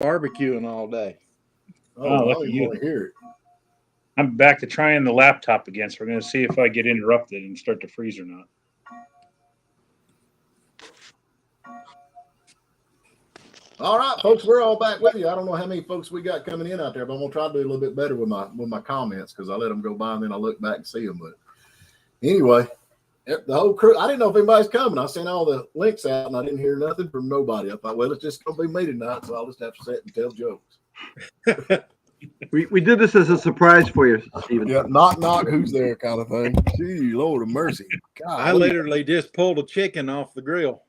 barbecuing all day. Oh, I look at don't you. want to hear it. I'm back to trying the laptop again, so we're going to see if I get interrupted and start to freeze or not. All right, folks, we're all back with you. I don't know how many folks we got coming in out there, but I'm gonna try to do a little bit better with my comments because I let them go by and then I look back and see them. But anyway, the whole crew. I didn't know if anybody's coming. I sent all the links out and I didn't hear nothing from nobody. I thought, well, it's just gonna be me tonight, so I'll just have to sit and tell jokes. We did this as a surprise for you, Stephen. Yeah, knock knock, who's there, kind of thing. Gee, Lord of mercy. God, I literally just pulled a chicken off the grill.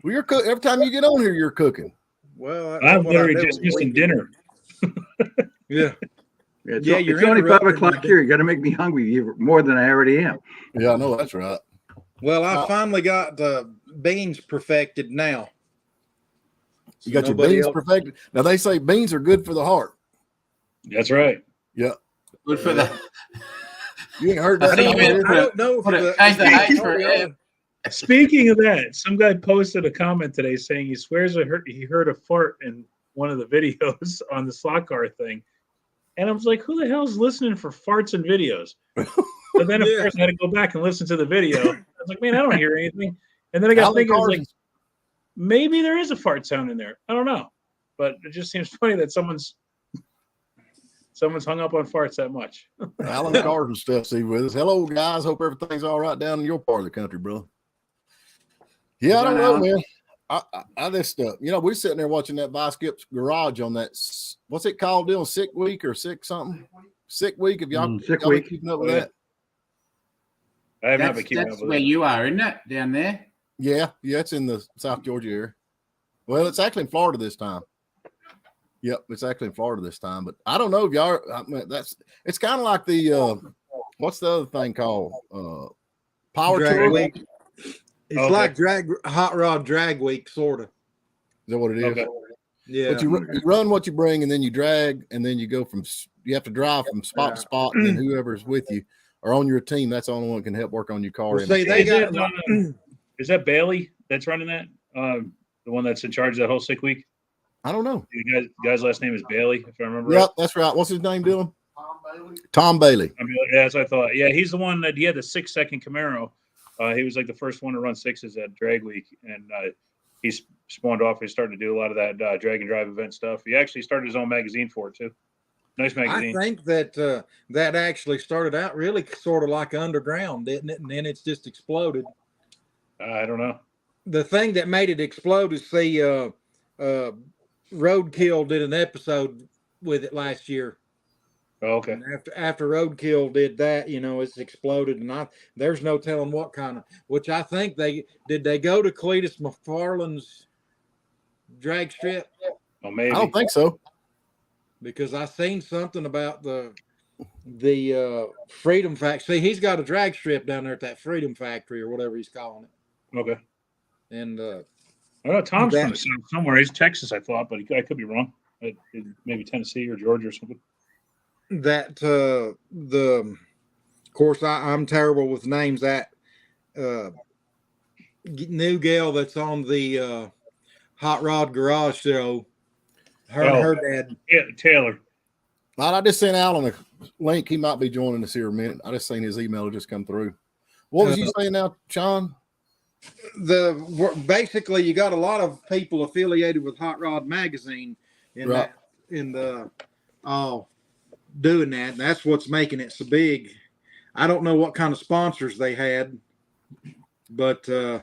well, you're cooking every time you get on here. You're cooking. Well, I'm literally just missing dinner. Yeah. It's, Yeah, it's you're only 5 interrupting o'clock me. here. You got to make me hungry more than I already am. Yeah, I know that's right. Well, I finally got the beans perfected now. You got your Nobody beans else- perfected. Now they say beans are good for the heart. That's right. Yeah, Good for the. you ain't heard that. I think you meant I don't know if Put the, it, change the H for the- F. Speaking of that, some guy posted a comment today saying he swears he heard a fart in one of the videos on the slot car thing. And I was like, who the hell's listening for farts and videos? But then, of Yeah. course, I had to go back and listen to the video. I was like, man, I don't hear anything. And then I got Alan thinking, I was Carson- like, maybe there is a fart sound in there. I don't know. But it just seems funny that someone's hung up on farts that much. Alan Carson stuff, see with us. Hello, guys. Hope everything's all right down in your part of the country, bro. Yeah, I don't know, man. I just we're sitting there watching that Biskip's Garage on that. What's it called? Dylan? Sick Week or Sick something? Sick Week. If y'all, Sick y'all been Week. keeping up with Oh, yeah. that? I have not been keeping That's up with where it. you are, isn't it? Down there. Yeah, it's in the South Georgia area. Well, it's actually in Florida this time. Yep, it's actually in Florida this time. But I don't know if y'all. It's kind of like the what's the other thing called? Power Drag Tour. week. It's Okay. like hot rod drag week, sort of. Is that what it is? Okay. Yeah. But you run what you bring, and then you drag, and then you go you have to drive from spot to spot, and then whoever's with you or on your team, that's the only one that can help work on your car. Well, see, they Is, got is that Bailey that's running that? The one that's in charge of that whole sick week? I don't know. The guy's last name is Bailey, if I remember Yep, right. that's right. What's his name, Dylan? Tom Bailey. I mean, yeah, that's what I thought. Yeah, he's the one that he had the 6-second Camaro. He was like the first one to run sixes at Drag Week, and he's spawned off. He's starting to do a lot of that drag and drive event stuff. He actually started his own magazine for it too. Nice I magazine. think that that actually started out really sort of like underground, didn't it? And then it's just exploded. I don't know. The thing that made it explode is Roadkill did an episode with it last year. Oh, okay. And after Roadkill did that, it's exploded, and there's no telling what kind of. Which I think they go to Cletus McFarland's drag strip, Well, maybe. I don't think so. because I seen something about the Freedom Factory. See, he's got a drag strip down there at that Freedom Factory or whatever he's calling it, Okay. and I know Tom's That- from the South somewhere. He's Texas, I thought, but I could be wrong. Maybe Tennessee or Georgia or something. that of course I'm terrible with names. That new gal that's on the Hot Rod Garage show, her and her dad. Yeah, Taylor. I just sent Alan a link. He might be joining us here in a minute. I just seen his email just come through. What was you saying now, Sean? Basically you got a lot of people affiliated with Hot Rod Magazine in Right. doing that. And that's what's making it so big. I don't know what kind of sponsors they had, but I'm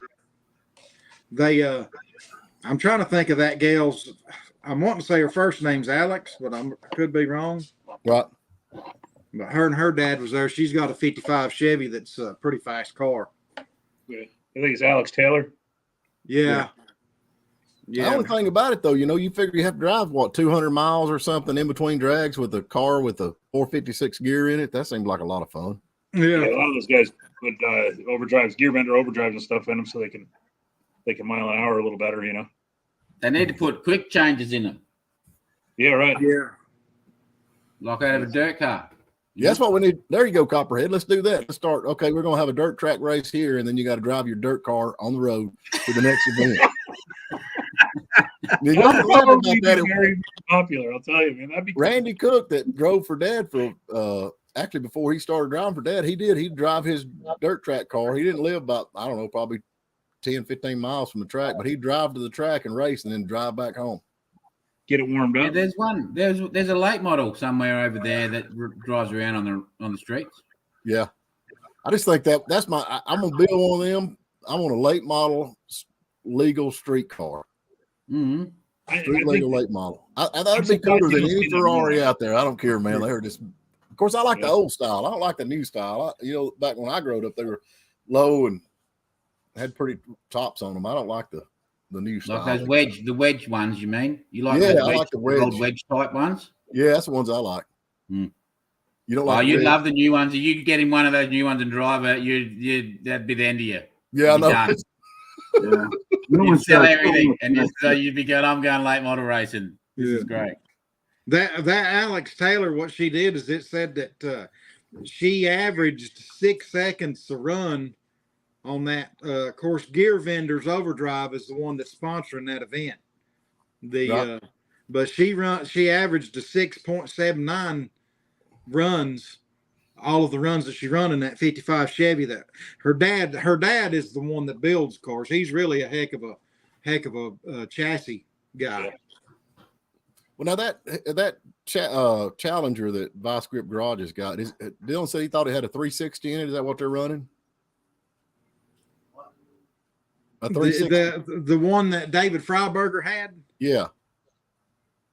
trying to think of that gal's. I'm wanting to say her first name's Alex, but I could be wrong. Right. But her and her dad was there. She's got a 55 Chevy that's a pretty fast car. I think it's Alex Taylor. Yeah. The only thing about it, though, you figure you have to drive, 200 miles or something in between drags with a car with a 456 gear in it. That seems like a lot of fun. Yeah, a lot of those guys put overdrives, gear bender overdrives and stuff in them so they can mile an hour a little better, They need to put quick changes in them, Yeah, right. Yeah. like out of a dirt car. Yeah, that's what we need. There you go, Copperhead. Let's do that. Let's start. Okay, we're going to have a dirt track race here, and then you got to drive your dirt car on the road to the next event. You That know, would laugh probably about be that. very popular. I'll tell you, man. That'd be Randy Cook that drove for Dad for actually before he started driving for Dad, he'd drive his dirt track car. He didn't live about, I don't know, probably 10, 15 miles from the track, but he'd drive to the track and race and then drive back home. get it warmed Yeah, up. there's a late model somewhere over there that drives around on the streets. Yeah. I just think that's I'm going to build one of them. I want a late model legal street car. Mm-hmm. Street I legal think late model. That'd I'm be cooler surprised you than don't any see that more. Ferrari out there. I don't care, man. They're just, of course, I like the Yeah. old style. I don't like the new style. Back when I grew up, they were low and had pretty tops on them. I don't like the new style. Like the wedge ones, you mean? You like Yeah, those I like the wedge. old wedge type ones? Yeah, that's the ones I like. Hmm. You don't Oh, like? you the love the new ones. If you could get in one of those new ones and drive it, that'd be the end of you. Yeah, I You'd know. be done. Yeah. No You'd one's sell got a everything, and clue. so you'd be going, I'm going late model racing. This is great. That Alex Taylor, what she did is it said that she averaged 6 seconds to run on that. Of course, Gear Vendors Overdrive is the one that's sponsoring that event. But she averaged a 6.79 runs. All of the runs that she run in that 55 Chevy. That her dad is the one that builds cars. He's really a heck of a chassis guy. Yeah. Well, now that Challenger that Vice Grip Garage has got, Dylan said he thought it had a 360 in it. Is that what they're running? A 360. The one that David Freiberger had. Yeah.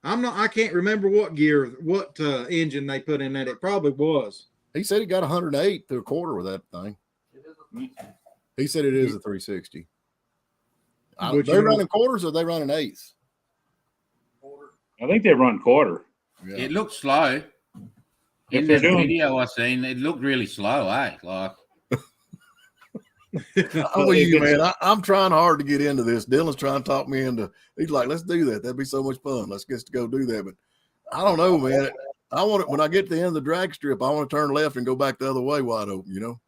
I can't remember what engine they put in that. It probably was. He said he got 108 to a quarter with that thing. He said it is a 360. They're running quarters or they running eighths? I think they run quarter. Yeah. It looked slow. If In they're the doing- video I seen, it looked really slow, eh? Like, Oh, you man, I'm trying hard to get into this. Dylan's trying to talk me into. He's like, "Let's do that. That'd be so much fun. Let's get to go do that." But I don't know, man. I want it when I get to the end of the drag strip. I want to turn left and go back the other way wide open. You know.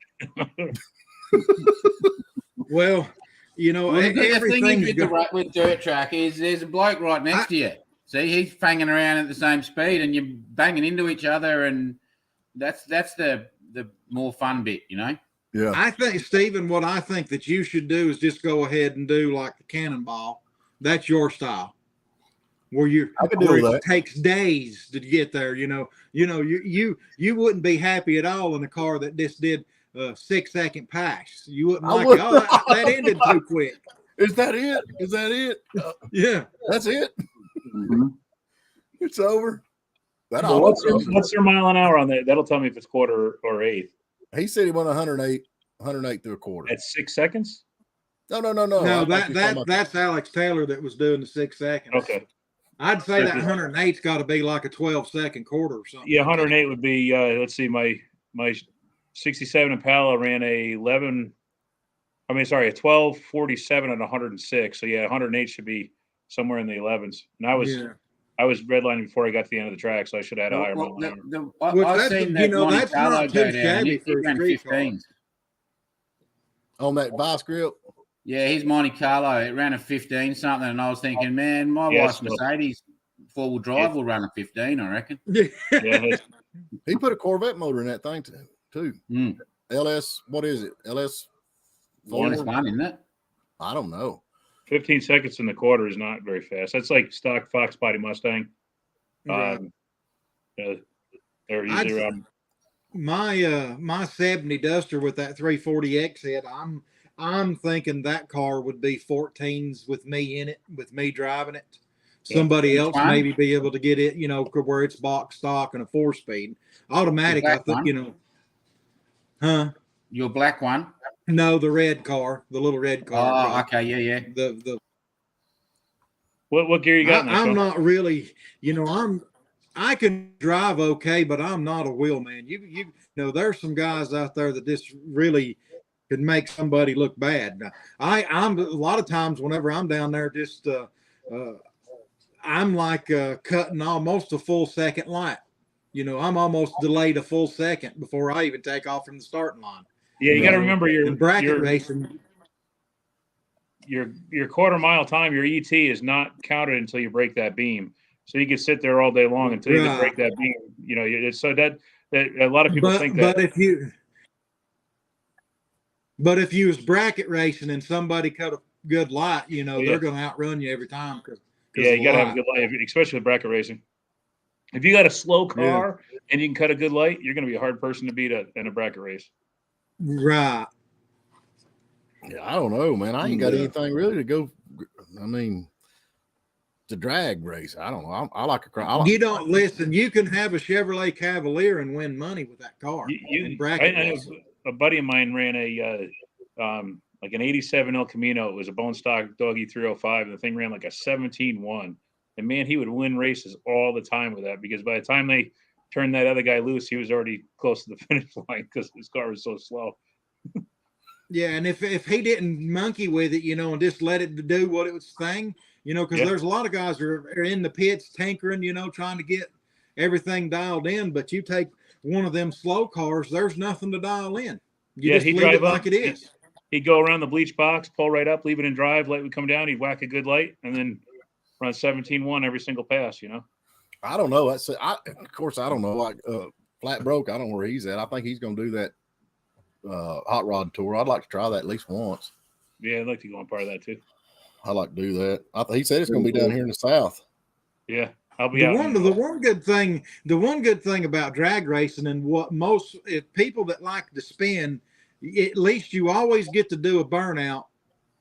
Well, the thing is everything's with dirt track is there's a bloke right next to you. See, he's banging around at the same speed, and you're banging into each other, and that's the more fun bit, you know. Yeah. I think, Stephen, what I think that you should do is just go ahead and do like the Cannonball. That's your style. Where I can do where that. it takes days to get there. You wouldn't be happy at all in a car that just did a 6 second pass. You wouldn't I like would it. Oh, that ended too quick. Is that it? Is that it? Yeah. That's it. Mhm. It's over. That So all. what's their mile an hour on that? That'll tell me if it's quarter or eighth. He said he went 108 through a quarter. At 6 seconds? No. No, I think he's talking about that's Alex Taylor that was doing the 6 seconds. Okay. I'd say that 108's got to be like a 12-second quarter or something. Yeah, 108 would be. Let's see, my 67 Impala ran a 12:47 at 106. So yeah, 108 should be somewhere in the 11s. And I was redlining before I got to the end of the track, so I should have had a higher mile an hour. Well, I've that's- seen you that know, Monte that's Carlo not go too down. shabby He for a ran street car. 15s. on that vice grip. Yeah, he's Monte Carlo. It ran a 15 something, and I was thinking, man, my Yeah, wife's so- Mercedes four-wheel drive will run a 15, I reckon. Yeah, that's- He put a Corvette motor in that thing too. Mm. LS, what is it? LS One is 4? fun, isn't it? I don't know. 15 seconds in the quarter is not very fast. That's like stock Fox Body Mustang. Right. They're I'd usually say- around. My 70 Duster with that 340X head, I'm thinking that car would be 14s with me in it, with me driving it. Somebody else fine. maybe be able to get it, where it's box stock and a 4-speed. Automatic, I black think, huh? Your black one. No, the red car, the little red car. Oh, okay, yeah. The What gear you got? in that I'm car? not really, I can drive okay, but I'm not a wheel man. You know, there's some guys out there that just really could make somebody look bad. Now, I'm a lot of times whenever I'm down there, just I'm like cutting almost a full second light. I'm almost delayed a full second before I even take off from the starting line. Yeah, you got to remember In bracket your racing. your quarter mile time, your ET is not counted until you break that beam. So you can sit there all day long until you can break that beam. You know, it's so that a lot of people think that. But if you was bracket racing and somebody cut a good light, you know, they're going to outrun you every time. Yeah, you got to have a good light, especially with bracket racing. If you got a slow car and you can cut a good light, you're going to be a hard person to beat in a bracket race. Right. Yeah, I don't know, man. I ain't got anything really to go. I mean, to drag race. I don't know. I like a car. You don't listen. You can have a Chevrolet Cavalier and win money with that car. I know a buddy of mine ran like an 87 El Camino. It was a bone stock doggy 305. And the thing ran like a 17-1. And man, he would win races all the time with that, because by the time they turned that other guy loose, he was already close to the finish line because his car was so slow. Yeah, and if he didn't monkey with it, you know, and just let it do what it was thing, you know, because there's a lot of guys who are in the pits tinkering, you know, trying to get everything dialed in. But you take one of them slow cars, there's nothing to dial in. You just leave it like it is. He'd go around the bleach box, pull right up, leave it in drive, light would come down, he'd whack a good light, and then run 17-1 every single pass, you know? I don't know. Of course, I don't know. Like Flat Broke, I don't know where he's at. I think he's going to do that hot rod tour. I'd like to try that at least once. Yeah, I'd like to go on part of that too. I'd like to do that. He said it's going to be down here in the South. Yeah, I'll be out. The one good thing about drag racing, and what most people that like to spin, at least you always get to do a burnout,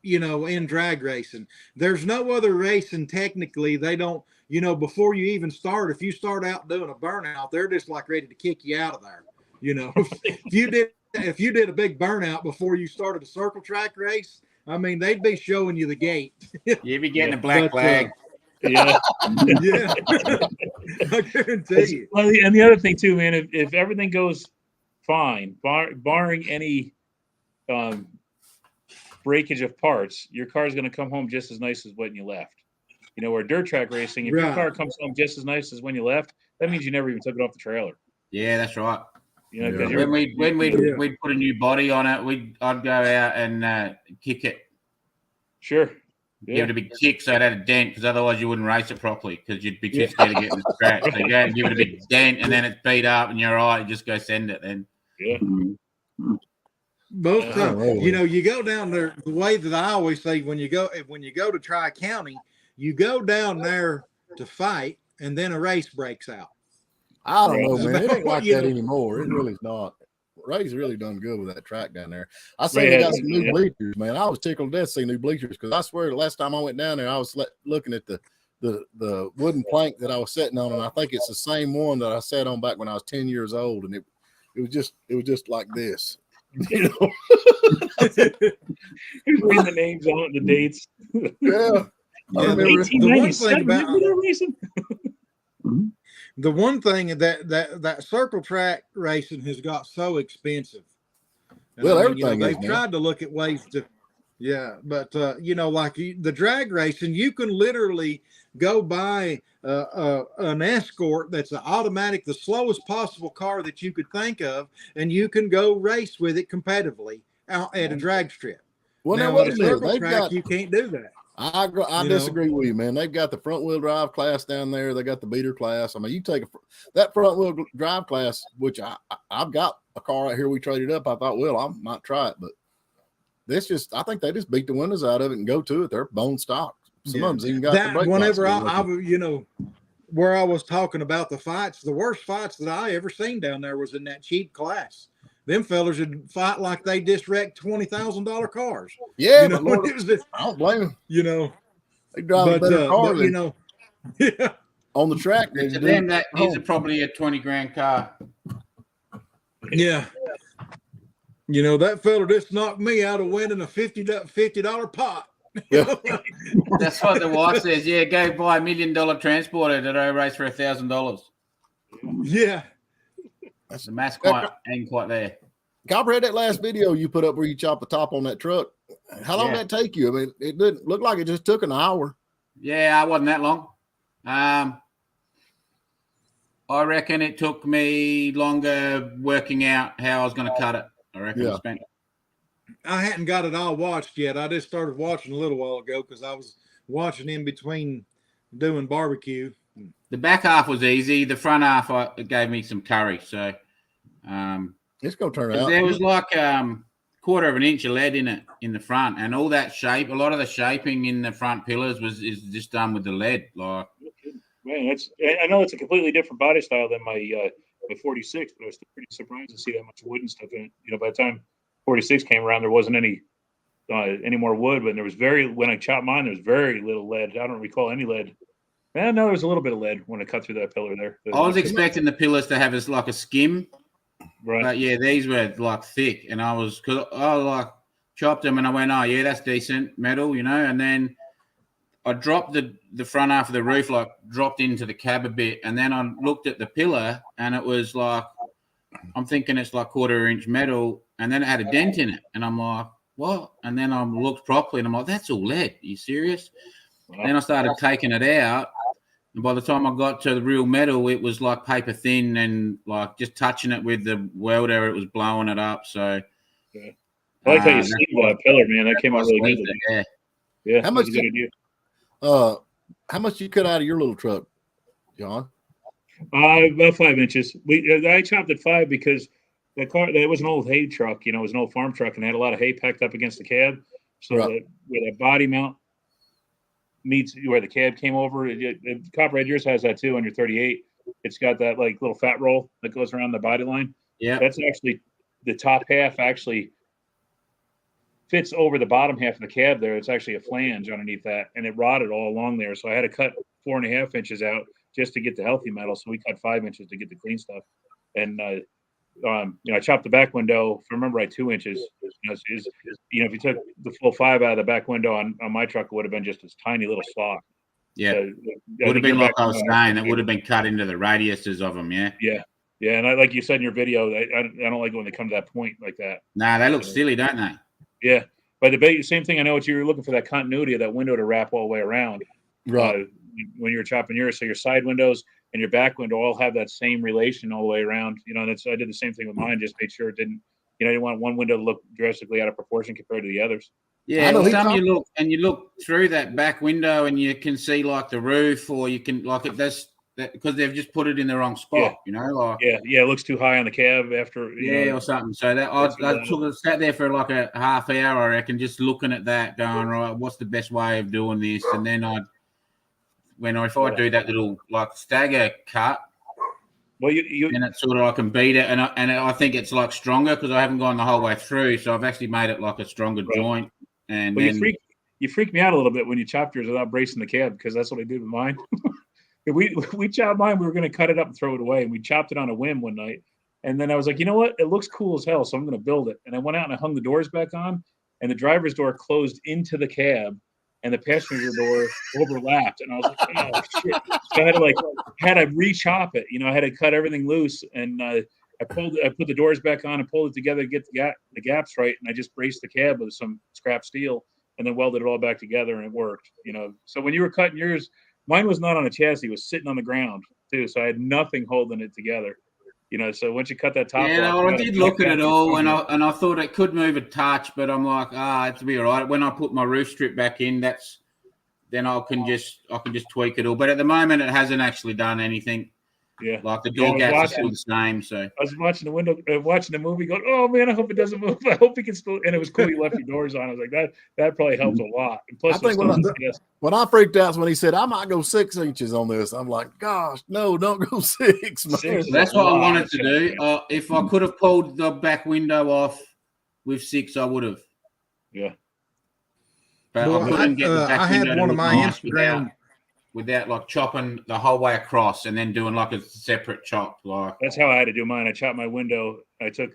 you know, in drag racing. There's no other racing technically. They don't, you know, before you even start, if you start out doing a burnout, they're just like ready to kick you out of there. You know, if you did a big burnout before you started a circle track race, I mean, they'd be showing you the gate. You'd be getting a black flag. Yeah. Yeah. I guarantee you. Well, and the other thing too, man, if everything goes fine, barring any breakage of parts, your car is going to come home just as nice as when you left. You know, where dirt track racing, if your car comes home just as nice as when you left, that means you never even took it off the trailer. Yeah, that's right. You know, when we'd put a new body on it, I'd go out and kick it. Sure. Yeah. Give it a big kick so it had a dent, because otherwise you wouldn't race it properly because you'd be too scared to get in the scratch. So you go and give it a big dent, and then it's beat up and you're all right. You just go send it then. Yeah. Most times, you know, you go down there the way that I always say, when you go to Tri-County, you go down there to fight, and then a race breaks out. I don't know, man. It ain't like that anymore. It really is not. Ray's really done good with that track down there. I see they got some new bleachers, man. I was tickled to death to see new bleachers, because I swear the last time I went down there, I was looking at the wooden plank that I was sitting on, and I think it's the same one that I sat on back when I was 10 years old, and it was just like this. You know, reading the names on it, the dates. Yeah. The one thing that circle track racing has got so expensive. Well, everything they've tried to look at ways to, but you know, like the drag racing, you can literally go buy an Escort that's an automatic, the slowest possible car that you could think of, and you can go race with it competitively out at a drag strip. Well, now wait at a a minute. circle track, you can't do that. I disagree with you, man. They've got the front wheel drive class down there. They got the beater class. I mean, you take that front wheel drive class, which I've got a car right here. We traded up. I thought, well, I might try it, but I think they just beat the windows out of it and go to it. They're bone stock. Some of them even got that. Whenever I, you know, where I was talking about the fights, the worst fights that I ever seen down there was in that cheap class. Them fellas would fight like they just wrecked $20,000 cars. Yeah, you know, but Lord, I don't blame them. You know, they drive a better car than, you know, on the track. To them, that is probably a $20,000 car. Yeah. You know, that fella just knocked me out of winning a $50 pot. Yeah. That's what the wife says. Yeah, go buy $1 million transporter that I race for $1,000. Yeah. That's the mass ain't quite there. Copperhead, that last video you put up where you chop the top on that truck, how long did that take you? I mean, it didn't look like it just took an hour. Yeah, I wasn't that long. I reckon it took me longer working out how I was going to cut it. I reckon I spent I hadn't got it all watched yet. I just started watching a little while ago because I was watching in between doing barbecue. The back half was easy. The front half, it gave me some curry. So, It's gonna turn 'cause out. there was like quarter of an inch of lead in it in the front, and all that shape. A lot of the shaping in the front pillars is just done with the lead. Like, Man, I know it's a completely different body style than my 46, but I was still pretty surprised to see that much wood and stuff in it. You know, by the time 46 came around, there wasn't any more wood, but there was when I chopped mine, there was very little lead. I don't recall any lead. No, there was a little bit of lead when I cut through that pillar there. I was expecting the pillars to have like a skim, Right. but yeah, these were like thick, and cause I like chopped them, and I went, oh yeah, that's decent metal, you know, and then I dropped the front half of the roof, like dropped into the cab a bit, and then I looked at the pillar, and it was like, I'm thinking it's like quarter-inch metal, and then it had a dent in it, and I'm like, what? And then I looked properly, and I'm like, that's all lead. Are you serious? Wow. Then I started taking it out, and by the time I got to the real metal, it was like paper thin, and like just touching it with the welder, it was blowing it up. So Yeah. I like how you that's sleeved why- that pillar, man. That came out that's why I really sleeved good. it, yeah. Yeah, How much that's a good idea. How much you cut out of your little truck, John? About 5 inches. I chopped at 5 because that was an old hay truck. You know, it was an old farm truck, and it had a lot of hay packed up against the cab. So Right. that where the body mount meets where the cab came over, Copperhead, yours has that too on your 38. It's got that like little fat roll that goes around the body line. Yeah. That's actually the top half actually fits over the bottom half of the cab there. It's actually a flange underneath that, and it rotted all along there. So I had to cut 4.5 inches out just to get the healthy metal. So we cut 5 inches to get the clean stuff. And I chopped the back window, if I remember right, 2 inches. If you took the full 5 out of the back window on my truck, it would have been just this tiny little slot. Yeah. So, Would have been like I was window- saying, it would have been cut into the radiuses of them, yeah. Yeah, and like you said in your video, I don't like when they come to that point like that. Nah, they look silly, don't they? Yeah, but the same thing. I know what you were looking for, that continuity of that window to wrap all the way around. Right. When you're chopping yours, so your side windows and your back window all have that same relation all the way around. You know, and I did the same thing with mine. Just made sure it didn't. I didn't want one window to look drastically out of proportion compared to the others. Yeah, I know he some you look through that back window and you can see like the roof, or you can like it. That's that because they've just put it in the wrong spot. Yeah. You know, like Yeah, it looks too high on the cab after. or something. So that I sat there for like a half hour, I reckon, just looking at that, going, right, what's the best way of doing this? And then if I do that little like stagger cut, Well, you and it's sort of I can beat it, and I think it's like stronger because I haven't gone the whole way through, so I've actually made it like a stronger joint. And well, then you freaked me out a little bit when you chopped yours without bracing the cab, because that's what I did with mine. we chopped mine. We were going to cut it up and throw it away, and we chopped it on a whim one night. And then I was like, you know what? It looks cool as hell, so I'm going to build it. And I went out and I hung the doors back on, and the driver's door closed into the cab, and the passenger door overlapped. And I was like, oh shit! So I had to re-chop it. I had to cut everything loose, and I put the doors back on and pulled it together to get the gaps right, and I just braced the cab with some scrap steel, and then welded it all back together, and it worked. So when you were cutting yours, mine was not on a chassis; it was sitting on the ground too. So I had nothing holding it together. So once you cut that top off, I did look at it all, and I thought it could move a touch, but I'm like, it'll be all right. When I put my roof strip back in, then I can just tweak it all. But at the moment, it hasn't actually done anything. Yeah, like the door gaps are still the same. So I was watching the window, watching the movie, going, "Oh man, I hope it doesn't move. I hope he can still." And it was cool. You left your doors on. I was like, that probably helped a lot. And plus, I think when I freaked out when he said I might go 6 inches on this, I'm like, gosh, no, don't go 6. Man. So that's what I wanted to do. If I could have pulled the back window off with 6, I would have. Yeah. But I couldn't get the back I had window one of my Instagram without like chopping the whole way across and then doing like a separate chop. Like that's how I had to do mine. I chopped my window. I took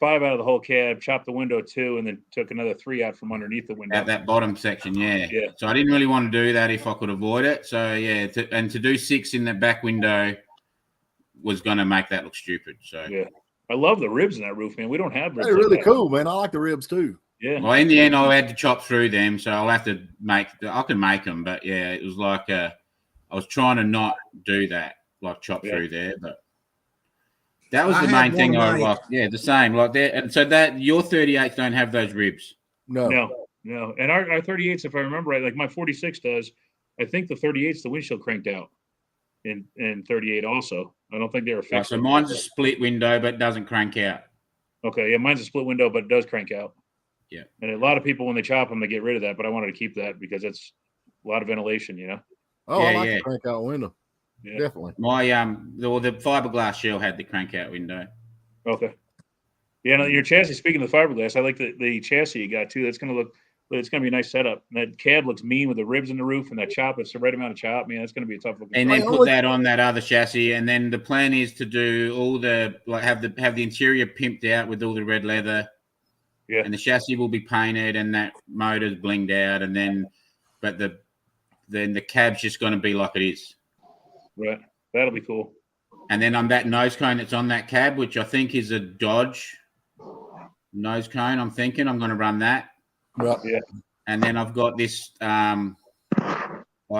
5 out of the whole cab, chopped the window 2, and then took another 3 out from underneath the window. At that bottom section, yeah. Yeah. So I didn't really want to do that if I could avoid it. So yeah, to do 6 in the back window was going to make that look stupid. So yeah, I love the ribs in that roof, man. We don't have ribs. They're really cool, man. I like the ribs too. Yeah. Well, in the end, I had to chop through them, so I'll have to I can make them, but yeah, it was like I was trying to not do that, like chop through there, but That was I the had main thing one I of my- like. Yeah, the same. Like that, and so that your 38s don't have those ribs. No. No. And our 38s, if I remember right, like my 46 does, I think the 38's the windshield cranked out in 38 also. I don't think they were Right, fixed. so mine's a split window, but doesn't crank out. Okay, yeah, mine's a split window, but it does crank out. Yeah. And a lot of people, when they chop them, they get rid of that, but I wanted to keep that because it's a lot of ventilation, you know? Oh, I Yeah, like yeah. the crank out window. Yeah. Definitely. My the fiberglass shell had the crank out window. Okay. Yeah, no, your chassis, speaking of the fiberglass, I like the chassis you got too. It's going to be a nice setup. And that cab looks mean with the ribs in the roof and that chop. It's the right amount of chop. Man, that's going to be a tough looking. And car. then I put only- that on that other chassis, and then the plan is to do all the have the interior pimped out with all the red leather. Yeah. And the chassis will be painted, and that motor's blinged out, and then the cab's just going to be like it is. Right. That'll be cool. And then on that nose cone that's on that cab, which I think is a Dodge nose cone, I'm thinking I'm going to run that. Right. And then I've got this, well,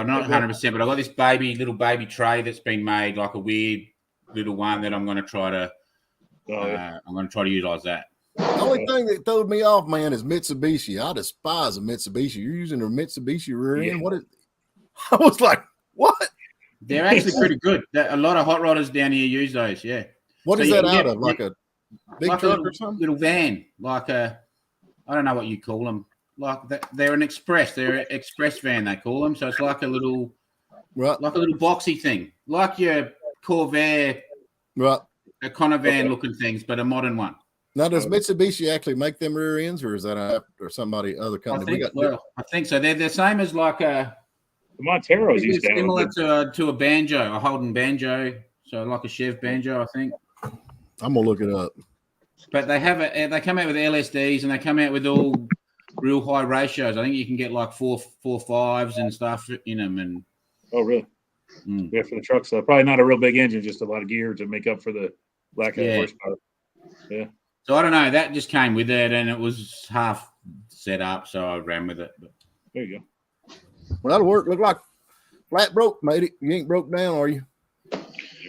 not 100%, but I've got this little baby tray that's been made, like a weird little one that I'm going to try to, I'm going to try to utilize that. The only thing that throwed me off, man, is Mitsubishi. I despise a Mitsubishi. You're using a Mitsubishi rear end. Yeah. What is? I was like, what? They're actually pretty good. A lot of hot rodders down here use those, yeah. What So is you that can out get- of? Like a big like truck a or something? little van, like a, I don't know what you call them. Like they're an express. They're an express van, they call them. So it's like a little Right. boxy thing, like your Corvair, Right. a Conovan Okay. looking things, but a modern one. Now, does Mitsubishi actually make them rear ends, or is that or somebody other I company? think so. They're the same as like a The Monteros used to have similar them. to a banjo, a Holden banjo. So like a Chev banjo, I think. I'm gonna look it up. But they have they come out with LSDs and they come out with all real high ratios. I think you can get like 4.5s and stuff in them. And Oh, really? Mm. Yeah, for the trucks. Probably not a real big engine, just a lot of gear to make up for the lack of Yeah. horsepower. so I don't know. That just came with it, and it was half set up, so I ran with it. But There you go. Well, that'll work. Look like flat broke, matey. You ain't broke down, are you? There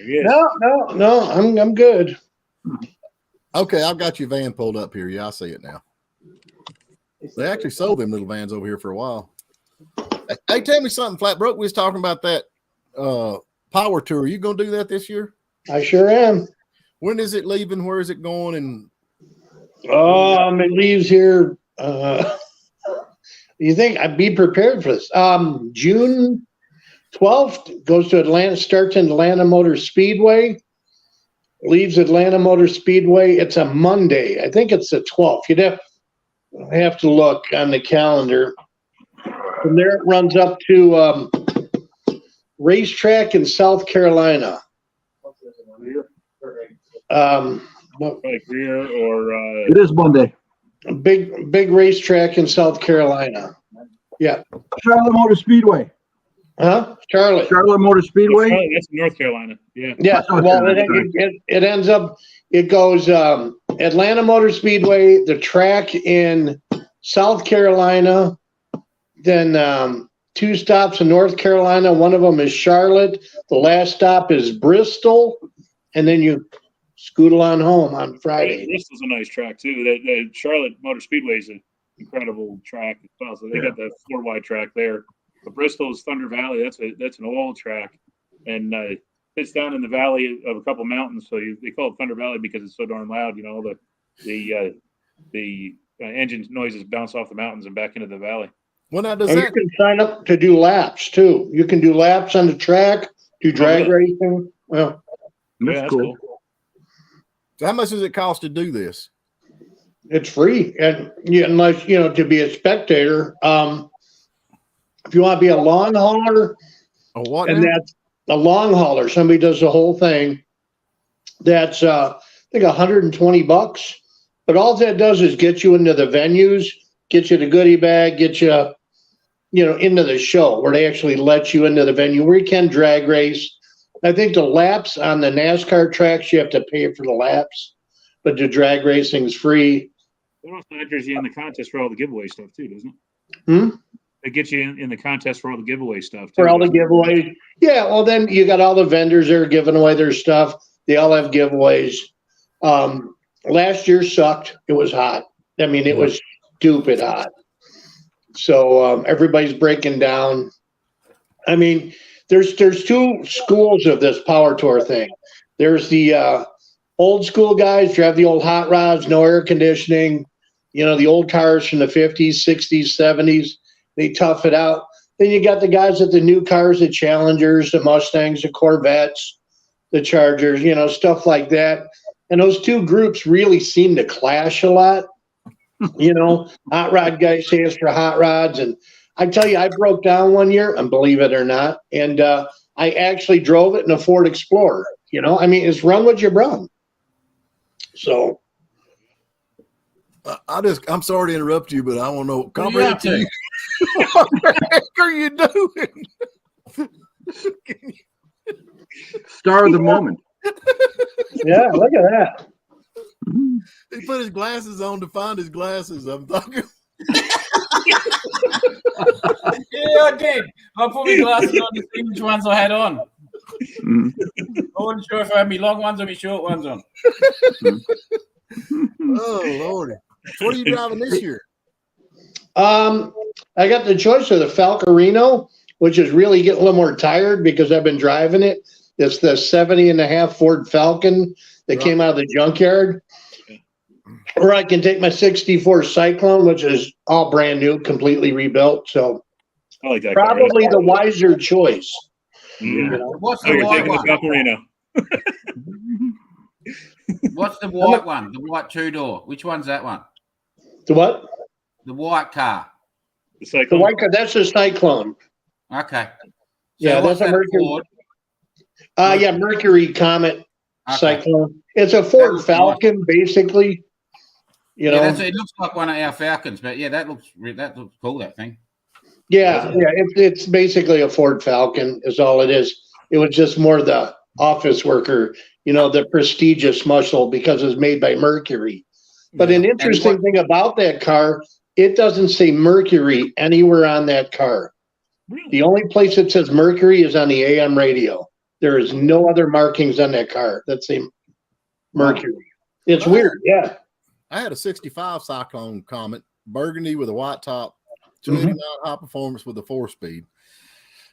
he is. No, I'm good. Okay, I've got your van pulled up here. Yeah, I see it now. They actually sold them little vans over here for a while. Hey, tell me something, Flat Broke. We was talking about that power tour. You gonna do that this year? I sure am. When is it leaving? Where is it going? And It leaves here. You think I'd be prepared for this? June 12th goes to Atlanta. Starts in Atlanta Motor Speedway. Leaves Atlanta Motor Speedway. It's a Monday. I think it's the 12th. You'd have to look on the calendar. From there, it runs up to racetrack in South Carolina. Like Greer or It is Monday. A big racetrack in South Carolina. Charlotte Motor Speedway. Huh? Charlotte. Charlotte Motor Speedway. that's North Carolina. Yeah. Yeah. North Well, Carolina, it ends up, it goes Atlanta Motor Speedway, the track in South Carolina, then 2 stops in North Carolina. One of them is Charlotte. The last stop is Bristol. And then you scoot on home on Friday. Bristol's a nice track too. That Charlotte Motor Speedway is an incredible track as well. So they got that 4 wide track there. But Bristol is Thunder Valley. That's an old track, and it's down in the valley of a couple mountains. So they call it Thunder Valley because it's so darn loud. You know, the engine noises bounce off the mountains and back into the valley. well, now does And you that? can sign up to do laps too. You can do laps on the track, do drag racing. Well, Yeah, that's cool. So how much does it cost to do this? it's free, and unless to be a spectator. If you want to be a long hauler, Oh, what? and now? that's a long hauler, somebody does the whole thing. That's I think $120. But all that does is get you into the venues, get you the goodie bag, get you into the show where they actually let you into the venue where you can drag race. I think the laps on the NASCAR tracks, you have to pay for the laps, but the drag racing is free. It also enters you in the contest for all the giveaway stuff too, doesn't it? Hmm? It gets you in the contest for all the giveaway stuff too. For all the doesn't it? giveaways. Yeah, well, then you got all the vendors there giving away their stuff. They all have giveaways. Last year sucked. It was hot. I mean, it was stupid hot. So everybody's breaking down. I mean, there's two schools of this power tour thing. There's the old school guys, drive the old hot rods, no air conditioning, the old cars from the 50s, 60s, 70s. They tough it out. Then you got the guys at the new cars, the Challengers, the Mustangs, the Corvettes, the Chargers, stuff like that. And those two groups really seem to clash a lot. Hot rod guy stands for hot rods. And I tell you, I broke down one year, and believe it or not, and I actually drove it in a Ford Explorer. I mean, it's run what you run. So. I'm sorry to interrupt you, but I want to know. What are you up to? What the heck are you doing? Star of the moment. Yeah, look at that. He put his glasses on to find his glasses. I'm talking. Yeah, I did. I put my glasses on to see which ones I had on. Mm. I wasn't sure if I had my long ones or my short ones on. Oh Lord! So what are you driving this year? I got the choice of the Falcarino, which is really getting a little more tired because I've been driving it. It's the 70.5 Ford Falcon that came out of the junkyard. Or I can take my 64 Cyclone, which is all brand new, completely rebuilt. So I like that. probably the wiser choice. What's Oh, the you're white taking the one? Falcarino. What's the white one? The white two-door. Which one's that one? The what? The white car. The The Cyclone. white car. That's a Cyclone. Okay. Yeah, what's that's a that, Mercury. Ford? Yeah, Mercury Comet Okay. Cyclone. It's a Ford looks Falcon, basically. Yeah, it looks like one of our Falcons, but yeah, that looks cool. That thing. Yeah. It's basically a Ford Falcon is all it is. It was just more the office worker, the prestigious muscle because it's made by Mercury. But an interesting thing about that car, it doesn't say Mercury anywhere on that car. Really? The only place it says Mercury is on the AM radio. There is no other markings on that car that say Mercury. It's weird. Yeah. I had a 65 Cyclone Comet, burgundy with a white top, 289 high performance with a 4-speed.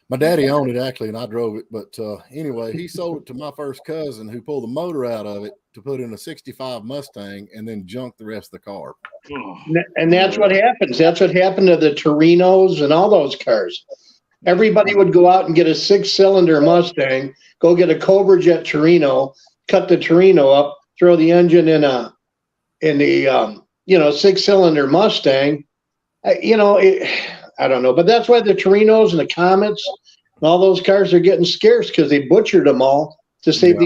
My daddy owned it actually, and I drove it. But anyway, he sold it to my first cousin who pulled the motor out of it to put in a 65 Mustang and then junked the rest of the car. Oh, And that's what happens. That's what happened to the Torinos and all those cars. Everybody would go out and get a 6-cylinder Mustang, go get a Cobra Jet Torino, cut the Torino up, throw the engine in the 6-cylinder Mustang. I don't know, but that's why the Torinos and the Comets and all those cars are getting scarce because they butchered them all to save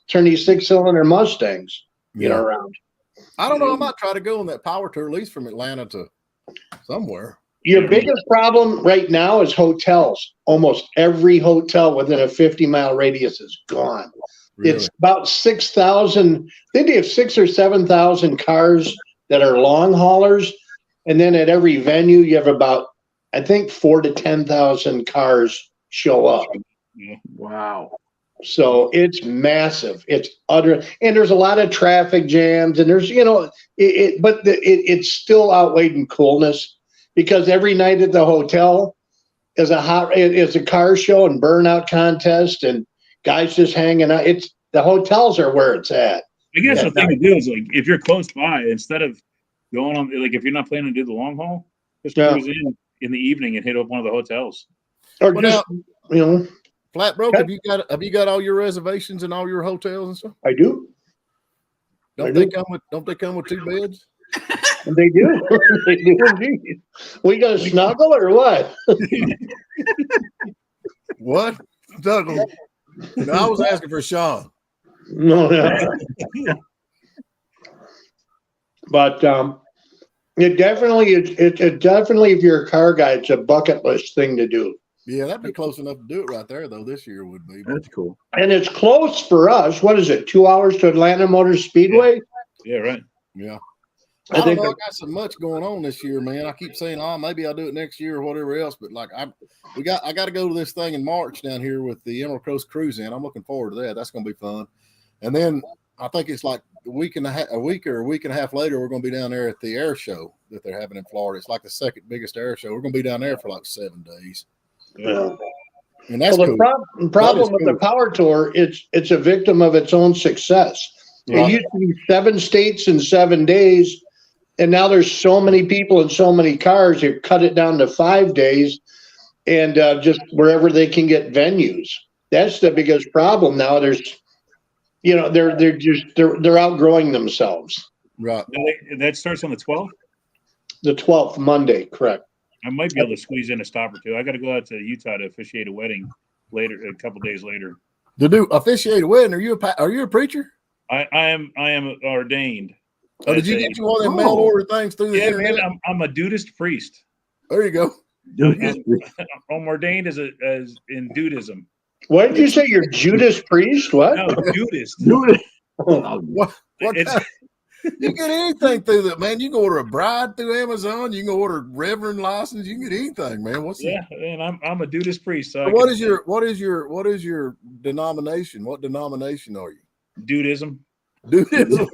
turn these 6-cylinder Mustangs, around. I don't know. I might try to go on that power tour, at least from Atlanta to somewhere. Your biggest problem right now is hotels. Almost every hotel within a 50-mile radius is gone. Really? It's about 6,000. I think they have 6,000 or 7,000 cars that are long haulers. And then at every venue, you have about, I think, 4,000 to 10,000 cars show up. Wow. So it's massive. It's utter, and there's a lot of traffic jams, and there's, it's still outweighed in coolness because every night at the hotel is a car show and burnout contest and guys just hanging out. The hotels are where it's at. I guess the thing to do is like if you're close by, instead of going on, like if you're not planning to do the long haul, just cruise in the evening and hit up one of the hotels. Or Well, just, Flat Broke, have you got all your reservations and all your hotels and stuff? I do. Don't they come with 2 beds? They do. They do indeed. We got to snuggle or what? What? Snuggle. No, I was asking for Sean. No. But it definitely, if you're a car guy, it's a bucket list thing to do. Yeah, that'd be close enough to do it right there, though. This year would be. That's cool. And it's close for us. What is it? 2 hours to Atlanta Motor Speedway? Yeah, right. Yeah. I I don't think know. I got so much going on this year, man. I keep saying, maybe I'll do it next year or whatever else. But like, I got to go to this thing in March down here with the Emerald Coast Cruise In. I'm looking forward to that. That's going to be fun. And then I think it's like a week or a week and a half later, we're going to be down there at the air show that they're having in Florida. It's like the second biggest air show. We're going to be down there for like 7 days. Yeah. And that's Well, cool. the problem with cool. the Power Tour, it's a victim of its own success. Right. It used to be 7 states in 7 days, and now there's so many people and so many cars, you cut it down to 5 days, and just wherever they can get venues. That's the biggest problem now. They're outgrowing themselves. Right. That starts on the 12th. The 12th Monday, correct? I might be able to squeeze in a stop or two. I got to go out to Utah to officiate a wedding later, a couple days later. To do officiate a wedding, are you a preacher? I am ordained. Oh, did you get you one of them mail order things through the Yeah, internet? man, I'm a Dudist priest. There you go. I'm ordained as in Dudism. What did you say? You're Judas priest? What? No, Dudist. What It's- kind- you get anything through that, man. You can order a bride through Amazon. You can order reverend license. You can get anything, man. Yeah, and I'm a Dudist priest. So What is your denomination? What denomination are you? Dudism? Dudism.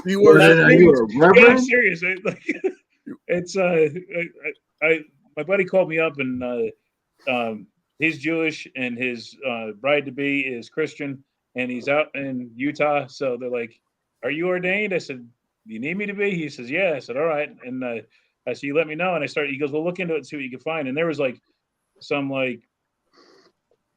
You Well, were then, are you a Yeah, I'm reverend? serious. It's my buddy called me up and he's Jewish and his bride to be is Christian and he's out in Utah. So they're like, "Are you ordained?" I said, "Do you need me to be?" He says, "Yeah." I said, "All right." And I said, "You let me know." And he goes, "Well, look into it and see what you can find." And there was like some like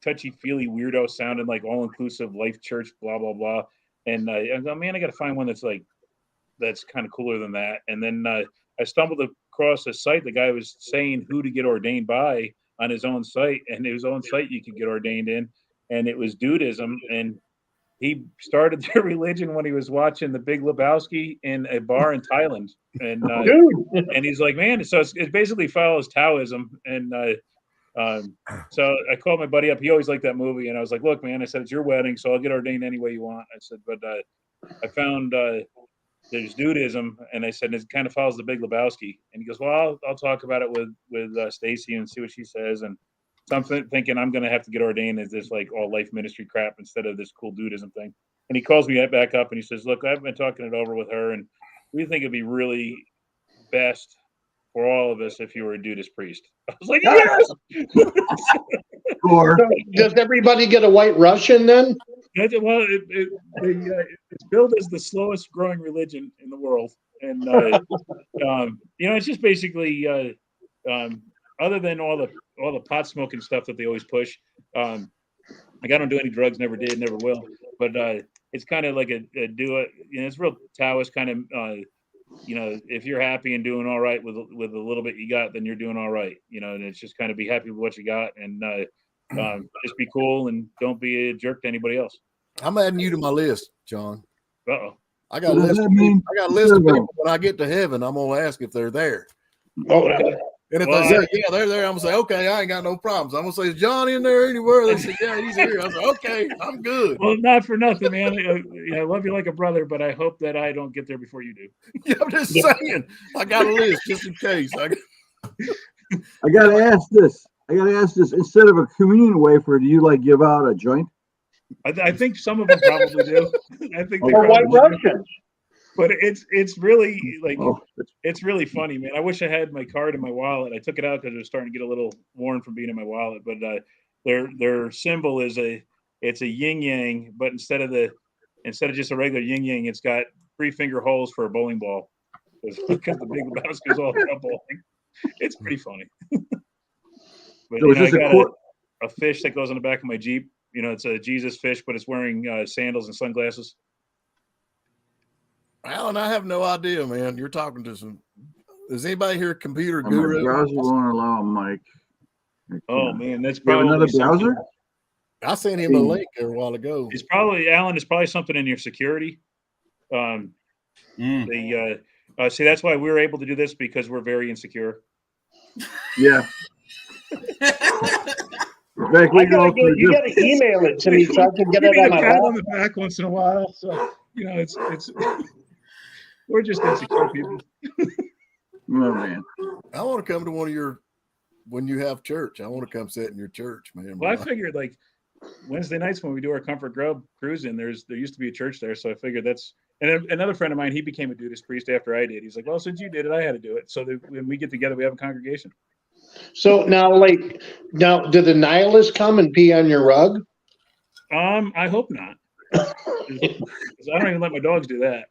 touchy feely weirdo sounding like all inclusive life church, blah blah blah. And I go, "Man, I got to find one that's kind of cooler than that." And then I stumbled across a site. The guy was saying who to get ordained by on his own site, and his own site you could get ordained in, and it was Dudism. And he started their religion when he was watching The Big Lebowski in a bar in Thailand, and Dude. and he's like, man, so it basically follows Taoism. And so I called my buddy up. He always liked that movie, and I was like, look, man, I said it's your wedding, so I'll get ordained any way you want. I said, but I found there's Dudism, and I said it kind of follows The Big Lebowski. And he goes, well, I'll talk about it with Stacy and see what she says. And so I'm thinking I'm going to have to get ordained as this like all life ministry crap instead of this cool Dudism thing. And he calls me back up and he says, look, I've been talking it over with her, and we think it'd be really best for all of us if you were a Dudist priest. I was like, yes. Or So does everybody get a white Russian then? Well, it's billed as the slowest growing religion in the world, and it's just basically other than all the pot smoking stuff that they always push. Like I don't do any drugs, never did, never will. But it's kind of like a do it. It's real Taoist kind of. If you're happy and doing all right with the little bit you got, then you're doing all right. And it's just kind of be happy with what you got, and just be cool and don't be a jerk to anybody else. I'm adding you to my list, John. Uh-oh. I got a What does list. that mean? I got a list of people. When I get to heaven, I'm gonna ask if they're there. Oh, And if Well, they say, yeah, they're there, I'm gonna say, okay, I ain't got no problems. I'm gonna say, is John in there anywhere? They say, yeah, he's here. I say, okay, I'm good. Well, not for nothing, man. I love you like a brother, but I hope that I don't get there before you do. Yeah, I'm just saying. I got a list just in case. I gotta ask this. Instead of a communion wafer, do you like give out a joint? I think some of them probably do. I think they or white probably do. Russians. But it's really like Oh, it's really funny, man. I wish I had my card in my wallet. I took it out because it was starting to get a little worn from being in my wallet. But their symbol is it's a yin yang, but instead of just a regular yin yang, it's got 3 finger holes for a bowling ball. Because the Big Lebowski is all about bowling. It's pretty funny. But So is I this a got a fish that goes on the back of my Jeep. It's a Jesus fish, but it's wearing sandals and sunglasses. Alan, I have no idea, man. You're talking to some. Is anybody here a computer my guru? browser won't allow a mic. Oh man, that's You have probably another something- browser? I sent him a link there a while ago. It's probably Alan. It's probably something in your security. Mm. See, that's why we're able to do this because we're very insecure. Yeah. In fact, we go through You gotta email it to me so I can get Give it me on a my pat lap. on the back once in a while. So it's we're just insecure people. Oh man. I want to come to one of your when you have church. I want to come sit in your church, man. Well, I figured like Wednesday nights when we do our Comfort Grub cruising, there used to be a church there, so I figured that's. And another friend of mine, he became a Dudas priest after I did. He's like, well, since you did it, I had to do it. So when we get together, we have a congregation. So now do the nihilists come and pee on your rug? I hope not. 'Cause I don't even let my dogs do that.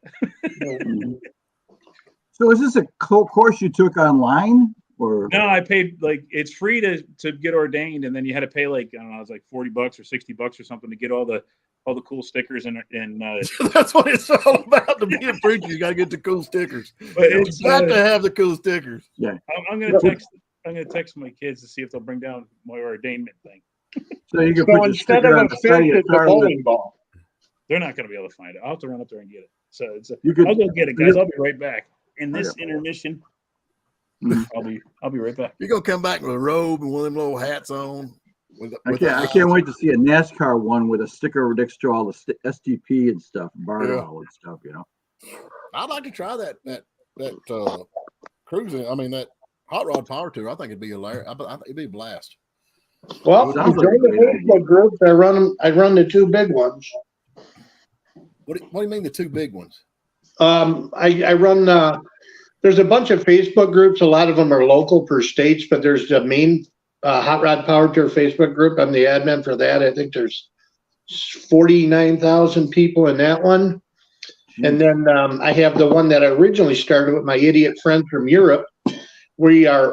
So is this a course you took online or? No, I paid it's free to get ordained, and then you had to pay like I don't know, it was like $40 or $60 or something to get all the cool stickers and That's what it's all about. To be a preacher, you got to get the cool stickers. But You it's got to have the cool stickers. I'm gonna text my kids to see if they'll bring down my ordainment thing. So you can So put your instead sticker of on a the fish, side of your it's a car. bowling ball. They're not gonna be able to find it. I'll have to run up there and get it. So You could. I'll go get it, guys. I'll be right back. In this Okay. intermission, Mhm. I'll be right back. You're gonna come back with a robe and one of them little hats on. I can't wait to see a NASCAR one with a sticker next to all the STP and stuff, Bardall and stuff. I'd like to try that cruising. I mean that hot rod power tour. I think it'd be hilarious. I think it'd be a blast. Well, Sounds join like a the great idea. Facebook group. I run the two big ones. What do you mean the two big ones? I run, there's a bunch of Facebook groups. A lot of them are local per states, but there's the main Hot Rod Power Tour Facebook group. I'm the admin for that. I think there's 49,000 people in that one. And then I have the one that I originally started with my idiot friend from Europe. We are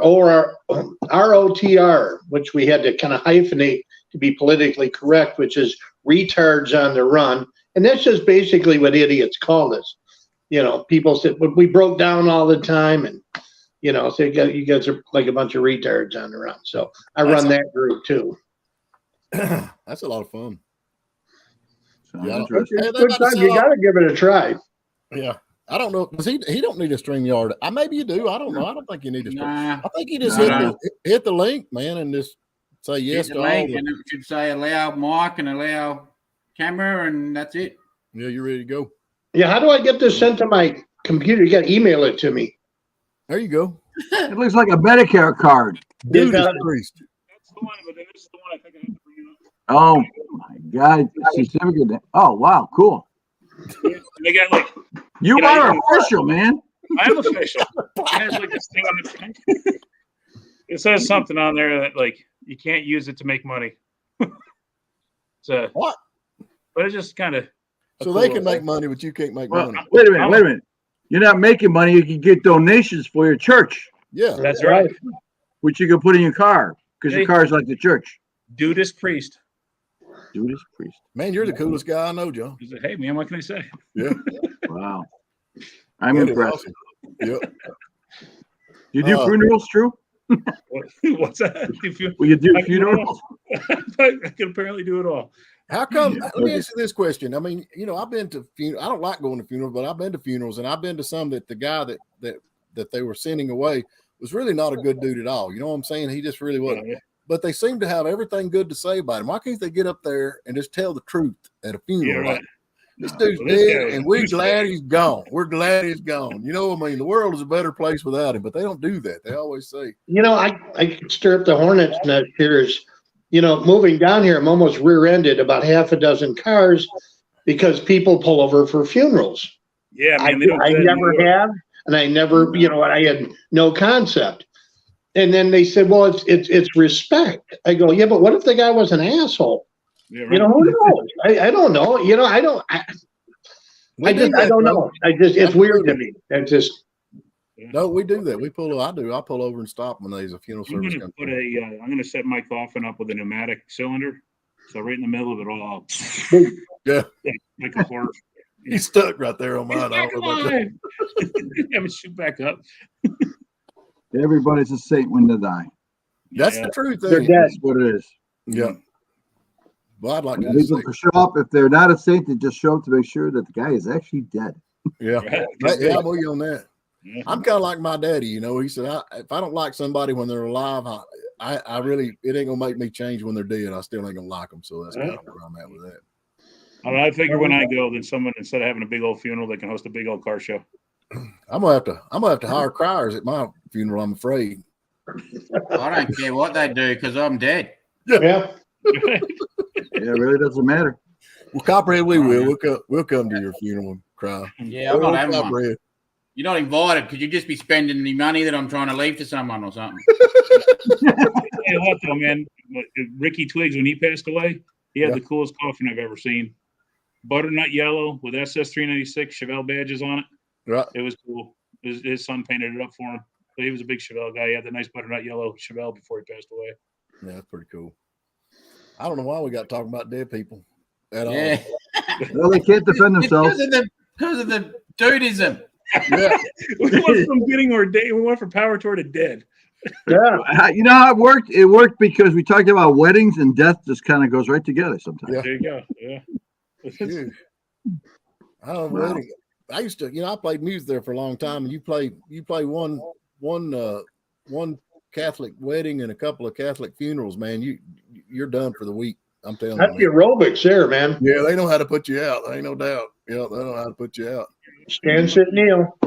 ROTR, which we had to kind of hyphenate to be politically correct, which is retards on the run. And that's just basically what idiots call us. People said, but we broke down all the time. And, so you guys are like a bunch of retards on the run. So I run that group too. That's a lot of fun. Sounds Yeah. interesting. Hey, It's they a good about to time. You sell got to give it a try. Yeah. I don't know. Does he don't need a StreamYard. Maybe you do. I don't know. I don't think you need a stream. Nah. I think you just No. hit the link, man, and just say yes Hit to the all link, the, and it should say allow mic and allow camera, and that's it. yeah, you're ready to go. Yeah. How do I get this sent to my computer? You got to email it to me. There you go. It looks like a Medicare card. Dude, got- priest. That's the one, but then this is the one I think I have to bring up. Oh my God! Certificate. Oh wow, cool. They got You Can I are even- official, man. I'm official. It has this thing on the front. It says something on there that you can't use it to make money. So What? But it's just kind of So they can make money, but you can't make Well, money. wait a minute. You're not making money. You can get donations for your church, Yeah. That's right. which you can put in your car because Hey. your car is like the church. Dudas priest. Judas Priest. Man, you're the coolest guy I know, Joe. He said, hey man, what can I say? Yeah. Wow. I'm That is impressed. awesome. Yep. You do Uh, funerals, Drew? What's that? If you, Will you do I can- funerals? I can apparently do it all. How come? Let me ask you this question. I mean, I've been to I don't like going to funerals, but I've been to funerals, and I've been to some that the guy that they were sending away was really not a good dude at all. You know what I'm saying? He just really wasn't. Yeah. But they seem to have everything good to say about him. Why can't they get up there and just tell the truth at a funeral? Yeah, right. Like, this dude's Well, this dead, guy- and we're glad he's gone. We're glad he's gone. You know, I mean, the world is a better place without him, but they don't do that. They always say, I could stir up the hornet's nest here is, moving down here, I'm almost rear-ended about half a dozen cars because people pull over for funerals. Yeah, I man, they don't do that in never New York. have, and I never, I had no concept. And then they said, well, it's respect. I go, yeah, but what if the guy was an asshole? Yeah, right. Who knows? I don't know. I don't know. It's weird to me. It's just, no, we do that. I pull over and stop when there's a funeral I'm service. gonna put I'm gonna set my coffin up with a pneumatic cylinder, so right in the middle of it all. Yeah. Like a horse. He's stuck right there on mine. I don't know about that. Have it shoot back up. Everybody's a saint when they die. That's Yeah. the truth. they're Thing. dead. That's what it is. Yeah. Well, I'd like to People say, show up. If they're not a saint, they just show up to make sure that the guy is actually dead. yeah. Right. Yeah, I'm with you on that. Yeah. I'm kind of like my daddy, He said, if I don't like somebody when they're alive, I really, it ain't gonna make me change when they're dead. I still ain't gonna like them. So that's kind of where I'm at with that. I figure when I go, then someone, instead of having a big old funeral, they can host a big old car show. I'm gonna have to hire criers at my funeral. I'm afraid. I don't care what they do because I'm dead. Yeah. it really doesn't matter. Well, Copperhead, we will. We'll come to your funeral and cry. Yeah, I'm not having one. Copperhead. You're not invited because you'd just be spending the money that I'm trying to leave to someone or something. Hey, what though, man? Ricky Twiggs, when he passed away, he had Yeah. the coolest coffin I've ever seen. Butternut yellow with SS396 Chevelle badges on it. Right. It was cool. His son painted it up for him. But he was a big Chevelle guy. He had the nice butternut yellow Chevelle before he passed away. Yeah, that's pretty cool. I don't know why we got talking about dead people at Yeah. Well, they can't defend themselves. Because of the dudism. all. Yeah. We went from getting ordained. We went from power toward a dead. Yeah. You know how it worked? It worked because we talked about weddings and death just kind of goes right together sometimes. Yeah. There you go. Yeah. Dude. I don't know. I used to, I played music there for a long time, and you play one Catholic wedding and a couple of Catholic funerals, man. You're done for the week. I'm telling That's the you. aerobics there, man. Yeah, they know how to put you out. There ain't no doubt. Yeah, they know how to put you out. Stand, sit, kneel.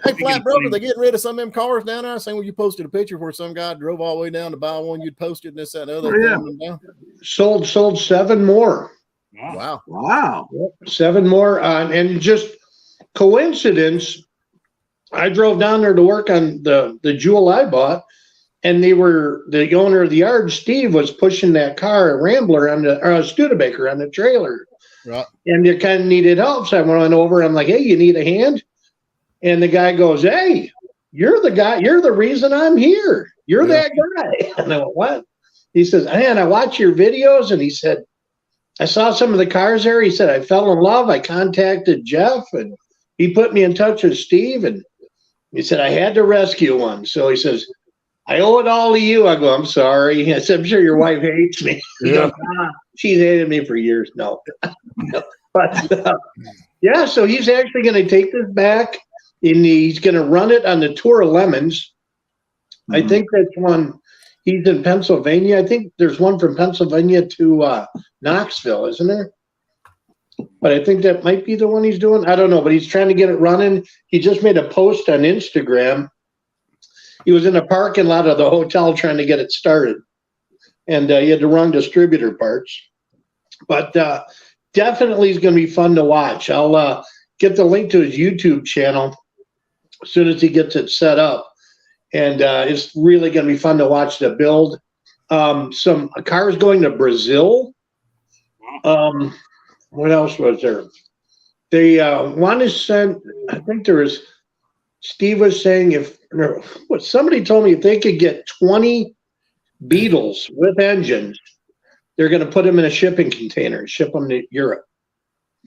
Hey, Flat Broker, they getting rid of some of them cars down there. I seen when you posted a picture where some guy drove all the way down to buy one. You'd posted this, that, and the other. Oh, yeah. Them down. Sold 7 more. Wow. Wow. Wow. 7 more. And just coincidence, I drove down there to work on the jewel I bought, and the owner of the yard, Steve, was pushing that car, a Rambler, a Studebaker on the trailer. Right. And they kind of needed help. So I went over. I'm like, hey, you need a hand? And the guy goes, hey, you're the guy. You're the reason I'm here. You're Yeah. that guy. And I went, what? He says, man, I watch your videos. And he said, I saw some of the cars there. He said, I fell in love. I contacted Jeff, and he put me in touch with Steve. And he said, I had to rescue one. So he says, I owe it all to you. I go, I'm sorry. I said, I'm sure your wife hates me. He Yeah. goes, she's hated me for years. No. But yeah, so he's actually going to take this back, and he's going to run it on the Tour of Lemons. I Mhm. think that's one. He's in Pennsylvania. I think there's one from Pennsylvania to Knoxville, isn't there? But I think that might be the one he's doing. I don't know, but he's trying to get it running. He just made a post on Instagram. He was in the parking lot of the hotel trying to get it started, and he had the wrong distributor parts. But definitely is going to be fun to watch. I'll get the link to his YouTube channel as soon as he gets it set up. And it's really going to be fun to watch the build. Some cars going to Brazil. What else was there? They want to send, I think there was, Steve was saying somebody told me if they could get 20 Beetles with engines, they're going to put them in a shipping container and ship them to Europe.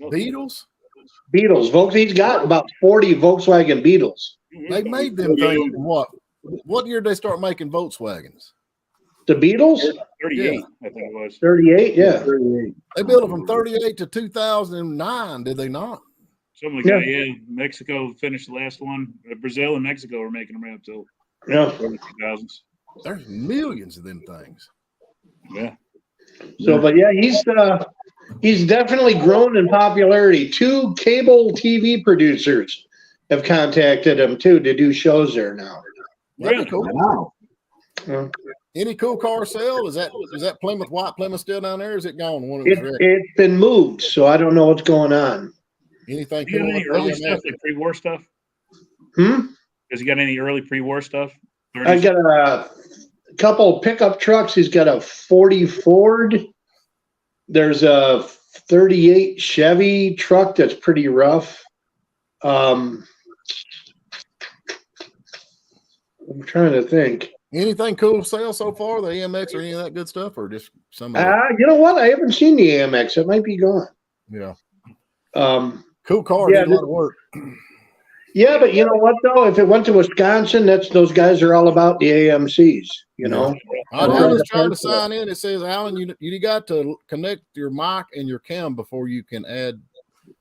Beatles? Beetles. He's got about 40 Volkswagen Beetles. They made them things in what year did they start making Volkswagens? The Beetles? 38, Yeah. I think it was. 38, yeah. 38. They built it from 38 to 2009, did they not? Something like that, yeah. Mexico finished the last one. Brazil and Mexico were making them right up till Yeah. early 2000s. There's millions of them things. Yeah. So, but yeah, he's definitely grown in popularity. 2 cable TV producers have contacted him too to do shows there now. That'd be cool. Wow. Any cool car sale? Is that White Plymouth still down there? Or is it gone? One of those wrecked? It's been moved, so I don't know what's going on. Anything You got cool? any early stuff, like pre-war stuff? Hmm? Has he got any early pre-war stuff? I got a couple pickup trucks. He's got a 40 Ford. There's a 38 Chevy truck that's pretty rough. I'm trying to think. Anything cool sale so far? The AMX or any of that good stuff, or just some of You know what? I haven't seen the AMX. It might be gone. yeah, Cool car. Yeah, Did a lot of work. Yeah, but you know what though? If it went to Wisconsin, those guys are all about the AMCs. You know. Alan's trying to sign in. It says, Alan, you got to connect your mic and your cam before you can add.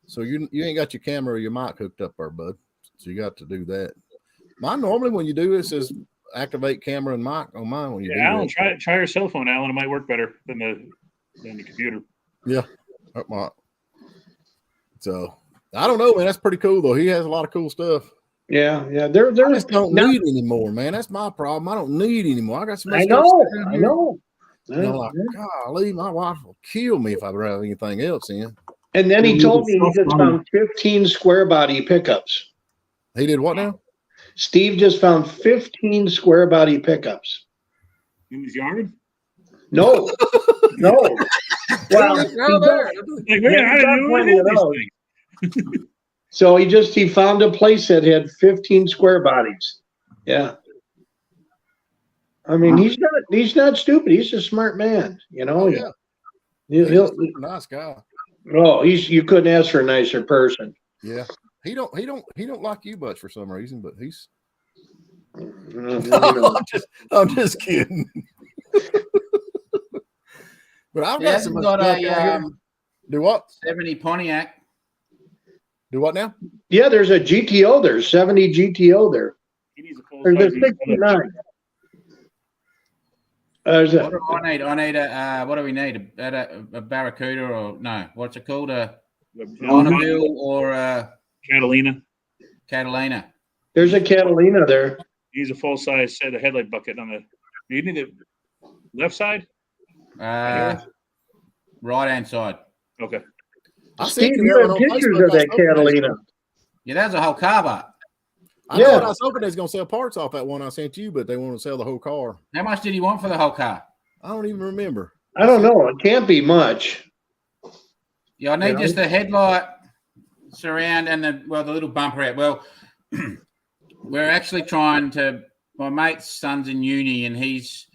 So you ain't got your camera or your mic hooked up there, bud. So you got to do that. Mine normally when you do this is activate camera and mic on mine when you do Alan, that. try your cell phone, Alan. It might work better than the computer. Yeah. That might. So I don't know, man. That's pretty cool though. He has a lot of cool stuff. Yeah. I just don't need anymore, man. That's my problem. I don't need anymore. I got some. I know. And I'm like, golly, my wife will kill me if I drive anything else in. And then he told me he just found 15 square body pickups. He did what now? Steve just found 15 square body pickups. In his yard? No, no. Well, Like, man, I didn't know any of these things. so he found a place that had 15 square bodies. Yeah. I mean, he's not stupid. He's a smart man, you know. Yeah. He'll, He's a super nice guy. oh, you couldn't ask for a nicer person. Yeah. He don't like you much for some reason, but he's Mhm. I'm just kidding. But I've got some got stuff a out here. Do what? 70 Pontiac. Do what now? Yeah, there's a GTO there, 70 GTO there. He needs a full There's a size. 69. There's What a, do I need? I need a what do we need? A Barracuda or no? What's it called? A Bonneville or a Catalina. Catalina? there's a Catalina there. He needs a full size set of headlight bucket on the. Do you need the left side? Right hand side. Okay. I Steve, seen you that have on pictures Facebook. of that Catalina. Yeah, that's a whole car bar. I know Yeah. I was hoping they was gonna sell parts off that one I sent you, but they want to sell the whole car. How much did he want for the whole car? I don't even remember. I don't know. It can't be much. Yeah, I need You know? just the headlight surround and the little bumper out. Well, we're actually trying to. My mate's son's in uni and he's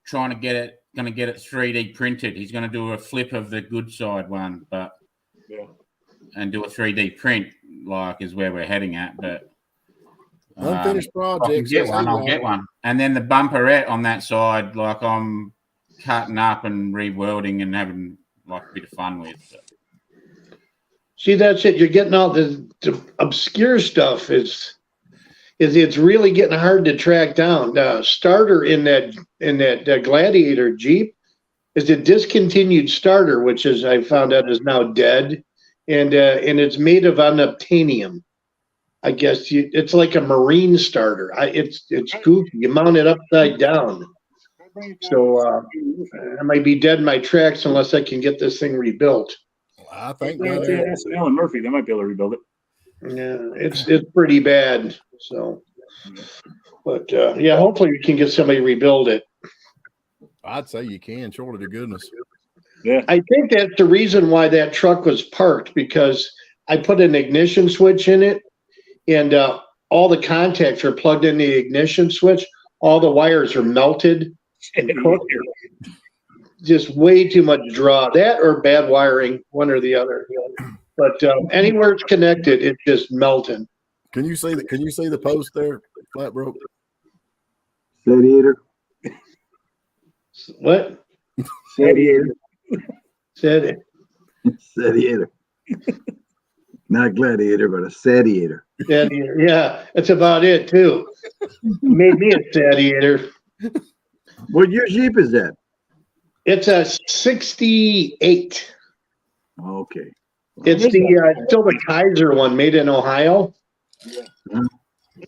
trying to get it. Going to get it 3D printed. He's going to do a flip of the good side one, but Yeah. and do a 3D print. Like is where we're heading at, but. Unfinished If I can projects. get that's one, all I'll get one. And then the bumperette on that side, like I'm cutting up and rewelding and having like a bit of fun with. So. See, that's it. You're getting all the obscure stuff. It's really getting hard to track down. Starter in that Gladiator Jeep is a discontinued starter, which is I found out is now dead, and it's made of unobtainium. I guess it's like a marine starter. It's goofy. You mount it upside down. So I might be dead in my tracks unless I can get this thing rebuilt. I think That's Alan Murphy. They might be able to rebuild it. Yeah, it's pretty bad. So, but yeah, hopefully we can get somebody to rebuild it. I'd say you can, short of the goodness. Yeah. I think that's the reason why that truck was parked, because I put an ignition switch in it, and all the contacts are plugged in the ignition switch. All the wires are melted. Just way too much draw. That or bad wiring, one or the other. But anywhere it's connected, it's just melting. Can you see the post there, Flat Broke? Gladiator. What? Gladiator. Said it. Gladiator. Not gladiator, but a sadiator. Yeah, that's about it too. Made me a sadiator. What your Jeep is that? It's a 68. Okay. It's still the Kaiser one, made in Ohio.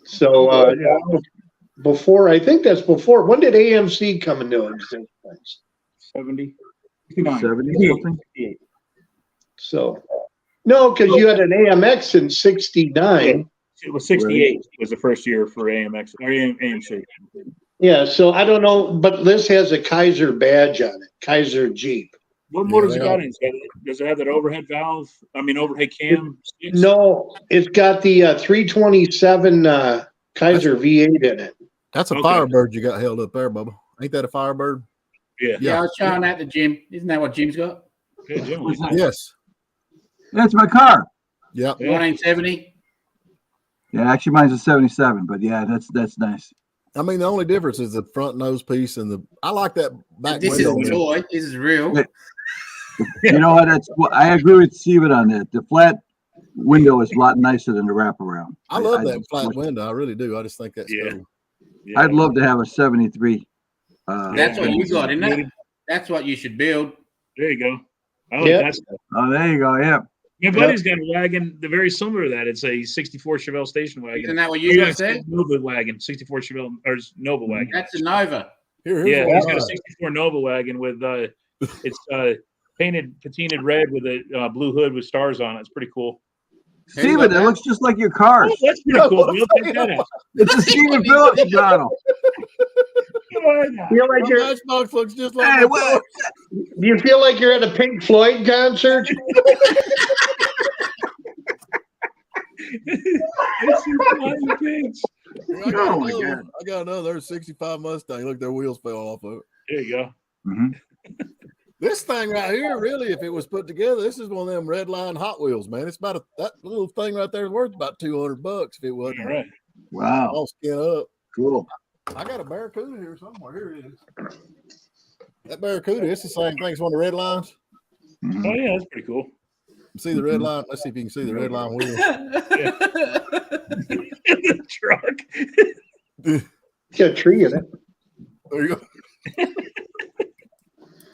So before, I think that's before. When did AMC come into existence? 70. 70 something? So no, because you had an AMX in 69. It was 68 was the first year for AMX or AMC. Yeah, so I don't know, but this has a Kaiser badge on it, Kaiser Jeep. What motor's they it got in? Does it have that overhead valve? I mean, overhead cam? sticks? No, it's got the 327 Kaiser V8 in it. That's a Okay. Firebird you got held up there, Bubba. Ain't that a Firebird? Yeah. Yeah, I was showing that to Jim. Isn't that what Jim's got? Yeah, Jim. Yes. That's my car. Yep. Yeah. 1970. Yeah, actually mine's a 77, but yeah, that's nice. I mean, the only difference is the front nose piece and I like that back This is window. a toy. This is real. Yeah. You know what? I agree with Steven on that. The flat window is a lot nicer than the wraparound. I love that flat window. I really do. I just think that's Yeah. cool. Yeah. I'd love to have a 73. That's what you got, isn't it? That's what you should build. There you go. I like Yeah. that stuff. Oh, there you go. Yeah. My buddy's got a wagon, the very similar to that. It's a 64 Chevelle station wagon. Isn't that what you just said? Nova wagon, 64 Chevelle or Nova wagon. That's a Nova. Here's Yeah, one he's of got a mine. '64 Nova wagon with it's patinaed red with a blue hood with stars on it. It's pretty cool. Steven, it looks just like your cars. Oh, that's pretty cool. We'll take that out. It's a Steven Phillips model. Feel like My you're, Matchbox looks just like Hey, my what? car. do you feel like you're at a Pink Floyd concert? It's some flying pigs. I got Oh, my another God. one. I got another. There's 65 Mustang. Look, their wheels fell off of it. There you go. Mhm. This thing right here, really, if it was put together, this is one of them red line Hot Wheels, man. It's about that little thing right there is worth about $200 if it wasn't All right. Wow. all skin up. Cool. I got a Barracuda here somewhere. Here it is. That Barracuda, it's the same thing as one of the red lines. Mhm. Oh yeah, that's pretty cool. See the red line? Let's see if you can see the red line wheel. The truck. Got a tree in it. There you go.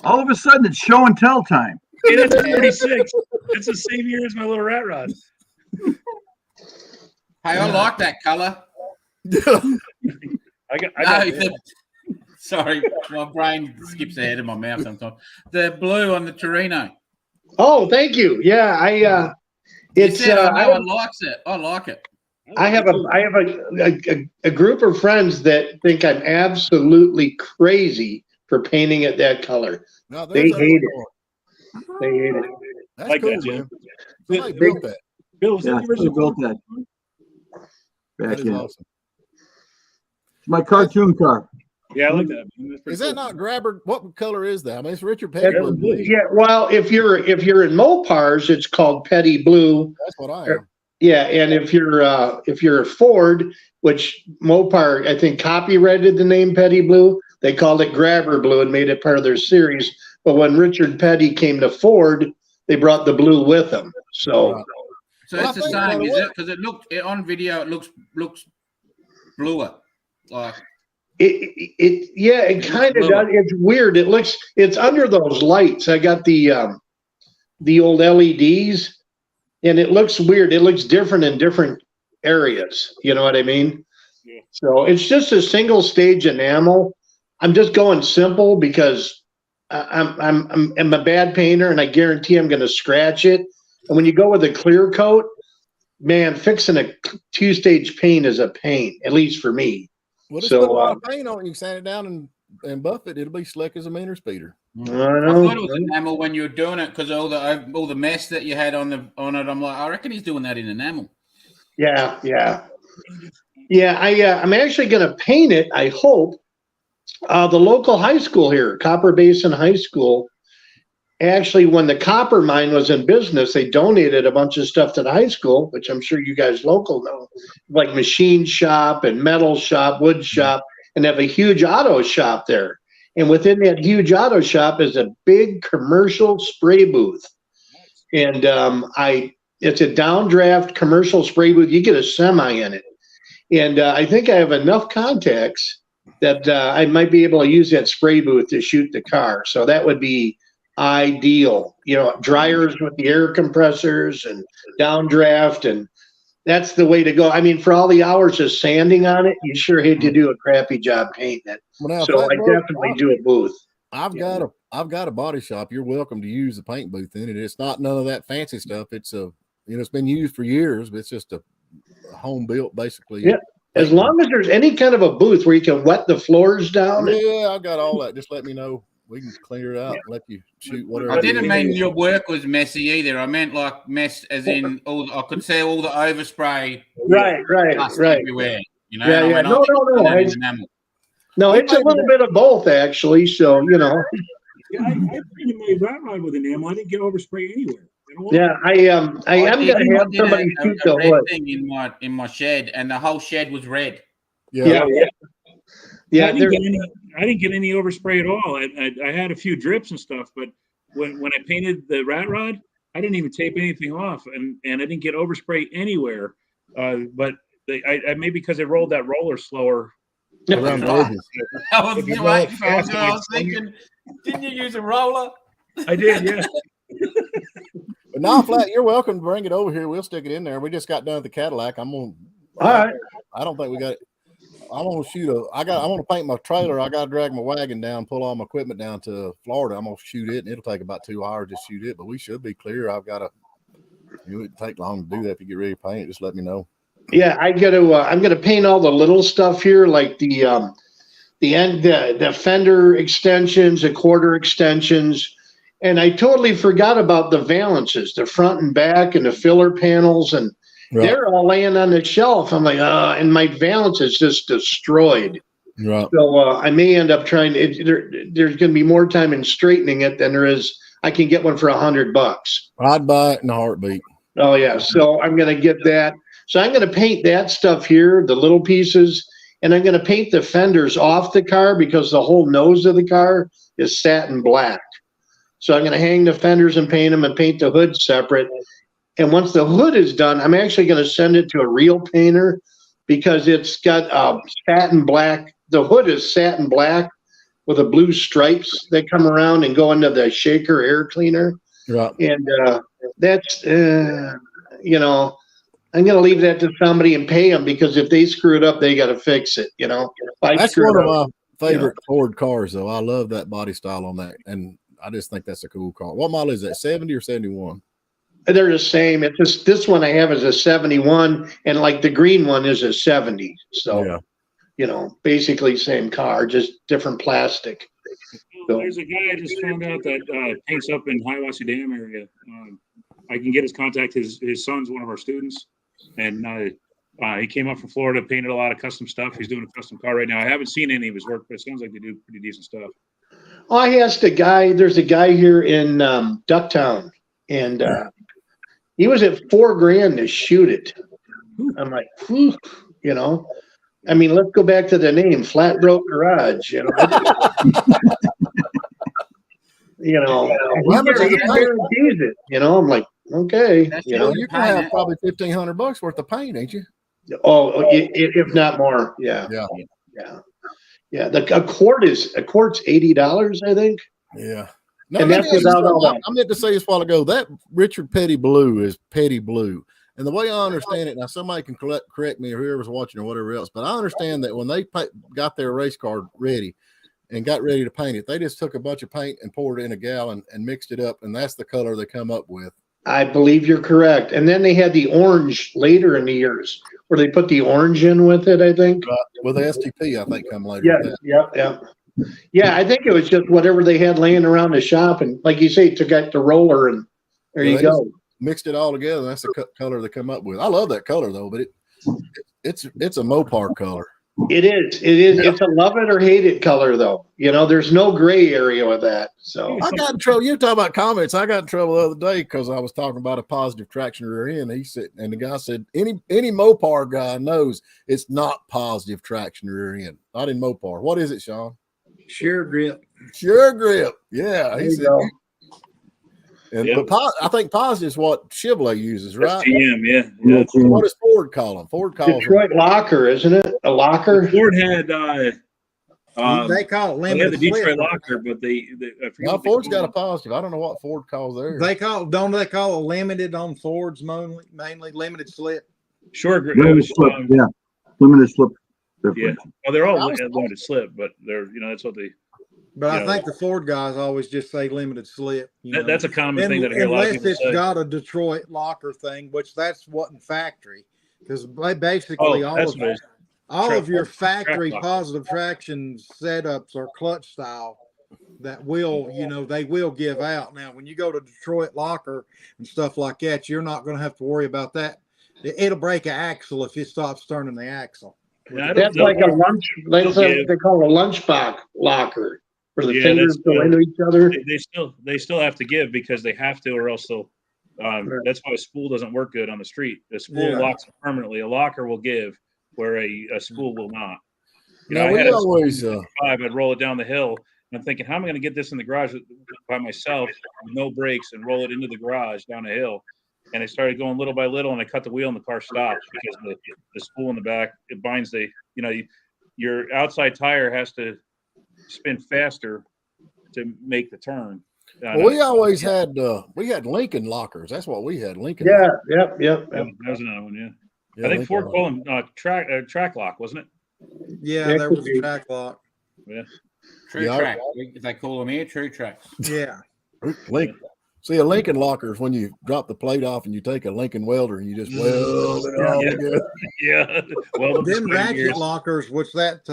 All of a sudden, it's show and tell time. It is 46. It's the same year as my little rat rod. Hey, I like that color. I got Sorry, my brain skips ahead of my mouth sometimes. The blue on the Torino. Oh, thank you. Yeah, it's You said, I I likes it. I like it. have a group of friends that think I'm absolutely crazy for painting it that color. Now, They there's that hate one. They hate it. That's Like cool, that, man. Jim. Somebody built that. Bill, is Yeah, that the original? I built that That back is in. awesome. It's my cartoon car. Yeah, I like that. That's pretty Is that cool. not Grabber? What color is that? I mean, it's Richard Petty. That's blue. Yeah, well, if you're in Mopars, it's called Petty Blue. That's what I am. Yeah, and if you're a Ford, which Mopar I think copyrighted the name Petty Blue, they called it Grabber Blue and made it part of their series. But when Richard Petty came to Ford, they brought the blue with him. So Right. So Well, it's the I think, same, by the is way- it? Because on video, it looks bluer. Like it kind of Blue. does. It's weird. It's under those lights. I got the old LEDs, and it looks weird. It looks different in different areas. You know what I mean? Yeah. So it's just a single stage enamel. I'm just going simple because I'm a bad painter, and I guarantee I'm going to scratch it. And when you go with a clear coat, man, fixing a 2-stage paint is a pain, at least for me. Well, just So, put a lot of paint on it. You can sand it down and buff it. It'll be slick as a meter speeder. I I know. thought it was enamel when you were doing it because all the mess that you had on it. I'm like, I reckon he's doing that in enamel. Yeah. I'm actually going to paint it. I hope the local high school here, Copper Basin High School. Actually, when the copper mine was in business, they donated a bunch of stuff to the high school, which I'm sure you guys local know, like machine shop and metal shop, wood shop, and they have a huge auto shop there. And within that huge auto shop is a big commercial spray booth. And it's a downdraft commercial spray booth. You get a semi in it. And I think I have enough contacts that I might be able to use that spray booth to shoot the car. So that would be ideal. Dryers with the air compressors and downdraft, and that's the way to go. I mean, for all the hours of sanding on it, you sure hate to do a crappy job painting it. Well, now, So I Flatboat, definitely do a booth. I've got a body shop. You're welcome to use the paint booth in it. It's not none of that fancy stuff. It's it's been used for years, but it's just a home built basically. Yeah. As long as there's any kind of a booth where you can wet the floors down. Yeah, I've got all that. Just let me know. We can clear it out and let you shoot whatever. I didn't you mean need. your work was messy either. I meant like mess as in I could see all the overspray Right. dust Yeah. everywhere. Yeah. I went, No. it's enamel. No, it's a little bit of both actually. So Yeah, I painted my rat rod with enamel. I didn't get overspray anywhere. You know what? yeah, I am did- going to have did somebody a shoot the red hood. thing in my shed, and the whole shed was red. Yeah. Yeah, I didn't get any overspray at all. I had a few drips and stuff, but when I painted the rat rod, I didn't even tape anything off, and I didn't get overspray anywhere. But I maybe because I rolled that roller slower. Around the edges. I was, If you wait, want- I was thinking, didn't you use a roller? I did, yeah. But now, Flat, you're welcome to bring it over here. We'll stick it in there. We just got done with the Cadillac. all right. I don't think we got it. gonna shoot I want to paint my trailer. I got to drag my wagon down, pull all my equipment down to Florida. I'm gonna shoot it, and it'll take about 2 hours to shoot it. But we should be clear. It wouldn't take long to do that. If you get ready to paint it, just let me know. Yeah, I'm gonna paint all the little stuff here, like the fender extensions, the quarter extensions, and I totally forgot about the valances, the front and back, and the filler panels, and Right. they're all laying on the shelf. I'm like, and my valance is just destroyed. Right. So I may end up trying. There's going to be more time in straightening it than there is. I can get one for $100. I'd buy it in a heartbeat. Oh yeah, so I'm going to get that. So I'm going to paint that stuff here, the little pieces, and I'm going to paint the fenders off the car because the whole nose of the car is satin black. So I'm going to hang the fenders and paint them and paint the hood separate. And once the hood is done, I'm actually going to send it to a real painter because it's got satin black. The hood is satin black with the blue stripes that come around and go into the shaker air cleaner. Right. And that's, you know, I'm going to leave that to somebody and pay them because if they screw it up, they got to fix it. You know, That's one of my favorite Ford cars, though. I love that body style on that. And I just think that's a cool car. What model is that? 70 or 71? They're the same. It's just this one I have is a 71, and like the green one is a 70. So, Yeah. you know, basically same car, just different plastic. So, There's a guy I just found out that paints up in Hiawassee Dam area. I can get his contact. His son's one of our students, and he came up from Florida, painted a lot of custom stuff. He's doing a custom car right now. I haven't seen any of his work, but it sounds like they do pretty decent stuff. I asked a guy. There's a guy here in Ducktown, and he was at $4,000 to shoot it. I'm like, whew, you know. I mean, let's go back to the name, Flat Broke Garage. You know, you know, How much is he it? guarantees it. You know, I'm like, okay, That's you it. know. You can have probably $1,500 worth of paint, ain't you? Oh, if not more, yeah, Yeah. yeah. A quart's $80, I think. Yeah. And that's without all that. I meant to say this a while ago. That Richard Petty Blue is Petty Blue. And the way I understand it, now somebody can correct me or whoever's watching or whatever else, but I understand that when they got their race car ready and got ready to paint it, they just took a bunch of paint and poured it in a gallon and mixed it up, and that's the color they come up with. I believe you're correct. And then they had the orange later in the years where they put the orange in with it, I think. With the STP, I think, come later. Yeah, with that. yeah. Yeah, I think it was just whatever they had laying around the shop. And like you say, took out the roller and there you they go. Mixed it all together. And that's the color they come up with. I love that color though, but it's a Mopar color. It is. It's a love it or hate it color though. You know, there's no gray area with that. So I got in trouble. You talk about comments. I got in trouble the other day because I was talking about a positive traction rear end. He said, and the guy said, any Mopar guy knows it's not positive traction rear end. Not in Mopar. What is it, Sean? Sure grip. Sure grip. Yeah. there He you said, go. and, Yep. but I think positive is what Chevrolet uses, right? GM, yeah. Yeah, So what does Ford call them? Ford calls them. Detroit locker, isn't it? A locker. Ford had They call it they had limited the Detroit slip. locker, but I forget Now what they Ford's call got a it. positive. I don't know what Ford calls theirs. They call it limited on Fords mainly limited slip. Short grip. Limited slip, yeah. Limited slip. Yeah. Well, they're all I was- limited slip, but they're that's what they. But Yeah. I think the Ford guys always just say limited slip. You know? That's a common thing that I hear a lot of Unless people it's say. got a Detroit locker thing, which that's what in factory, because basically all that's of what it is. your Track factory lock. positive traction setups are clutch style that will, they will give out. Now, when you go to Detroit locker and stuff like that, you're not going to have to worry about that. It'll break an axle if it stops turning the axle. Yeah, I don't That's know. like a lunch. That's They'll what give. they call a lunchbox locker, where the Yeah, fingers that's go good. into each other. They still have to give because they have to, or else they'll. That's why a spool doesn't work good on the street. A spool Yeah. locks it permanently. A locker will give, where a spool will not. Now, I we had a always, I'd roll it down the hill. And I'm thinking, how am I going to get this in the garage by myself with no brakes and roll it into the garage down a hill? And I started going little by little, and I cut the wheel, and the car stopped because the spool in the back, it binds your outside tire has to spin faster to make the turn. well, we always had Lincoln lockers. That's what we had. Lincoln. Yeah, lockers. yep. That was another one, yeah. Yeah, I think Lincoln Ford lockers. called them track lock, wasn't it? Yeah, That there could was be. a track lock. True Yeah, I- track. They call them here true tracks. Yeah. Link. See, a Lincoln locker is when you drop the plate off and you take a Lincoln welder and you just weld it all Yeah. together. Yeah. Well, Them ratchet lockers, which that's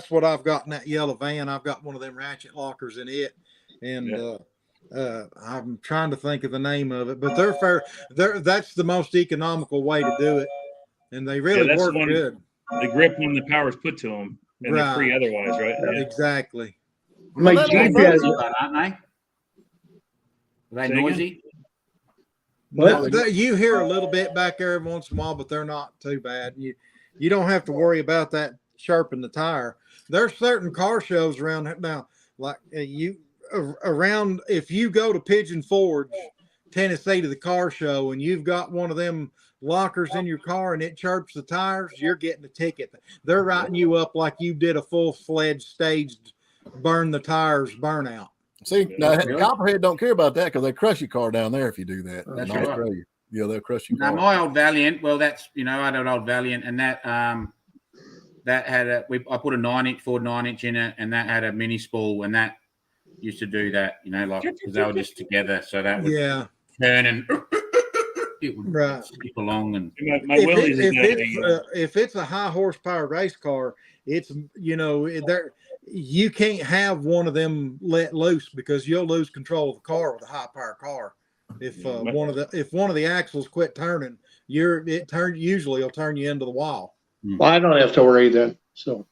what I've got in that yellow van. I've got one of them ratchet lockers in it, and I'm trying to think of the name of it, but they're fair. That's the most economical way to do it, and they really that's the work one- good. the grip when the power's put to them, and they're free otherwise, right? Yeah. Exactly. My Well, Jeep that- has, Aren't they? Are they Say again? noisy? No, you hear a little bit back there every once in a while, but they're not too bad. You don't have to worry about that sharpening the tire. There's certain car shows around now, like around. If you go to Pigeon Forge, Tennessee, to the car show, and you've got one of them lockers in your car and it chirps the tires, you're getting a ticket. They're writing you up like you did a full-fledged staged burn the tires burnout. See, now Really? Copperhead don't care about that because they crush your car down there if you do that. That's in right. Australia. Yeah, they'll crush your Now car. my old Valiant, well, that's I had an old Valiant, and that had I put a 9-inch Ford 9-inch in it, and that had a mini spool, and that used to do that, like because they were just together, so that would Yeah, turn and it would right. skip along and My Willys is If it's a high horsepower race car, it's there. You can't have one of them let loose because you'll lose control of the car with a high power car. If one of the axles quit turning, usually it'll turn you into the wall. well, I don't have to worry then. So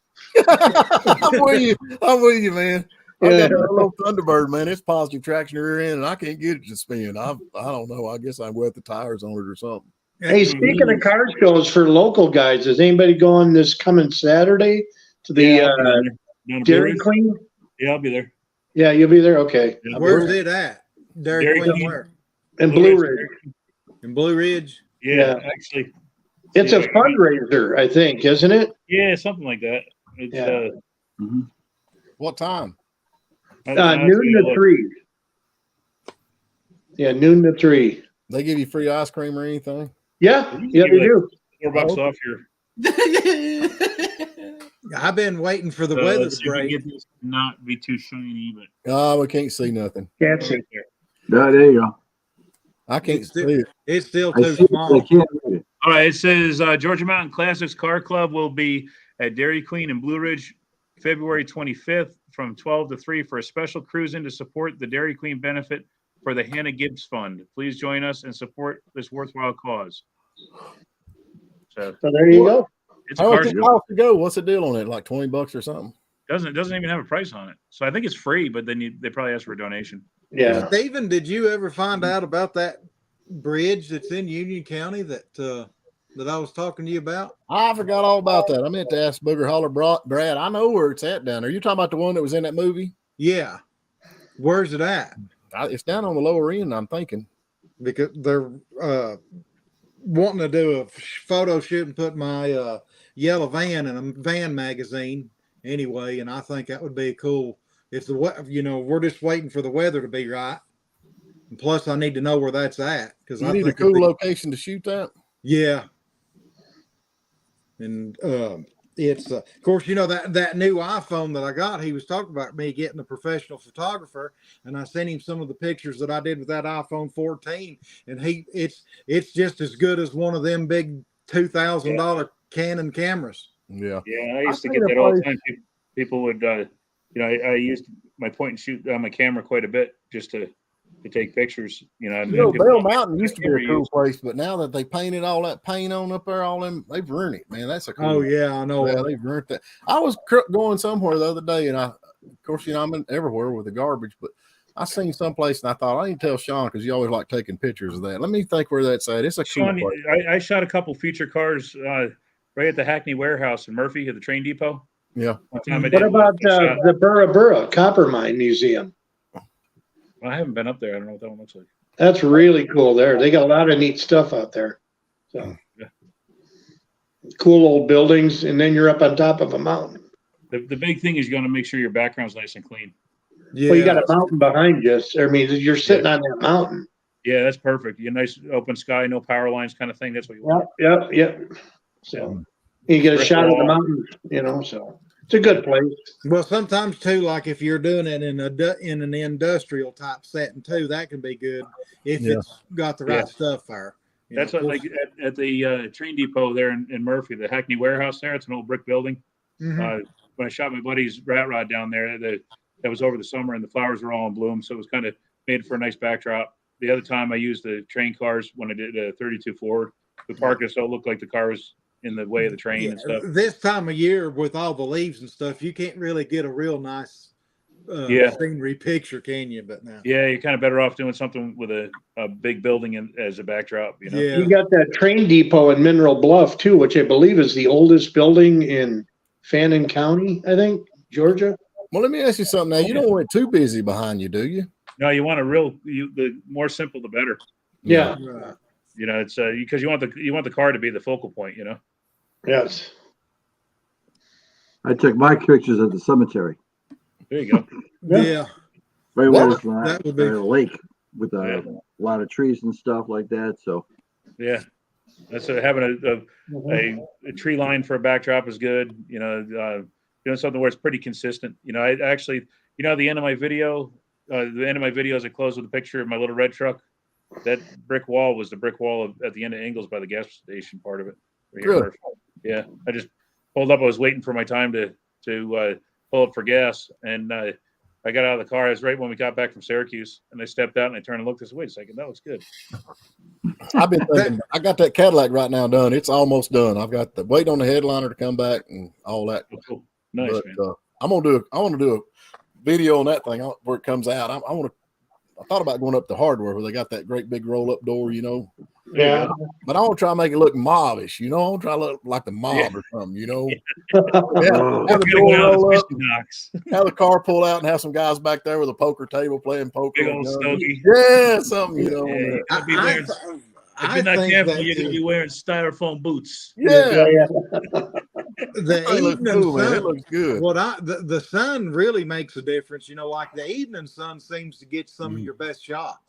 I'm with you, man. I Yeah. got a little Thunderbird, man. It's positive traction rear end, and I can't get it to spin. I don't know. I guess I wet the tires on it or something. hey, speaking of car shows for local guys, is anybody going this coming Saturday to the Dairy Queen? Yeah, I'll be there. Yeah, you'll be there. Okay. Yeah. Where's it at? Dairy Queen, Queen. where? And Blue Ridge. In Blue Ridge. Yeah, Yeah. actually. It's a Yeah. fundraiser, I think, isn't it? Yeah, something like that. It's Yeah. What time? Noon to 3. Yeah, noon to 3. They give you free ice cream or anything? Yeah, yeah, they do. $4 off your. I've been waiting for the weather Let's to see if we break. get this to not be too shiny, but Oh, we can't see nothing. Can't see. There you go. I can't It's see it. It's still I too see it, small. I can't read it. all right. It says Georgia Mountain Classics Car Club will be at Dairy Queen in Blue Ridge, February 25th from 12 to 3 for a special cruise in to support the Dairy Queen benefit for the Hannah Gibbs Fund. Please join us and support this worthwhile cause. So So there you go. it's a How car much show. to go? What's the deal on it? Like $20 or something? Doesn't even have a price on it. So I think it's free, but then they probably ask for a donation. Yeah. Stephen, did you ever find out about that bridge that's in Union County that I was talking to you about? I forgot all about that. I meant to ask Booger Holler Brad. I know where it's at down there. You talking about the one that was in that movie? Yeah. Where's it at? It's down on the lower end, I'm thinking. Because they're wanting to do a photo shoot and put my yellow van in a van magazine anyway, and I think that would be cool. If we're just waiting for the weather to be right. And plus, I need to know where that's at because You I need a think cool location to shoot that. Yeah. And it's of course, that new iPhone that I got, he was talking about me getting a professional photographer, and I sent him some of the pictures that I did with that iPhone 14, and it's just as good as one of them big $2,000 Canon cameras. Yeah. Yeah, I used to I've get seen that a all the place- time. People would, I used my point and shoot on my camera quite a bit just to take pictures. And people- Bell Mountain used to be a Never cool used- place, but now that they painted all that paint on up there, they've ruined it, man. That's a cool. Oh yeah, I know. Yeah, they've ruined that. I was going somewhere the other day, and of course, I'm everywhere with the garbage, but I seen someplace, and I thought I need to tell Sean because you always like taking pictures of that. Let me think where that's at. It's a cool Sean, place. I shot a couple feature cars right at the Hackney warehouse in Murphy at the train depot. Yeah. One time I What did about I shot- the Burra Burra Copper Mine Museum? I haven't been up there. I don't know what that one looks like. That's really cool there. They got a lot of neat stuff out there. So Yeah. cool old buildings, and then you're up on top of a mountain. The big thing is you got to make sure your background's nice and clean. Yeah. Well, you got a mountain behind you. I mean, you're sitting on that mountain. Yeah, that's perfect. You nice open sky, no power lines kind of thing. That's what you want. Yep. So You get a Brick shot of the wall. mountains, you know, so it's a good place. Well, sometimes too, like if you're doing it in in an industrial type setting too, that can be good if Yeah. it's got the right Yeah. stuff there. You know, That's what, of like course- at the train depot there in Murphy, the Hackney warehouse there. It's an old brick building. Mhm. When I shot my buddy's rat rod down there, that was over the summer and the flowers were all in bloom, so it was kind of made for a nice backdrop. The other time I used the train cars when I did 32 forward. The parking so it looked like the car was in the way of the train and Yeah, stuff. this time of year with all the leaves and stuff, you can't really get a real nice Yeah. scenery picture, can you? But now, Yeah, you're kind of better off doing something with a big building as a backdrop, you know? yeah. You got that train depot in Mineral Bluff too, which I believe is the oldest building in Fannin County, I think, Georgia. Well, let me ask you something now. You don't want it too busy behind you, do you? No, you want the more simple, the better. Yeah. Right. You know, it's because you want the car to be the focal point, you know? Yes. I took my pictures at the cemetery, There you go. Yeah. right What? where there's That would be- a lake with a Yeah. lot of trees and stuff like that. So Yeah. That's having a tree line for a backdrop is good. You know, doing something where it's pretty consistent. You know, I actually, you know, the end of my video is I close with a picture of my little red truck. That brick wall was the brick wall at the end of Ingalls by the gas station part of it. Right here in Really? Murphy. Yeah. I just pulled up. I was waiting for my time to pull up for gas. And I got out of the car. It was right when we got back from Syracuse. And I stepped out and I turned and looked. I said, wait a second. That looks good. I've been thinking, I got that Cadillac right now done. It's almost done. I've got the waiting on the headliner to come back and all that. Oh, cool. Nice, But man. I want to do a video on that thing where it comes out. I thought about going up to Hardware where they got that great big roll up door, you know. There you Yeah. go. But I want to try to make it look mobbish, you know. I want to try to look like the mob Yeah. or something, you know. Oh. Have We're the gonna door go out roll with up, fishing knocks. have the car pull out, and have some guys back there with a poker table playing poker. Big old and guns. stogie. Yeah, something, you know. Yeah, on there. you gotta be I wearing, if I you're not think careful, that you're gonna be wearing styrofoam boots. Yeah, the it looks evening cool, man. It sun. looks good. The sun really makes a difference. You know, like the evening sun seems to get some of your best shots.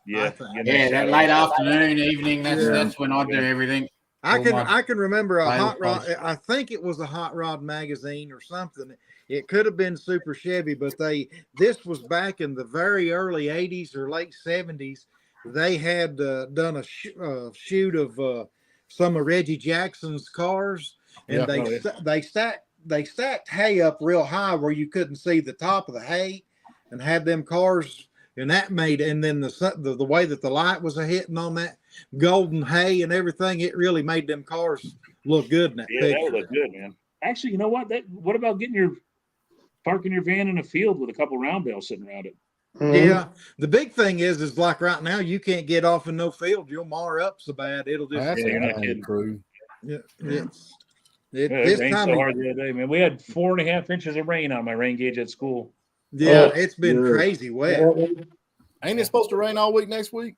I Yeah, think. you know, Yeah, that late afternoon, evening. That's Yeah. that's when I do everything. I Oh, can remember a my hot rod. face. I think it was a Hot Rod magazine or something. It could have been Super Chevy, but this was back in the very early '80s or late '70s. They had done a shoot of some of Reggie Jackson's cars, and Yeah. they stacked hay up real high where you couldn't see the top of the hay, and had them cars. And that made, and then the way that the light was hitting on that golden hay and everything, it really made them cars look good in that yeah, that picture. would look good, man. Actually, you know what? What about parking your van in a field with a couple round bales sitting around it? Yeah, the big thing is like right now you can't get off in no field. You'll mar up so bad it'll just. That's Yeah, you're not a kidding. crew. Yeah, Yeah, it this rained time so of- hard the other day, man. We had 4.5 inches of rain on my rain gauge at school. yeah, Oh, it's been yeah. crazy wet. Ain't it supposed to rain all week next week?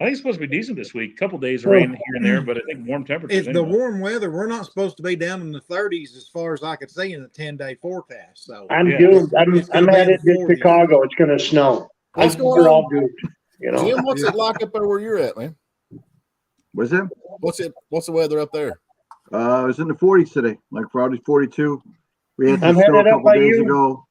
I think it's supposed to be decent this week. A couple days of rain here and there, but I think warm temperatures. It's the anyway. warm weather. We're not supposed to be down in the 30s as far as I could see in the 10-day forecast. So I'm Yeah. doomed. I'm It's gonna be headed in the to 40s. Chicago. It's gonna snow. What's I'm- going we're on? all doomed, you know. Jim, what's it like up there where you're at, man? what's that? What's the weather up there? It was in the 40s today, like Friday 42. We had I'm some snow a headed up couple by days you. ago,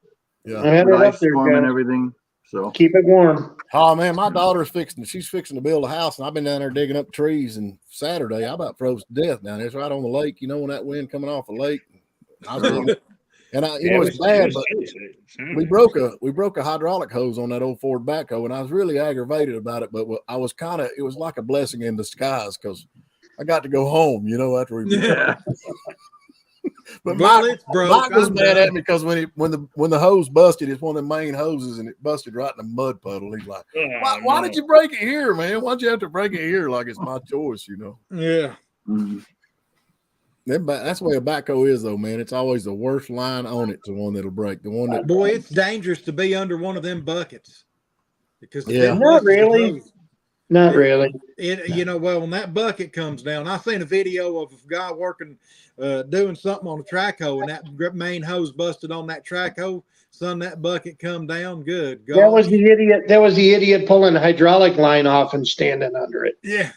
Yeah. I'm headed with up ice there, storm and guys. everything. So Keep it warm. Oh man, my daughter's she's fixing to build a house, and I've been down there digging up trees. And Saturday, I about froze to death down there. It's right on the lake, you know, when that wind coming off the lake. I was digging, and Yeah, it's bad, but but we broke a hydraulic hose on that old Ford backhoe, and I was really aggravated about it. But I was it was like a blessing in disguise because I got to go home, you know, after we. yeah, But well, Mike, it's broke. Mike was I'm mad done. at me because when the hose busted, it's one of the main hoses, and it busted right in the mud puddle. He's like, "Why did you break it here, man? Why'd you have to break it here? Like it's my choice, you know?" Yeah. mhm. That's the way a backhoe is, though, man. It's always the worst line on it, the one that'll break. The one that Boy, it's dangerous to be under one of them buckets because if Yeah. it Not busts the really. hose, Not really. when that bucket comes down, I seen a video of a guy working, doing something on a track hoe, and that main hose busted on that track hoe. Son, that bucket come down. Good God. That was the idiot. That was the idiot pulling the hydraulic line off and standing under it. yeah.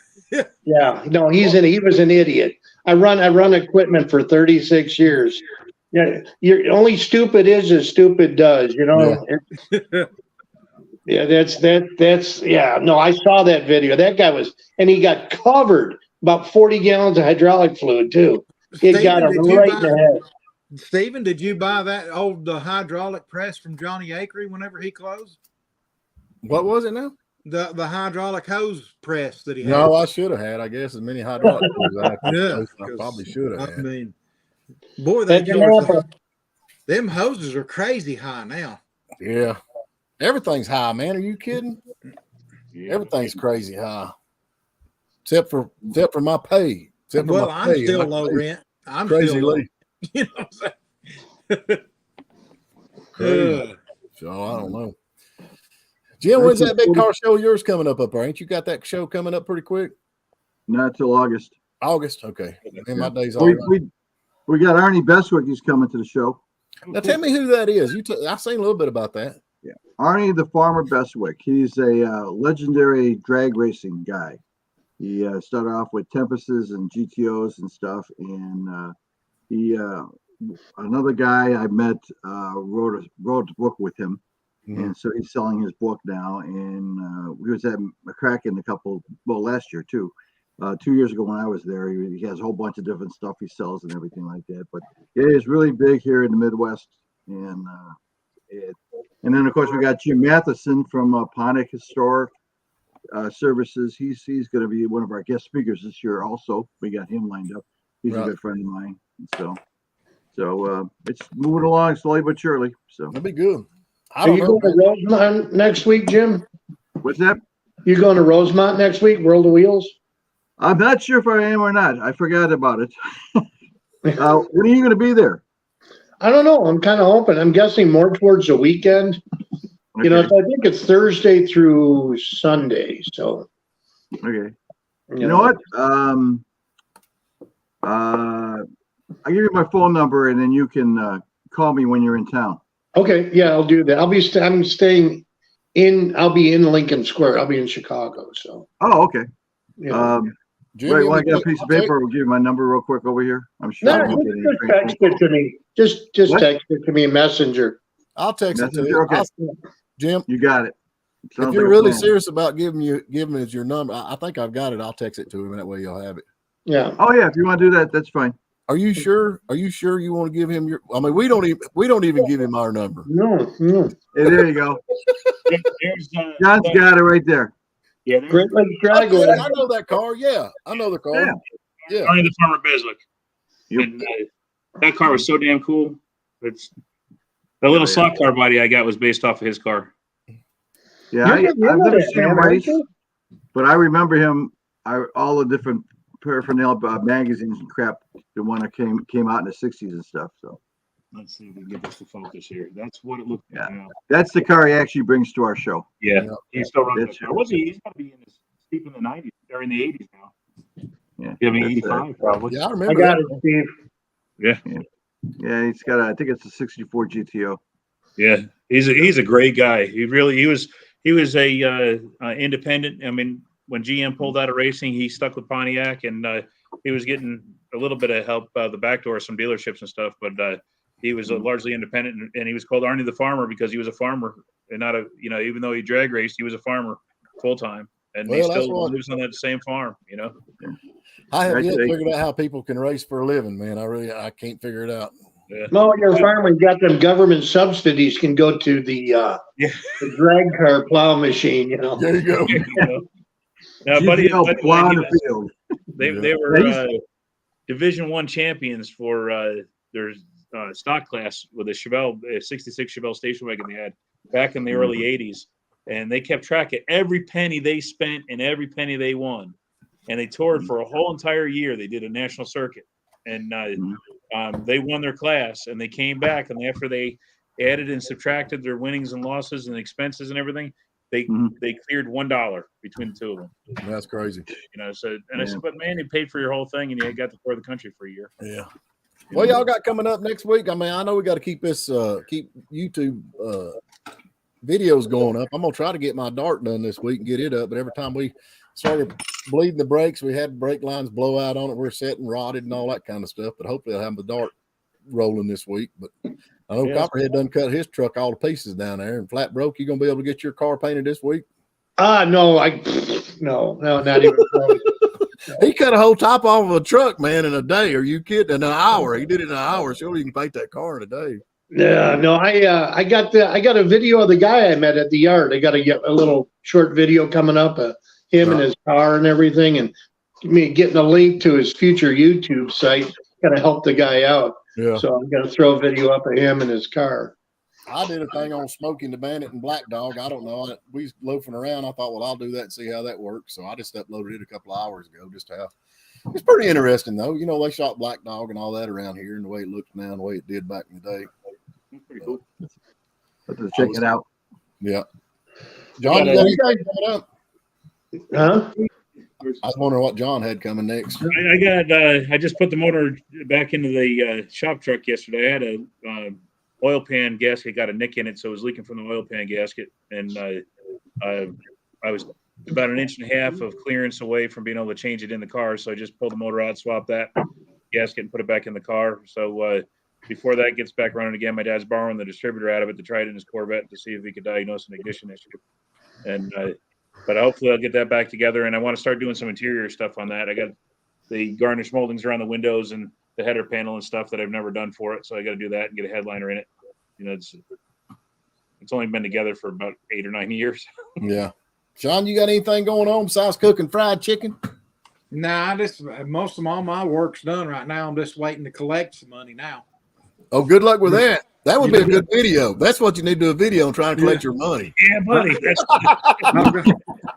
Yeah. No, he was an idiot. I run equipment for 36 years. Yeah, you're only stupid is as stupid does, you know. Yeah, that's yeah. No, I saw that video. That guy and he got covered about 40 gallons of hydraulic fluid too. It got him right in the head. Stephen, did you buy that old hydraulic press from Johnny Akery whenever he closed? What was it now? The hydraulic hose press that he had. No, I should have had. I guess as many hydraulic as I could. Yeah, I probably should have I had. mean, boy, them hoses are crazy high now. Yeah, everything's high, man. Are you kidding? Everything's crazy high, except for my pay. Except for Well, my I'm pay. still My low pay. rent. I'm Crazy still low. Lee. You know what I'm saying? Crazy. So I don't know. Jim, when's that big car show of yours coming up there? Ain't you got that show coming up pretty quick? Not till August. August, okay. And my days all right. We got Arnie Bestwick. He's coming to the show. Now tell me who that is. I seen a little bit about that. Yeah, Arnie the Farmer Bestwick. He's a legendary drag racing guy. He started off with Tempests and GTOs and stuff, and he another guy I met wrote a book with him, and so he's selling his book now. And we was at McCracken last year too. 2 years ago when I was there, he has a whole bunch of different stuff he sells and everything like that. But yeah, he's really big here in the Midwest, and then of course we got Jim Matheson from Pontiac Historic Services. He's going to be one of our guest speakers this year. Also, we got him lined up. He's a good friend of mine. So it's moving along slowly but surely. So that'd be good. Are you going to Rosemont next week, Jim? What's that? You going to Rosemont next week? World of Wheels? I'm not sure if I am or not. I forgot about it. When are you going to be there? I don't know. I'm kind of hoping. I'm guessing more towards the weekend. Okay. You know, I think it's Thursday through Sunday. So, okay. You know what? I'll give you my phone number, and then you can call me when you're in town. Okay. Yeah, I'll do that. I'm staying in. I'll be in Lincoln Square. I'll be in Chicago. So. Oh, okay. Yeah. Right, well, I got a piece of paper. We'll give you my number real quick over here. I'm sure. No, just text it to me. Just text it to me, Messenger. I'll text it to you. Okay. Jim, you got it. If you're really serious about giving us your number, I think I've got it. I'll text it to him, and that way you'll have it. Yeah. Oh yeah, if you want to do that, that's fine. Are you sure? Are you sure you want to give him your? I mean, we don't even give him our number. No. Hey, there you go. John's got it right there. Yeah, Great Lakes Dragway. I know that car. Yeah, I know the car. Yeah. Arnie the Farmer Beswick. And, that car was so damn cool. It's the little slot car body I got was based off of his car. Yeah, I've never seen him race, but I remember him. All the different paraphernalia magazines and crap. The one that came out in the '60s and stuff. So let's see if we can get this to focus here. That's what it looks like now. That's the car he actually brings to our show. Yeah, he's still running that car. What's he? He's got to be in his deep in the '90s or in the '80s now. Yeah, I mean '85 probably. Yeah, I remember. I got it, Steve. Yeah, he's got. I think it's a '64 GTO. Yeah, he's a great guy. He was a independent. I mean, when GM pulled out of racing, he stuck with Pontiac, and he was getting a little bit of help the back door, some dealerships and stuff. But he was largely independent, and he was called Arnie the Farmer because he was a farmer and not a even though he drag raced, he was a farmer full time, and he still lives on that same farm. I have yet figured out how people can race for a living, man. I can't figure it out. Yeah. Well, your farmer got them government subsidies can go to the drag car plow machine. There you go. Now, buddy, field. They were Division I champions for their stock class with a Chevelle, a '66 Chevelle station wagon they had back in the early '80s, and they kept track of every penny they spent and every penny they won, and they toured for a whole entire year. They did a national circuit, and they won their class, and they came back, and after they added and subtracted their winnings and losses and expenses and everything, they cleared $1 between the two of them. That's crazy. I said, but man, you paid for your whole thing, and you got to tour the country for a year. Yeah. Well, y'all got coming up next week. I mean, I know we got to keep YouTube videos going up. I'm gonna try to get my dart done this week and get it up. But every time we started bleeding the brakes. We had brake lines blow out on it. We're setting rotted and all that kind of stuff. But hopefully, I'll have the dart rolling this week. But I know Yeah. Copperhead done cut his truck all to pieces down there and flat broke. You gonna be able to get your car painted this week? No, no, not even close. He cut a whole top off of a truck, man, in a day. Are you kidding? In an hour. He did it in an hour. Surely you can paint that car in a day. Yeah, no, I got a video of the guy I met at the yard. I got a little short video coming up of him and his car and everything, and me getting a link to his future YouTube site. Got to help the guy out. Yeah. So I'm gonna throw a video up of him and his car. I did a thing on Smoking the Bandit and Black Dog. I don't know. We was loafing around. I thought, well, I'll do that and see how that works. So I just uploaded it a couple of hours ago. It's pretty interesting though. You know, they shot Black Dog and all that around here, and the way it looks now, and the way it did back in the day. Pretty cool. Let's check it out. Yeah. John, you got anything up? Huh? I was wondering what John had coming next. I just put the motor back into the shop truck yesterday. I had a oil pan gasket, got a nick in it, so it was leaking from the oil pan gasket, and I was about 1.5 inches of clearance away from being able to change it in the car. So I just pulled the motor out, swapped that gasket, and put it back in the car. So before that gets back running again, my dad's borrowing the distributor out of it to try it in his Corvette to see if he could diagnose an ignition issue. And but hopefully I'll get that back together, and I want to start doing some interior stuff on that. I got the garnish moldings around the windows and the header panel and stuff that I've never done for it, so I got to do that and get a headliner in it. You know, it's only been together for about 8 or 9 years. Yeah. John, you got anything going on besides cooking fried chicken? Nah, most of all my work's done right now. I'm just waiting to collect some money now. Oh, good luck with that. That would be a good video. That's what you need to do, a video and try and collect your money. Yeah, buddy.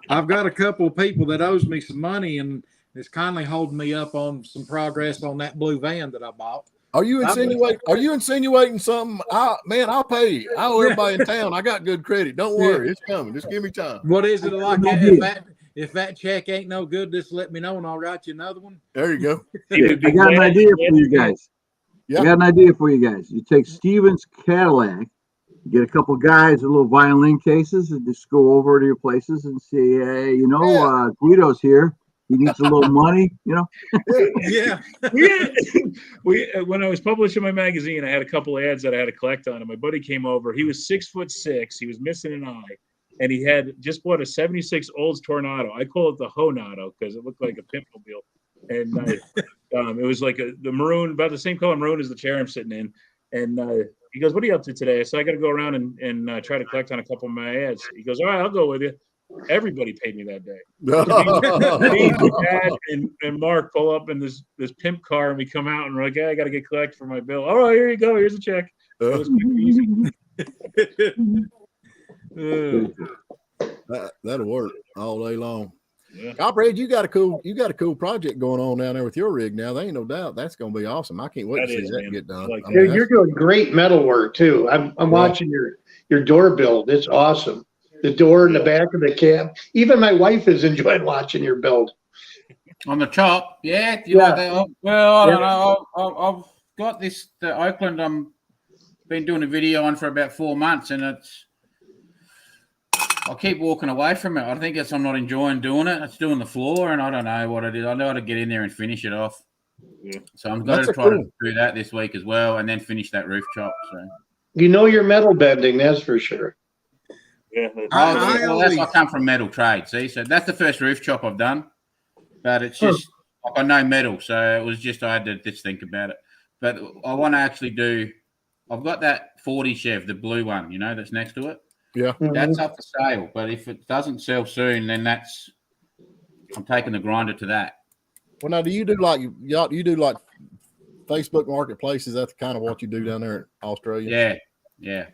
I've got a couple of people that owes me some money, and it's kindly holding me up on some progress on that blue van that I bought. Are you insinuating something? I'll pay you. I owe everybody in town. I got good credit. Don't worry. It's coming. Just give me time. What is it like? If that check ain't no good, just let me know and I'll write you another one. There you go. I got an idea for you guys. Yeah. I got an idea for you guys. You take Steven's Cadillac, you get a couple guys with little violin cases, and just go over to your places and say, hey, Guido's here. He needs a little money, Yeah. When I was publishing my magazine, I had a couple of ads that I had to collect on, and my buddy came over. He was 6'6". He was missing an eye, and he had just bought a '76 Olds Tornado. I call it the Honado because it looked like a Pimpmobile, and it was like the maroon, about the same color maroon as the chair I'm sitting in. And he goes, "What are you up to today?" So I got to go around and try to collect on a couple of my ads. He goes, "All right, I'll go with you." Everybody paid me that day. Me, my dad, and Mark pull up in this pimp car, and we come out and we're like, "Yeah, I got to get collected for my bill." All right, here you go. Here's a check. It was quick and easy. That'll work all day long. Yeah. Copperhead, you got a cool project going on down there with your rig now. There ain't no doubt that's going to be awesome. I can't wait to see that get done. Like, You're doing great metal work too. I'm watching your door build. It's awesome. The door in the back of the cab. Even my wife is enjoying watching your build. On the top, yeah. Yeah. I don't know. I've got this the Oakland. Been doing a video on for about 4 months, and I keep walking away from it. I think I'm not enjoying doing it. It's doing the floor, and I don't know what it is. I know how to get in there and finish it off. Yeah. So I'm going to try to do that this week as well, and then finish that roof chop. So You know your metal bending, that's for sure. Yeah, I come from metal trade. See, so that's the first roof chop I've done, but it's just I know metal, so it was just I had to just think about it. But I want to actually do. I've got that 40 Chev, the blue one, that's next to it. Yeah, that's up for sale. But if it doesn't sell soon, then I'm taking the grinder to that. Well, now do you do like Facebook Marketplace? Is that kind of what you do down there in Australia? Yeah.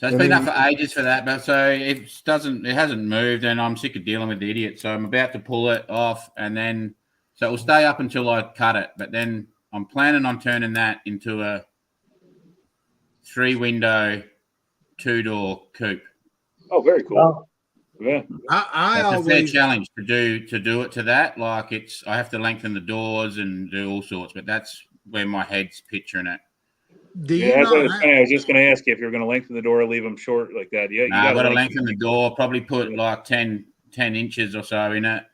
So it's been up for ages for that, but so it hasn't moved, and I'm sick of dealing with the idiot. So I'm about to pull it off, and then so it will stay up until I cut it. But then I'm planning on turning that into a 3-window, 2-door coupe. Oh, very cool. Wow. Yeah. That's a fair challenge to do it to that. Like I have to lengthen the doors and do all sorts, but that's where my head's picturing it. That's what I was just going to ask you if you're going to lengthen the door or leave them short like that. Yeah, I've got to lengthen the door. Probably put like 10 10 inches or so in it.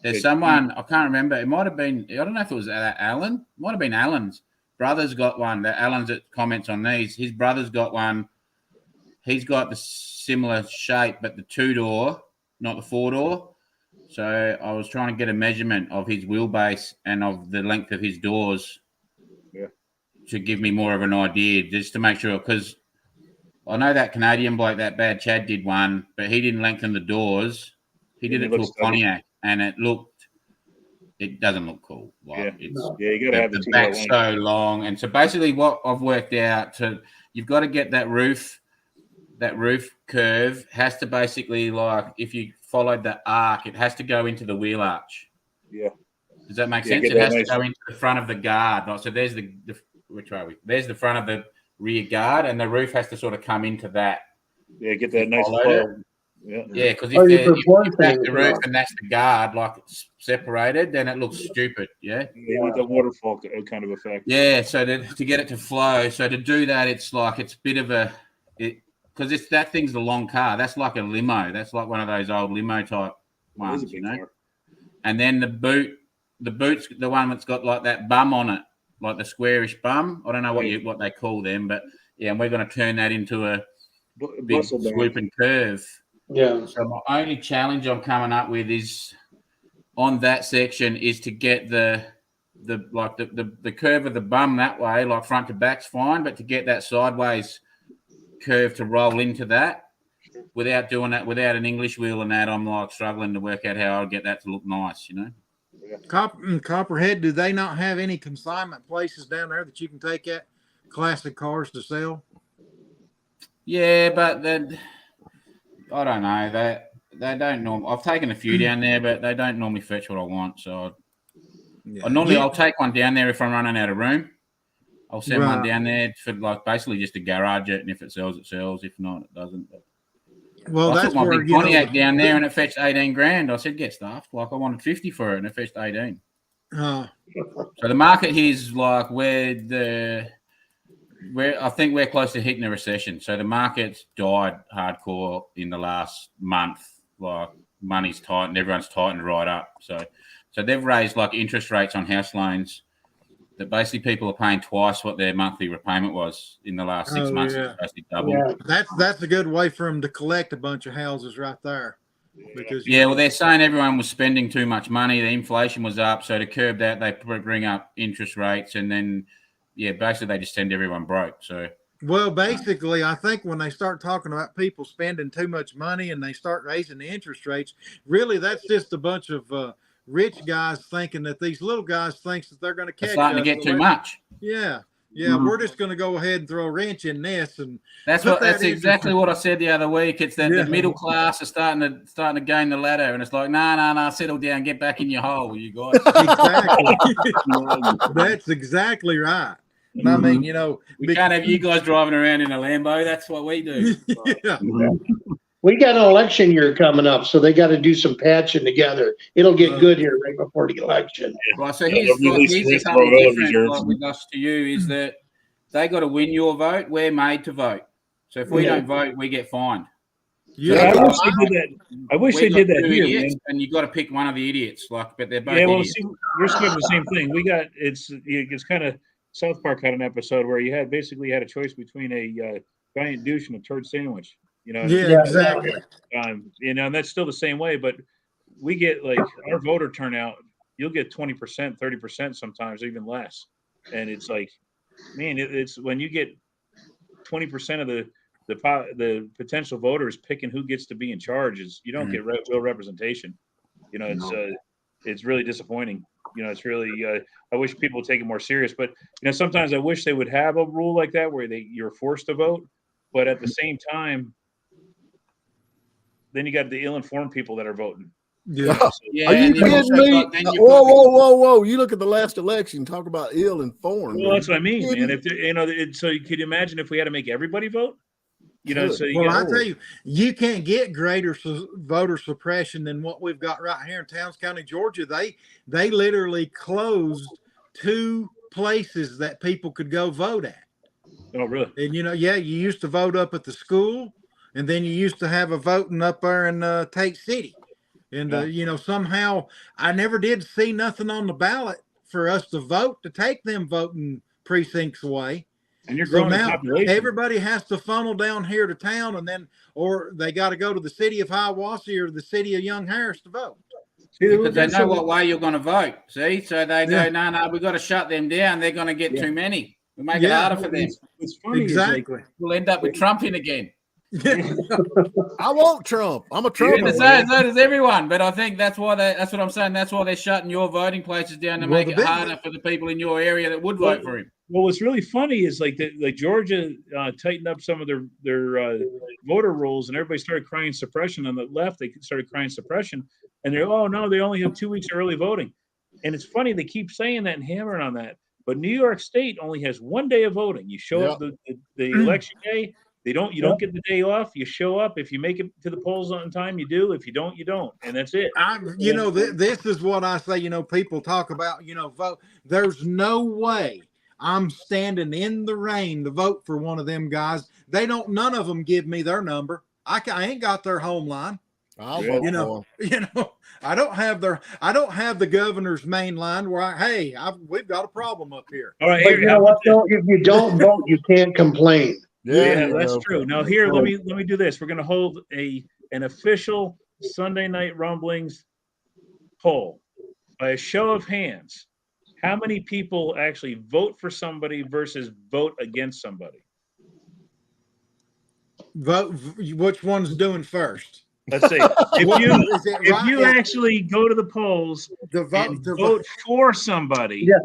There's Good. someone, I can't remember. It might have been, I don't know if it was Alan. It might have been Alan's. Brother's got one. That Alan's that comments on these. His brother's got one. He's got the similar shape, but the 2-door, not the 4-door. So I was trying to get a measurement of his wheelbase and of the length of his doors. Yeah. To give me more of an idea, just to make sure, because I know that Canadian bloke, that Bad Chad, did one, but he didn't lengthen the doors. He did And it it to a looks ugly. Pontiac, and it doesn't look cool. Like, Yeah. it's, Yeah, you gotta have the the 2-door back's length. so long, and so basically, what I've worked out you've got to get that roof curve has to basically, like, if you followed the arc, it has to go into the wheel arch. Yeah. Does that make Yeah, sense? get It that has nice- to go into the front of the guard. Like, so there's the which are we? There's the front of the rear guard, and the roof has to sort of come into that. Yeah, get that nice Follow flow. Yeah. Yeah, because Oh, you're if that's proportioning the it, roof yeah. and that's the guard, like it's separated, then it looks stupid. Yeah. Yeah, with the waterfall kind of effect. Yeah. So to get it to flow, so to do that, it's like it's a bit of because it's that thing's a long car. That's like a limo. That's like one of those old limo type It is a ones, big you know. car. And then the boot's the one that's got like that bum on it, like the squarish bum. I don't know what they call them, but yeah, and we're going to turn that into a big Bustle bag. swooping curve. Yeah. So my only challenge I'm coming up with is on that section is to get the curve of the bum that way, like front to back's fine, but to get that sideways curve to roll into that without doing that, without an English wheel and that, I'm like struggling to work out how I'll get that to look nice, you know? Copperhead, do they not have any consignment places down there that you can take at classic cars to sell? Yeah, but then I don't know. They don't normally. I've taken a few down there, but they don't normally fetch what I want. So I'll take one down there if I'm running out of room. I'll send one down there for like basically just to garage it, and if it sells, it sells. If not, it doesn't. But Well, I that's took my where big you know, Pontiac down there, and it fetched 18 grand. I said, get stuffed. Like I wanted 50 for it, and it fetched 18. So the market here is like where I think we're close to hitting a recession. So the market's died hardcore in the last month. Like money's tight and everyone's tightened right up. So they've raised like interest rates on house loans that basically people are paying twice what their monthly repayment was in the last 6 months. yeah. It's basically doubled. Yeah. that's a good way for them to collect a bunch of houses right there. Because Yeah, well, they're saying everyone was spending too much money. The inflation was up. So to curb that, they bring up interest rates. And then, yeah, basically they just send everyone broke. So, well, basically, I think when they start talking about people spending too much money and they start raising the interest rates, really that's just a bunch of rich guys thinking that these little guys thinks that they're going to catch it's starting to us. get So too much. Yeah. Mhm. We're just going to go ahead and throw a wrench in this, and That's Put that in exactly your- what I said the other week. It's that Yeah. the middle class are starting to gain the ladder, and it's like, nah, settle down, get back in your hole, you guys. exactly. That's exactly right. And I mean, We can't have you guys driving around in a Lambo. That's what we do. yeah. We got an election year coming up, so they got to do some patching together. It'll get good here right before the election. Right, so Yeah, here's they'll release something road different reserves. like with us to you is that they got to win your vote. We're made to vote. So if we Yeah. don't vote, we get fined. Yeah. I wish they did that. I wish they did that two here, idiots, man. and you got to pick one of the idiots. But they're both Yeah, well, idiots. see, we're scared of the same thing. It's kind of South Park had an episode where you had a choice between a giant douche and a turd sandwich. Yeah, Yeah. exactly. And that's still the same way. But we get like our voter turnout. You'll get 20%, 30% sometimes, even less. And it's like, man, it's when you get 20% of the potential voters picking who gets to be in charge, is you don't get real representation. It's really disappointing. It's really I wish people would take it more serious. But sometimes I wish they would have a rule like that where you're forced to vote. But at the same time, then you got the ill-informed people that are voting. Yeah. Yeah, Are you and then kidding also me? got- then you've Whoa, got- whoa! You look at the last election. Talk about ill-informed. Well, that's what I mean, Kidding? man. So you could imagine if we had to make everybody vote. So you Well, got I tell you, you can't get greater voter suppression than what we've got right here in Towns County, Georgia. They literally closed 2 places that people could go vote at. Oh, really? And you used to vote up at the school, and then you used to have a voting up there in Tate City. And, Yeah. somehow I never did see nothing on the ballot for us to vote to take them voting precincts away. And you're So growing in now population. everybody has to funnel down here to town, or they got to go to the city of Hiawassee or the city of Young Harris to vote. See, Because they that's know some- what way you're going to vote. See, so they Yeah. go, no, we've got to shut them down. They're going to get Yeah. too many. We make it Yeah. harder for them. What's funny is like, Exactly. We'll end up with Trump in again. I want Trump. I'm a Yeah, Trump. so does everyone. But I think that's what I'm saying. That's why they're shutting your voting places down to Well, make the it big- harder for the people in your area that would vote for him. well, what's really funny is like Georgia tightened up some of their voter rules, and everybody started crying suppression. On the left, they started crying suppression, and they're, oh no, they only have 2 weeks early voting. And it's funny they keep saying that and hammering on that. But New York State only has 1 day of voting. You show up the election day. You don't get the day off. You show up. If you make it to the polls on time, you do. If you don't, you don't. And that's it. This is what I say. People talk about, vote. There's no way I'm standing in the rain to vote for one of them guys. None of them give me their number. I ain't got their home line. I'll Yeah. vote for him. I don't have the governor's main line where we've got a problem up here. All right, But here, you know what, though? If you don't vote, you can't complain. yeah, you that's go. true. Now here, let me do this. We're going to hold an official Sunday Night Rumblings poll by a show of hands. How many people actually vote for somebody versus vote against somebody? Vote. Which one's doing first? Let's see. If you right? actually go to the polls The and vote. vote for somebody, Yeah.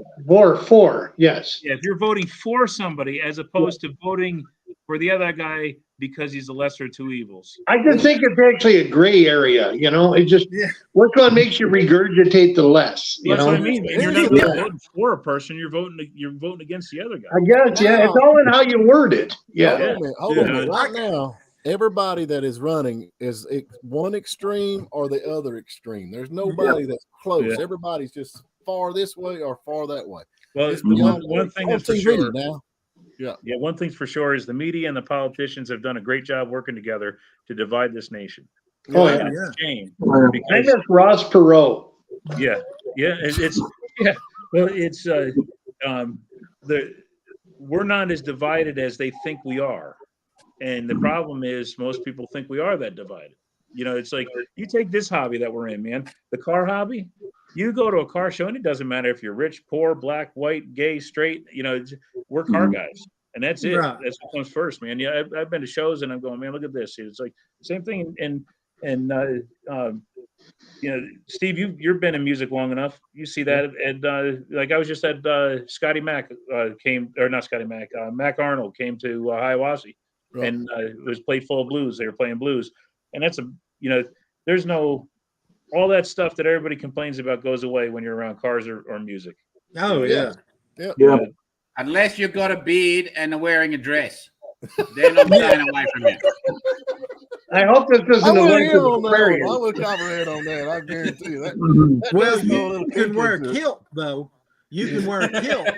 Four, yes. yeah, if you're voting for somebody as opposed to voting for the other guy because he's the lesser of two evils. I just think it's actually a gray area, It just, Yeah. which one makes you regurgitate the less, That's what I mean. Man. You're not Yeah. voting for a person. You're voting against the other guy. I guess, yeah. It's all in how you word it. Yeah. Hold on a Yeah. minute. Right now, everybody that is running is one extreme or the other extreme. There's nobody that's close. Yeah. Everybody's just far this way or far that way. Well, It's one thing on that's for TV sure. now. Yeah, one thing's for sure is the media and the politicians have done a great job working together to divide this nation. Oh, And yeah. it's a shame I because miss Ross Perot. we're not as divided as they think we are, and the problem is most people think we are that divided. It's like you take this hobby that we're in, man, the car hobby. You go to a car show, and it doesn't matter if you're rich, poor, black, white, gay, straight. We're car guys, and that's it. Right. That's what comes first, man. Yeah, I've been to shows, and I'm going, man, look at this. It's like same thing. Steve, you've been in music long enough. You see that, and like I was just at Scotty Mac Mac Arnold came to Hiawassee, Right. and it was played full of blues. They were playing blues, and that's there's no. All that stuff that everybody complains about goes away when you're around cars or music. Oh yeah. Yeah. Unless you've got a beard and are wearing a dress. Then I'm staying away from you. I hope this I isn't a would link hear to on that one. Aquarius. I would comprehend on that. I guarantee you that. Well, does go a you little can wear a into it. kilt though. You can wear a kilt.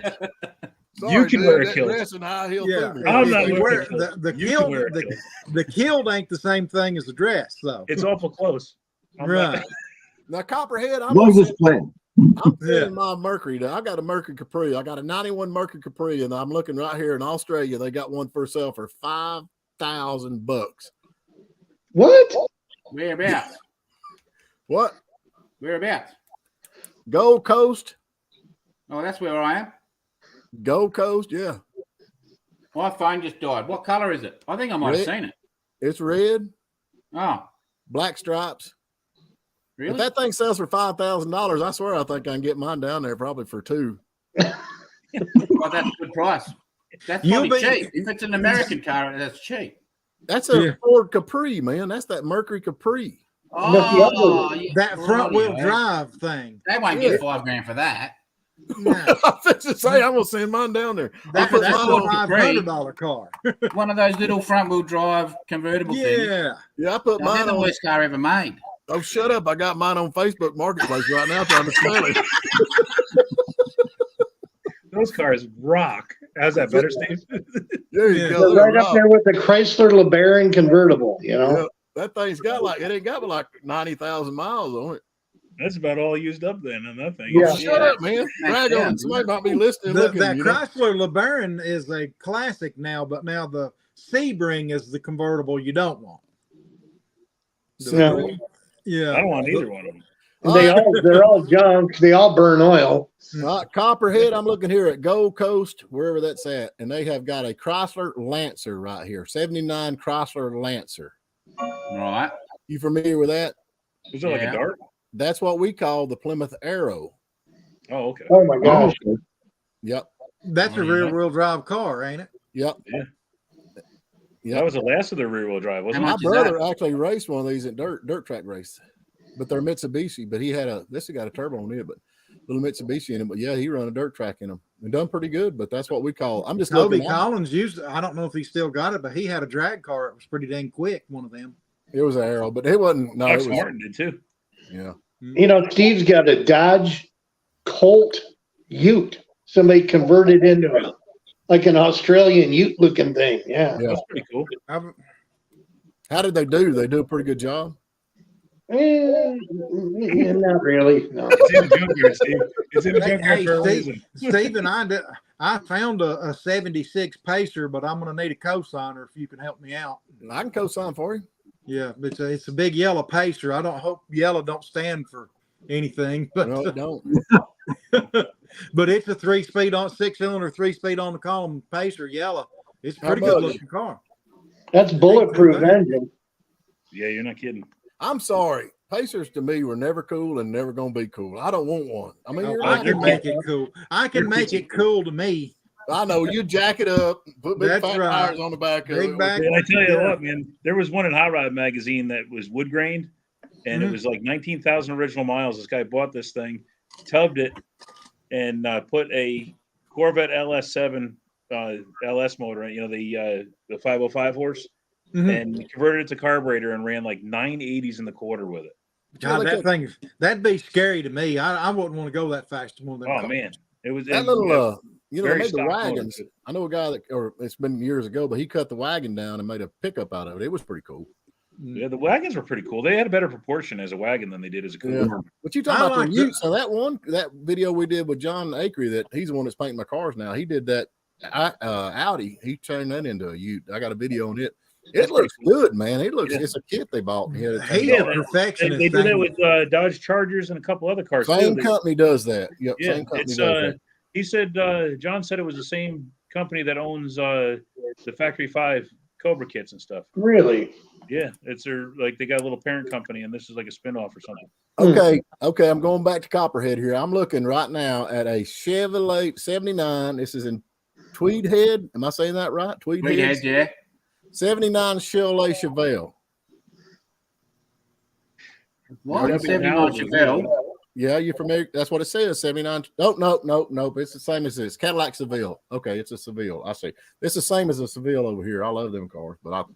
Sorry, You can dude, wear a that kilt. dress and high heel Yeah. figure. I'm If not you wearing wear a kilt. the You kilt. can wear a kilt. The kilt ain't the same thing as the dress, though. It's awful close. I'm Right. not- Now, Copperhead, As long as it's plain. I'm Yeah. seeing my Mercury. Now. I got a Mercury Capri. I got a 91 Mercury Capri, and I'm looking right here in Australia. They got one for sale for $5,000. What? Whereabouts? What? Whereabouts? Gold Coast? Oh, that's where I am. Gold Coast? Yeah. My phone just died. What color is it? I think I might have Red. seen it. It's red, Oh, black stripes. really? If that thing sells for $5,000, I swear I think I can get mine down there probably for $2,000. Well, that's a good price. That's You'll probably be- cheap. If it's an American car, that's cheap. That's a Yeah. Ford Capri, man. That's that Mercury Capri. Oh, yeah, That front wheel rightio. drive thing. They won't Yeah. get $5,000 for that. No, I was to say, I'm gonna send mine down there. that's put a mine on $500 car. One of those little front wheel drive convertible things. Yeah. Yeah, I put They're mine the on. worst car ever made. Oh, shut up! I got mine on Facebook Marketplace right now, trying to sell it. Those cars rock. How's that better, Steve? There you Yeah. go. Right up there with the Chrysler LeBaron convertible. Yeah. That thing's got like it ain't got but like 90,000 miles on it. That's about all used up then on that thing. Yeah. Shut up, man. Drag Yeah. on. Somebody might be listening. That Looking, you know? Chrysler LeBaron is a classic now, but now the Sebring is the convertible you don't want. No. Yeah. I don't want either one of them. They're all junk. They all burn oil. Copperhead, I'm looking here at Gold Coast, wherever that's at, and they have got a Chrysler Lancer right here, 79 Chrysler Lancer. Right. You familiar with that? Is it like Yeah. a dart? That's what we call the Plymouth Arrow. Oh, okay. Oh my gosh. Yep, That's a Oh, yeah. rear wheel drive car, ain't it? yep. Yeah. Yep. That was the last of the rear wheel drive, wasn't How it? My much is that? brother actually raced one of these at dirt track race, but they're Mitsubishi. But he had this has got a turbo on it, but little Mitsubishi in it. But yeah, he run a dirt track in them and done pretty good. But that's what we call. I'm just Toby looking. Collins used, I don't know if he still got it, but he had a drag car. It was pretty dang quick, one of them. It was an Arrow, but it wasn't. No, Max it was. Martin did too. Yeah. You know, Steve's got a Dodge Colt Ute. Somebody converted into like an Australian Ute looking thing. Yeah. Yeah. That's pretty cool. How did they do? They do a pretty good job. Not really. No. It's in the junkyard, Steve. It's in the junkyard Hey, for a Steve, reason. Stephen, I found a 76 Pacer, but I'm going to need a cosigner if you can help me out. I can co-sign for you. Yeah, it's a big yellow Pacer. I don't hope yellow don't stand for anything, but No, it don't. but it's a 3-speed on 6-cylinder, 3-speed on the column Pacer yellow. It's a How pretty much? good looking car. That's bulletproof engine. Yeah, you're not kidding. I'm sorry. Pacers to me were never cool and never gonna be cool. I don't want one. I mean, you're I right. can make it cool. I can make it cool to me. I know you jack it up, put big That's fat right. tires on the back of Big it. back. And I tell you Yeah. what, man, there was one in Hot Rod magazine that was wood grained, and it Mhm. was like 19,000 original miles. This guy bought this thing, tubbed it, and put a Corvette LS7 LS motor, you know, the 505 horse, Mhm. and converted it to carburetor and ran like 980s in the quarter with it. God, that'd be scary to me. I wouldn't want to go that fast to one of them Oh cars. man, it was That and, little, you know, they very made the stock motor, wagons. too. I know a guy that, or it's been years ago, but he cut the wagon down and made a pickup out of it. It was pretty cool. Yeah, the wagons were pretty cool. They had a better proportion as a wagon than they did as a coupe. Yeah. But you talking I about like the the- Ute? So that video we did with John Acree, that he's the one that's painting my cars now. He did that Audi. He turned that into a Ute. I got a video on it. It That's looks pretty good, man. It looks. Yeah. It's a kit they bought. He had it He's turned Yeah, a on. And perfectionist. they do that thing. with Dodge Chargers and a couple other cars too. Same They- company does that. Yep. Yeah, Same company it's does that. he said John said it was the same company that owns the Factory 5 Cobra kits and stuff. Really? Yeah, it's their like they got a little parent company, and this is like a spinoff or something. Okay. I'm going back to Copperhead here. I'm looking right now at a Chevrolet 79. This is in Tweed Head. Am I saying that right? Tweed Tweed Head. Head, yeah. 79 Chevrolet Chevelle. What? Yeah, 79 Chevelle. Yeah, you're familiar. That's what it says. 79. No. It's the same as this. Cadillac Seville. Okay, it's a Seville. I see. It's the same as a Seville over here. I love them cars, but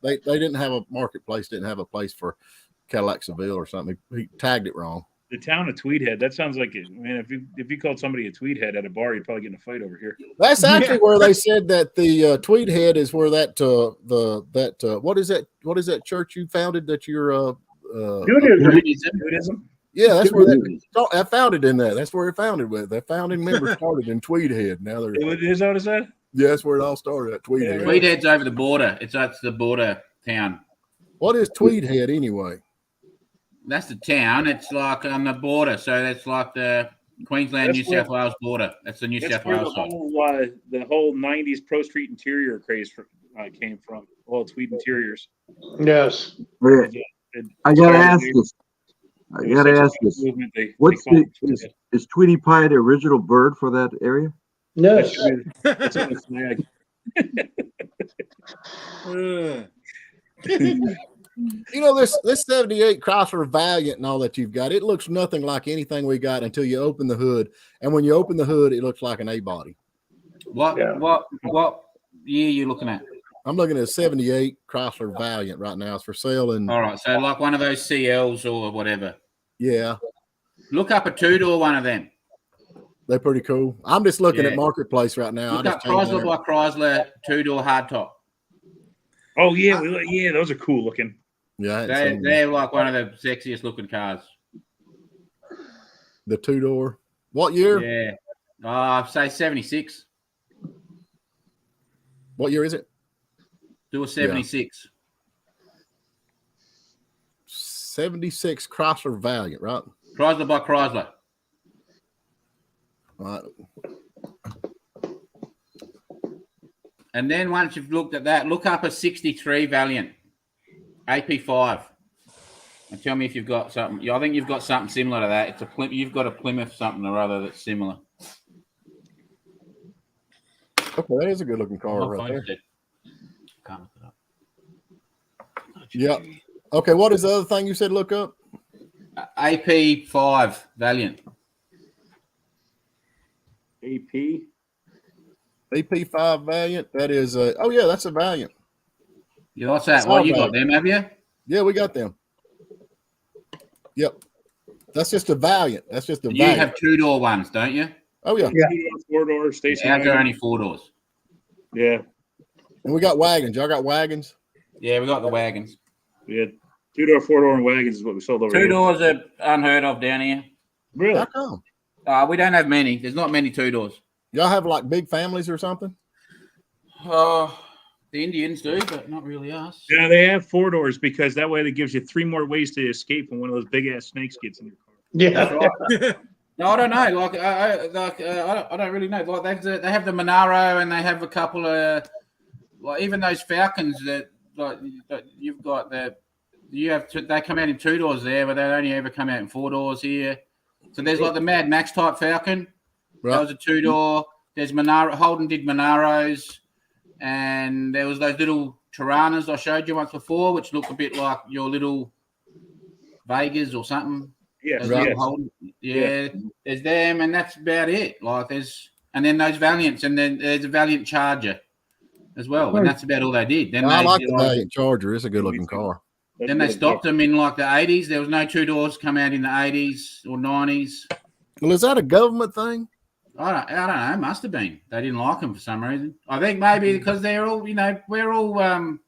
they didn't have a marketplace. Didn't have a place for Cadillac Seville or something. He tagged it wrong. The town of Tweedhead. That sounds like it. Man, if you called somebody a Tweedhead at a bar, you'd probably get in a fight over here. That's actually where they said that the Tweed Head is where that what is that church you founded that you're Nudism? yeah, that's where I founded in that. That's where it founded with. That founding member started in Tweed Head. Now they're Is that what it said? yeah, that's where it all started at Tweed Head. Tweed Head's over the border. That's the border town. What is Tweed Head anyway? That's the town. It's like on the border. So that's like the Queensland, That's New South Wales border. That's the New That's South where Wales side. the whole '90s Pro Street Interior craze came from. All Tweed Interiors. Yes. Okay, I gotta ask this. I gotta ask this. Movement, they What's call the it Tweedhead. is Tweety Pie the original bird for that area? Yes. It's on the flag. You know, this 78 Chrysler Valiant and all that you've got, it looks nothing like anything we got until you open the hood. And when you open the hood, it looks like an A body. What year are you looking at? I'm looking at a 78 Chrysler Valiant right now. It's for sale and All right, so like one of those CLs or whatever. yeah, Look up a two-door one of them. they're pretty cool. I'm just looking Yeah. at Marketplace right now. Look I up just changed Chrysler that. by Chrysler two-door hardtop. Oh yeah, yeah, those are cool looking. Yeah, I hadn't seen them. They're like one of the sexiest looking cars. The 2-door. What year? Yeah. I'd say 76. What year is it? Do a 76. 76 Chrysler Valiant, right? Chrysler by Chrysler. Right. And then once you've looked at that, look up a 63 Valiant. AP5. And tell me if you've got something. Yeah, I think you've got something similar to that. It's a you've got a Plymouth something or other that's similar. Okay, that is a good looking car I'll right find there. it. Can't look it up. Yeah. Okay, what is the other thing you said look up? AP5 Valiant. AP. AP5 Valiant. That is a. Oh yeah, that's a Valiant. Yeah, what's that? It's What all you got Valiant. them? Have you? Yeah, we got them. Yep. That's just a Valiant. That's just a You Valiant. have 2-door ones, don't you? Oh yeah. Yeah. 4-door station. Ours are wagon. only 4 doors. Yeah. And we got wagons. Y'all got wagons? Yeah, we got the wagons. We had 2-door, 4-door, and wagons is what we sold over 2 here. doors are unheard of down here. Really? How come? We don't have many. There's not many 2 doors. Y'all have like big families or something? The Indians do, but not really us. Yeah, they have 4 doors because that way that gives you 3 more ways to escape when one of those big ass snakes gets in your car. Yeah. No, I don't know. I don't really know. Like they have the Monaro and they have a couple of like even those Falcons that you've got they come out in 2 doors there, but they only ever come out in 4 doors here. So there's like the Mad Max type Falcon. Right. That was a 2-door. There's Monaro. Holden did Monaros, and there was those little Tiranas I showed you once before, which look a bit like your little Vegas or something. Yeah, Those Right. little Holden. Yeah, there's them, and that's about it. Like and then those Valiants, and then there's a Valiant Charger as well, and that's about all they did. Then I they like the Valiant Charger. It's a good looking Me too. car. That's Then they good. stopped them in like the 80s. There was no 2 doors come out in the 80s or 90s. Well, is that a government thing? I don't know. Must have been. They didn't like them for some reason. I think maybe because they're all, we're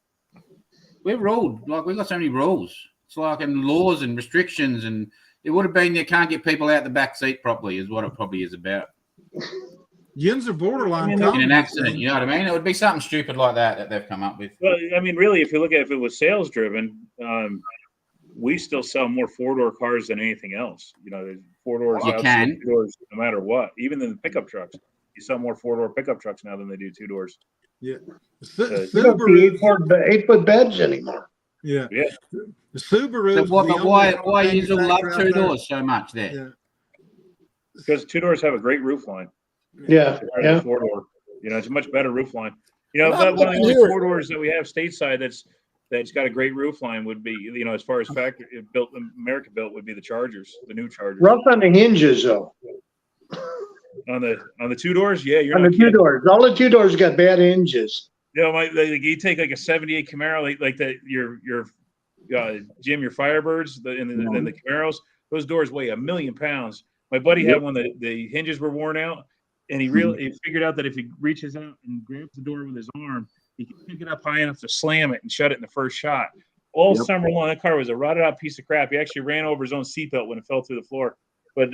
ruled. Like we've got so many rules. It's like and laws and restrictions, and it would have been you can't get people out the back seat properly, is what it probably is about. Yins are borderline. In an communists, accident, man. you know what I mean? It would be something stupid like that they've come up with. Well, I mean, really, if you look at if it was sales driven, we still sell more 4-door cars than anything else. There's 4 doors, You can. 2 doors, no matter what. Even in the pickup trucks, you sell more 4-door pickup trucks now than they do 2 doors. Su- You don't see Subaru, 8-foot beds anymore. yeah, Yeah. the Subaru. So why you still love 2 doors so much there? Yeah. Because 2 doors have a great roof line. Yeah. Yeah. 4-door, it's a much better roof line. Well, One of the I only hear it. 4 doors that we have stateside that's got a great roof line would be, as far as factory built, America built would be the Chargers, the new Chargers. Rough on the hinges though. On the 2 doors, yeah, you're On not the 2 kidding. doors. All the 2 doors got bad hinges. You take like a '78 Camaro, like your Jim, your Firebirds, and the Camaros. Those doors weigh 1,000,000 pounds. My buddy had one that the hinges were worn out, and he figured out that if he reaches out and grabs the door with his arm, he can pick it up high enough to slam it and shut it in the first shot. All summer long, that car was a rotted out piece of crap. He actually ran over his own seatbelt when it fell through the floor. But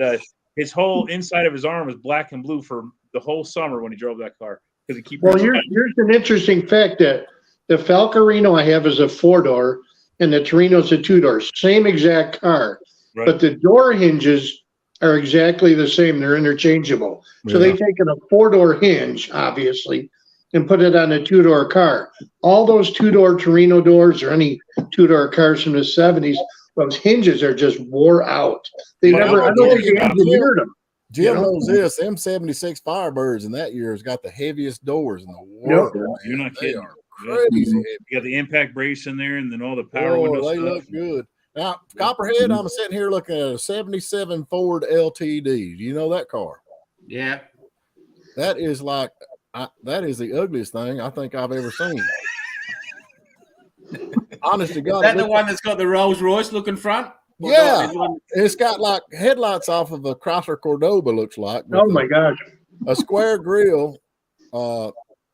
his whole inside of his arm was black and blue for the whole summer when he drove that car because he keep. Well, reaching here's an interesting fact that the Falcarino I have is a 4-door and the Torino's a 2-door. Same exact car. Right. But the door hinges are exactly the same. They're interchangeable. So they've taken a 4-door hinge, obviously, and put it on a 2-door car. All those 2-door Torino doors or any 2-door cars from the 70s, those hinges are just wore out. I don't think they engineered them. Jim know? knows this. M76 Firebirds in that year has got the heaviest doors in the world. man. You're not They kidding. are crazy heavy. You got the impact brace in there, and then all the power Oh, window they stuff. look good. Now, Copperhead, I'm sitting here looking at a 77 Ford LTD. Do you know that car? Yeah. That is like, that is the ugliest thing I think I've ever seen. Honest to Is God. that the one that's got the Rolls Royce looking front? Or Yeah. there's one- It's got like headlights off of a Chrysler Cordoba, looks like. with Oh my gosh. A square grill.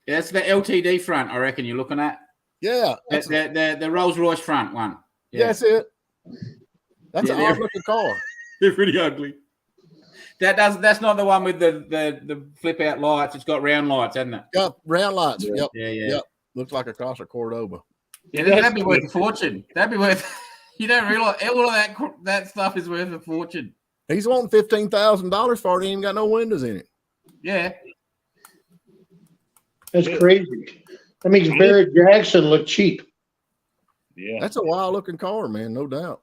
That's the LTD front, I reckon you're looking at. Yeah. The Rolls Royce front one. Yeah, that's it. That's Yeah, an odd looking car. They're pretty ugly. That's not the one with the flip out lights. It's got round lights, hasn't it? Got round lights. Yep. Yeah. Yep. Looks like a Costa Cordoba. Yeah, that'd be worth a fortune. That'd be worth. You don't realize all of that stuff is worth a fortune. He's wanting $15,000 for it. He ain't got no windows in it. Yeah. That's crazy. That makes Barrett Jackson look cheap. Yeah. That's a wild looking car, man. No doubt.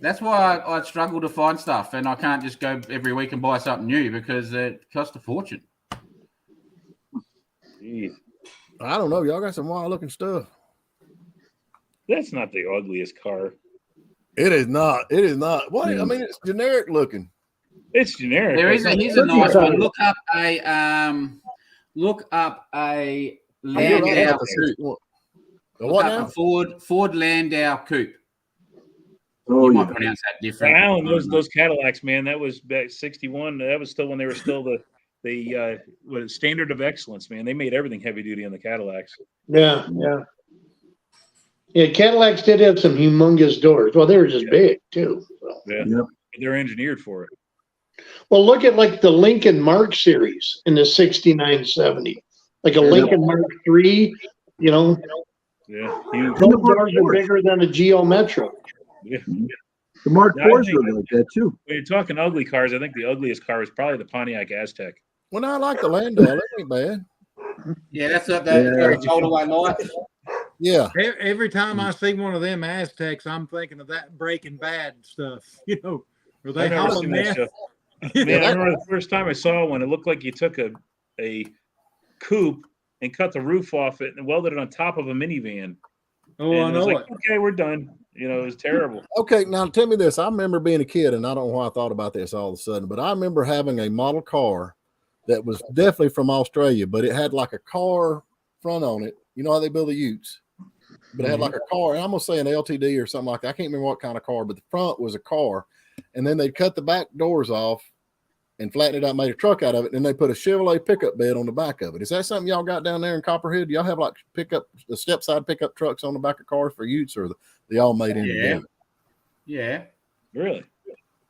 That's why I struggle to find stuff, and I can't just go every week and buy something new because it costs a fortune. Jeez. I don't know. Y'all got some wild looking stuff. That's not the ugliest car. It is not. It is not. What? I mean, it's generic looking. It's generic. Here's a nice one. Look up a Landau coupe. Look up a Ford Landau coupe. Oh, You yeah. might pronounce that different. Alan, those Cadillacs, man, that was back 61. That was still when they were still the standard of excellence, man. They made everything heavy duty on the Cadillacs. Yeah, yeah. Yeah, Cadillacs did have some humongous doors. Well, they were just big too. So. Yeah. Yep. They're engineered for it. Well, look at like the Lincoln Mark series in the 6970. Like a Lincoln Mark III, you know, Yeah. Huge. those doors are bigger than a Geo Metro. Yeah. The Mark Yeah, I IVs think- were like that too. When you're talking ugly cars, I think the ugliest car is probably the Pontiac Aztec. Well, I like the Landau. That ain't bad. Yeah, that's what the foldaway lights. Yeah. Every time I see one of them Aztecs, I'm thinking of that Breaking Bad stuff. You know, where they I've never haul seen them that in. stuff. Man, I remember the first time I saw one, it looked like you took a coupe and cut the roof off it and welded it on top of a minivan. Oh, And I it was know like, it. okay, we're done. You know, it was terrible. Okay, now tell me this. I remember being a kid, and I don't know why I thought about this all of a sudden, but I remember having a model car that was definitely from Australia, but it had like a car front on it. You know how they build the utes? But it had like a car, and I'm gonna say an LTD or something like that. I can't remember what kind of car, but the front was a car, and then they cut the back doors off and flattened it out, made a truck out of it, and they put a Chevrolet pickup bed on the back of it. Is that something y'all got down there in Copperhead? Do y'all have like the step side pickup trucks on the back of cars for utes, or they all made in together? Yeah. Really?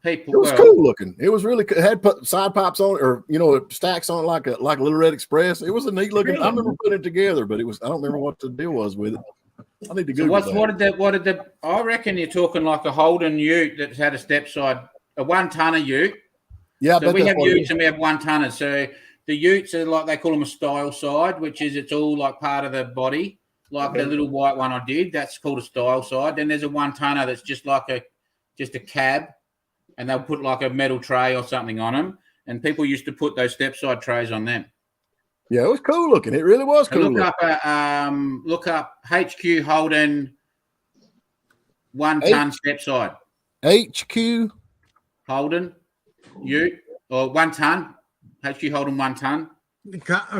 People. It was cool looking. It was really. It had side pipes on it, or stacks on it like a Little Red Express. It was a neat looking. I remember putting it together, but it was. I don't remember what the deal was with it. I need to So Google that. what did the? I reckon you're talking like a Holden Ute that's had a step side, a 1-tonner Ute. Yeah, So we have Utes and we have 1-tonners. So the Utes are like they call them a style side, which is it's all like part of the body, like the little white one I did. That's called a style side. Then there's a 1-tonner that's just like a cab, and they'll put like a metal tray or something on them. And people used to put those step side trays on them. Yeah, it was cool looking. It really was So cool. look up HQ Holden 1-ton step side. HQ. Holden Ute or 1-ton. HQ Holden 1-ton.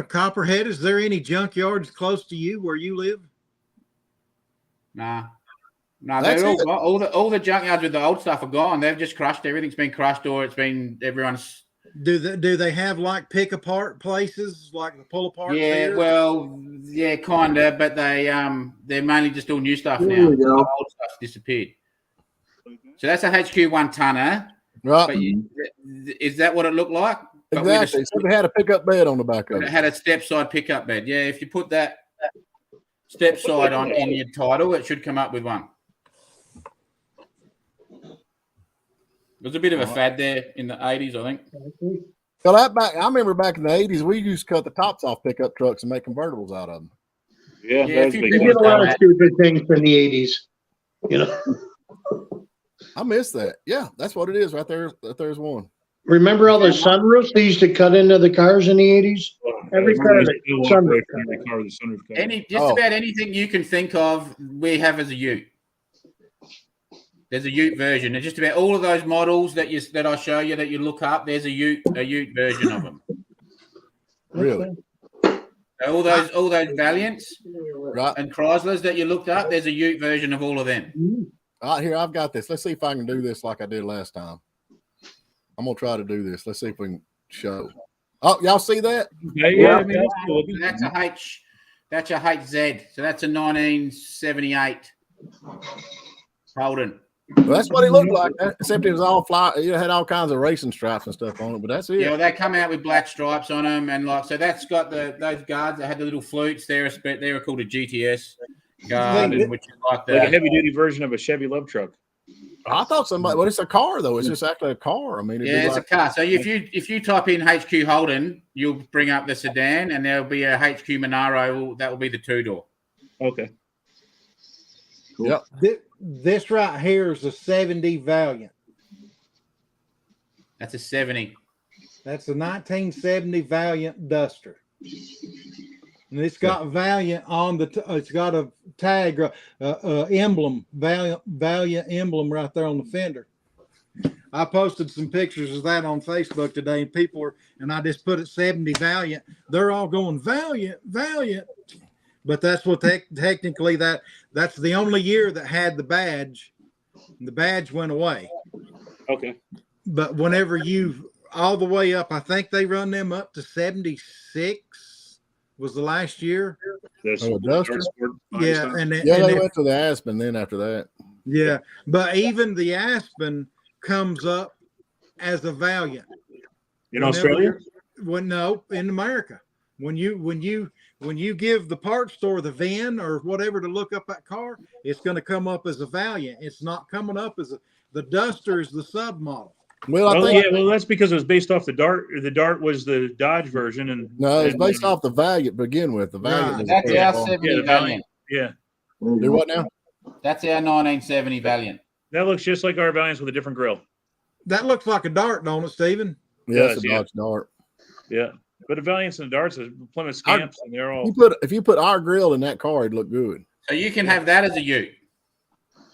Copperhead, is there any junkyards close to you where you live? Nah. No, That's they're it. all the junkyards with the old stuff are gone. They've just crushed. Everything's been crushed, or it's been everyone's. Do they have like pick apart places, like the pull apart? Yeah, here? well, yeah, kind of, but they're mainly just all new stuff There now. we The go. old stuff's disappeared. So that's a HQ 1-tonner. Right. But is that what it looked like? But with Exactly. So they had a pickup bed on the back of it it. had a step side pickup bed. Yeah, if you put that step side on in your title, it should come up with one. There's a bit of a fad there in the 80s, I think. Well, I remember back in the 80s, we used to cut the tops off pickup trucks and make convertibles out of them. Yeah, Yeah, that was if you big. We did a lot of stupid things in the 80s. You know, I miss that. Yeah, that's what it is right there. There's one. remember all the sunroofs they used to cut into the cars in the 80s? Every car had a sunroof. Every car with a sunroof cut. About anything you can think of, we have as a Ute. There's a Ute version. And just about all of those models that I show you that you look up, there's a Ute version of them. Really? So all those Valiants Right. and Chryslers that you looked up, there's a Ute version of all of them. All right, here, I've got this. Let's see if I can do this like I did last time. I'm going to try to do this. Let's see if we can show. Oh, y'all see that? Yeah, I mean, that's cool. That's a HZ. So that's a 1978. Holden. Well, that's what he looked like, except it was all fly. It had all kinds of racing stripes and stuff on it, but that's it. Yeah, well, they come out with black stripes on them, and like so that's got those guards that had the little flutes. They were called a GTS guard, and which is like Like a heavy duty version of a Chevy love truck. I thought somebody, well, it's a car though. It's just actually a car. I mean, it'd be yeah, it's like, a car. So if you type in HQ Holden, you'll bring up the sedan, and there'll be a HQ Monaro. That will be the 2-door. Okay. Yep. This right here is a 70 Valiant. That's a 70. That's a 1970 Valiant Duster. And it's got Valiant on it's got a tag, emblem, Valiant emblem right there on the fender. I posted some pictures of that on Facebook today, and I just put it 70 Valiant. They're all going Valiant. But that's what technically that's the only year that had the badge. The badge went away. Okay. But whenever you all the way up, I think they run them up to 76 was the last year. Oh, a Duster? Yeah, and yeah, they went to the Aspen then after that. Yeah, but even the Aspen comes up as a Valiant. In Australia? Well, no, in America. When you give the parts store the VIN or whatever to look up that car, it's going to come up as a Valiant. It's not coming up as the Duster is the sub model. Well, I Oh, think yeah, well, that's because it was based off the Dart. The Dart was the Dodge version, and no, it's based off the Valiant to begin with. The Valiant. Right. is That's a our car. 70 Yeah, the Valiant. yeah, Do what now? That's our 1970 Valiant. that looks just like our Valiants with a different grill. That looks like a Dart, don't it, Stephen? Yeah, it's does, a yeah. Dodge Dart. Yeah, but the Valiants and the Darts are Plymouth Scamps, and they're all. If you put our grill in that car, it'd look good. So you can have that as a ute.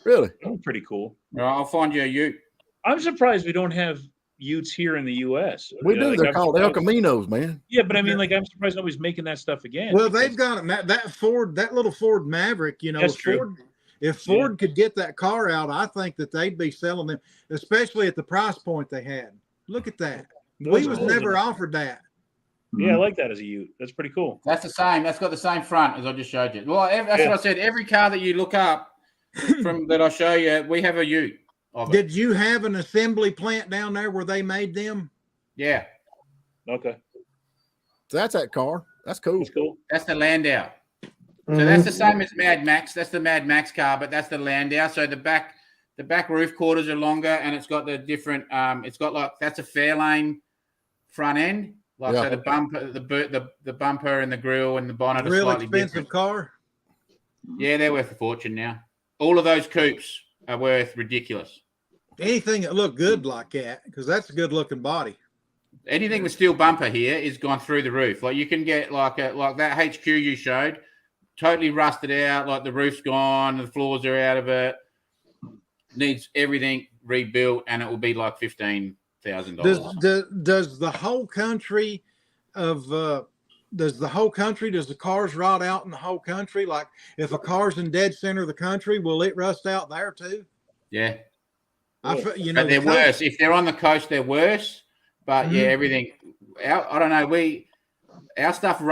Really? They're pretty cool. All right, I'll find you a ute. I'm surprised we don't have Utes here in the U.S. We You know, do. like, They're I'm called El surprised- Caminos, man. Yeah, but I mean, like, I'm surprised nobody's making that stuff again. Well, because- they've got it. That Ford, that little Ford Maverick, That's true. If Ford could get that car out, I think that they'd be selling them, especially at the price point they had. Look at that. Those We are was cool. never offered that. Yeah, I like that as a Ute. That's pretty cool. That's the same. That's got the same front as I just showed you. Well, that's Yeah. what I said. Every car that you look up from that I show you, we have a ute of it. Did you have an assembly plant down there where they made them? Yeah, Okay, So that's that car. That's cool. that's cool. that's the Landau. So that's the same as Mad Max. That's the Mad Max car, but that's the Landau. So the back roof quarters are longer, and it's got the different. It's got like that's a Fairlane front end. Like Yeah. so, the bumper, the bumper and the grille and the bonnet are Real slightly expensive different. car. Yeah, they're worth a fortune now. All of those coupes are worth ridiculous. Anything that looked good like that, because that's a good looking body. Anything with steel bumper here is gone through the roof. Like you can get like that HQ you showed, totally rusted out. Like the roof's gone, the floors are out of it. Needs everything rebuilt, and it will be like $15,000. Does the whole country does the cars rot out in the whole country? Like if a car's in dead center of the country, will it rust out there too? Yeah, You know, but they're worse. If they're on the coast, they're worse. But yeah, Mhm. everything. I don't know. Our stuff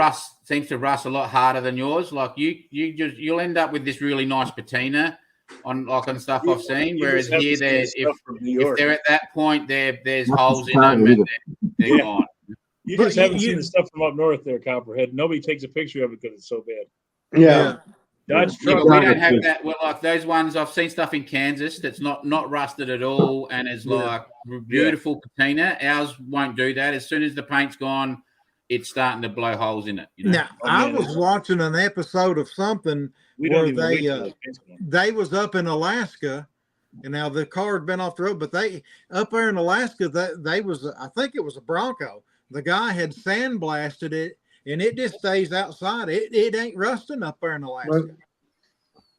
seems to rust a lot harder than yours. Like you'll end up with this really nice patina on stuff I've seen. You Whereas just have here, to see there's stuff from New if York. they're at that point, there's Not holes in the them time and either. they're Yeah. gone. You But just haven't you- seen the stuff from up north there, Copperhead. Nobody takes a picture of it because it's so bad. Yeah. Dodge Yeah, truck. but we Yeah. don't have that. Well, like those ones I've seen stuff in Kansas that's not rusted at all and is like beautiful patina. Ours won't do that. As soon as the paint's gone, it's starting to blow holes in it. You know? Now, I was watching an episode of something We don't where even wait they till the paint's gone. they was up in Alaska, and now the car had been off the road, but they up there in Alaska, they was I think it was a Bronco. The guy had sandblasted it, and it just stays outside. It ain't rusting up there in Alaska. Right.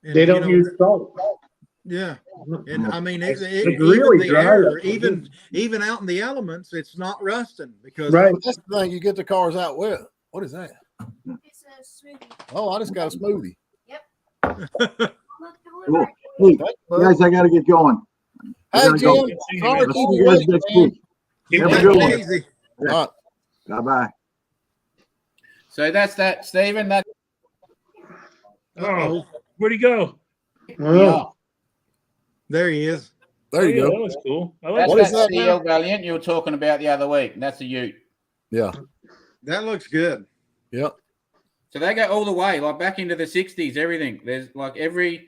And, They you don't know, use salt. yeah, and I mean, It's even really the dry. air, even out in the elements, it's not rusting because Right. But that's the thing. You get the cars out with. What is that? It's a smoothie. Oh, I just got a smoothie. Look, Cool. Hey, Thanks, bud. guys, I gotta get going. I Hey, gotta go. Jim. See you, Sorry man. to I'll keep see you you guys waiting, next man. week. Keep Have a it good going. one. easy. All right. Bye-bye. So that's that, Stephen. That Oh, where'd he go? Well, There he is. There you Yeah, go. that looks cool. I like That's What that. is that that now? CL Valiant you were talking about the other week. That's a Ute. Yeah. That looks good. Yep. So they go all the way, like back into the 60s, everything. There's like every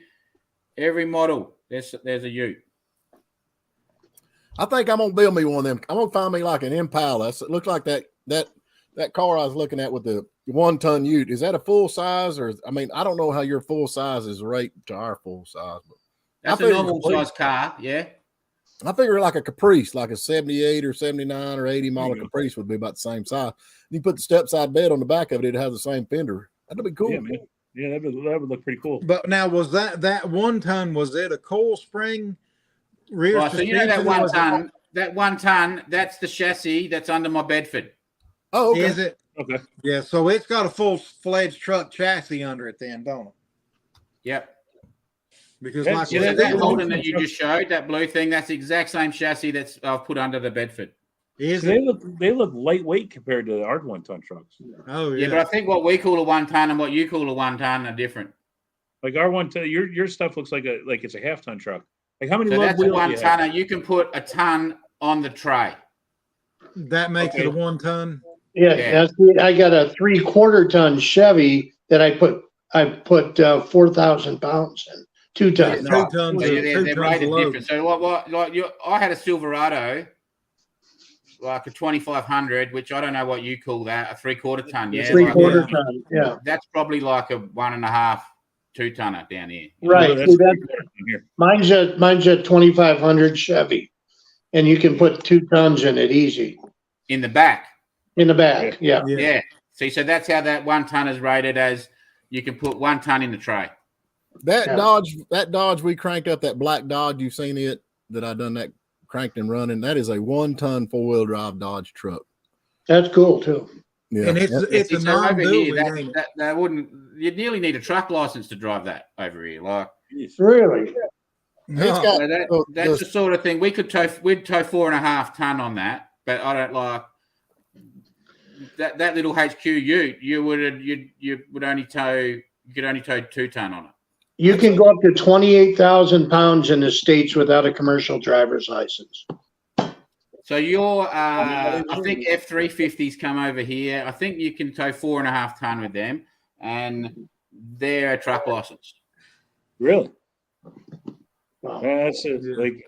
model, there's a Ute. I think I'm gonna build me one of them. I'm gonna find me like an Impala. It looks like that car I was looking at with the 1-ton Ute. Is that a full size, or I mean, I don't know how your full size is rate to our full size, but That's I a figure normal size car, yeah. I figure like a Caprice, like a 78 or 79 or 80 model There you go. Caprice would be about the same size. You put the step side bed on the back of it, it has the same fender. That'd be cool. Yeah, man. Yeah, that would look pretty cool. But now, was that 1-ton? Was it a coil spring rear Right, so you know that suspension, or was it- that 1 ton, that's the chassis that's under my Bedford. Oh, okay. Is it? Okay. Yeah. So it's got a full-fledged truck chassis under it, then, don't it? Yep. Because Yeah, like Yeah, we that, said, that Holden that you just showed, that blue thing, that's the exact same chassis that's I've put under the Bedford. is They it? look lightweight compared to the our 1-ton trucks. Oh Yeah, yeah. but I think what we call a 1 ton and what you call a 1 ton are different. Like our 1-ton, your stuff looks like it's a half-ton truck. Like how many So lug that's a wheels 1 do you have? tonner. You can put a ton on the tray. That makes Okay. it a 1-ton. Yeah, Yeah. I got a 3/4 ton Chevy that I put 4,000 pounds in, 2 tons. Two tons. So of- they're 2 tons rated of load. different. So I had a Silverado, like a 2500, which I don't know what you call that, a 3/4 ton. Yeah, Three like, quarter ton. Yeah, that's probably like a 1.5, 2 tonner down here. right. That's See, that, here. mine's a 2500 Chevy, and you can put 2 tons in it easy In the back. in the back. Yeah. Yeah. Yeah. See, so that's how that 1 ton is rated as you can put 1 ton in the tray. That Yeah. Dodge we cranked up, that black Dodge, you've seen it, that I done that cranked and running. That is a 1-ton 4-wheel drive Dodge truck. That's cool too. Yeah. And it's See, a so over here, non-dually. ain't it? that wouldn't, you'd nearly need a truck license to drive that over here. Like, Really? No. It's got- so that, Oh, that's yes. the sort of thing we'd tow 4.5 ton on that, but I don't like that little HQ Ute. You could only tow 2 ton on it. You can go up to 28,000 pounds in the States without a commercial driver's license. So your I think F350s come over here. I think you can tow 4.5 ton with them, and they're truck licensed. Really? Wow. That's it. Yeah. Like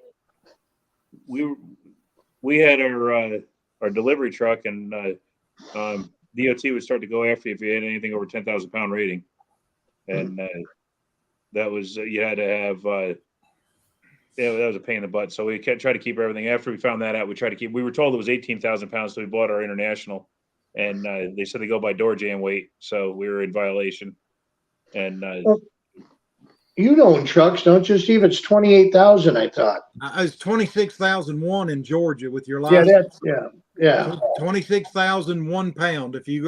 we had our delivery truck, and DOT would start to go after you if you had anything over 10,000 pound rating, and that was you had to have. Yeah, that was a pain in the butt. So we try to keep everything. After we found that out, we tried to keep. We were told it was 18,000 pounds, so we bought our international, and they said they go by door jam weight, so we were in violation. And You own trucks, don't you, Steve? It's 28,000, I thought. It's 26,001 in Georgia with your Yeah, license. yeah. 26,000 1 pound. If you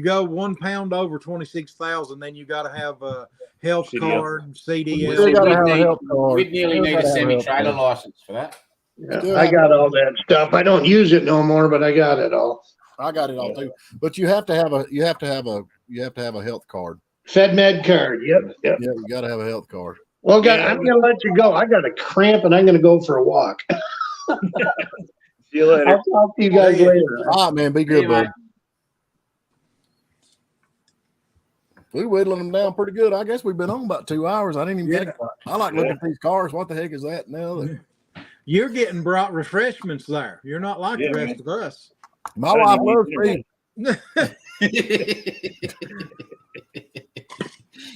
go 1 pound over 26,000, then you got to have a health CDL. card, Still CDL. gotta have a health card. We'd nearly Still need a gotta have a health semi-trailer card. license for that. Yeah, I got all that stuff. I don't use it no more, but I got it all. I got it all too. But you have to have a health card. FedMed card. Yep. Yeah, you gotta have a health card. Well, Yeah. I'm gonna let you go. I got a cramp, and I'm gonna go for a walk. see you later. I'll talk to you guys Hey. later. All right, man. Be good, Yeah, bud. mate. We whittling them down pretty good. I guess we've been on about 2 hours. I didn't even Yeah. think about it. I like looking at these cars. What the heck is that now? You're getting brought refreshments there. You're not like Yeah, the rest of us. My I wife didn't loves even me.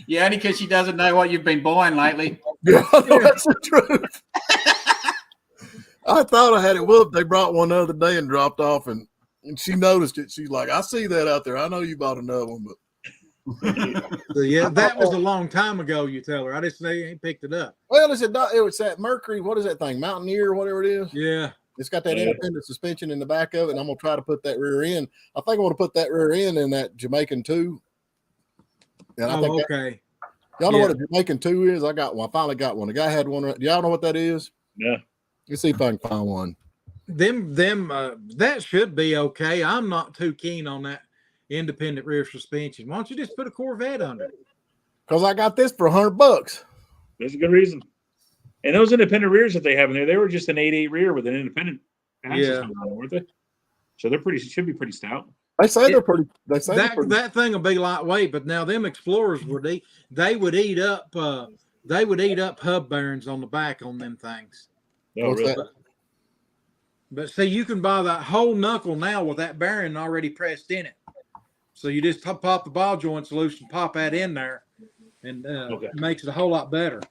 Yeah, only because she doesn't know what you've been buying lately. Yeah, that's the truth. I thought I had it whooped. They brought one the other day and dropped off, and she noticed it. She's like, "I see that out there. I know you bought another one, but." So, yeah, that was a long time ago. You tell her. I just say ain't picked it up. Well, it was that Mercury. What is that thing? Mountaineer, whatever it is. Yeah. It's got that Yeah. independent suspension in the back of it, and I'm gonna try to put that rear end. I think I want to put that rear end in that Jamaican 2. And I Oh, think okay. y'all know Yeah. what a Jamaican 2 is. I got one. I finally got one. The guy had one. Do y'all know what that is? Yeah. Let's see if I can find one. That should be okay. I'm not too keen on that independent rear suspension. Why don't you just put a Corvette under it? Because I got this for $100. There's a good reason. And those independent rears that they have in there, they were just an 8.8 rear with an independent Yeah. system on them, weren't they? So they're should be pretty stout. They say they're pretty. They say they're pretty. That thing will be lightweight, but now them Explorers would eat. They would eat up hub bearings on the back on them things. Oh, What's really? that? But see, you can buy that whole knuckle now with that bearing already pressed in it. So you just pop the ball joint solution, pop that in there, and Okay. it makes it a whole lot better.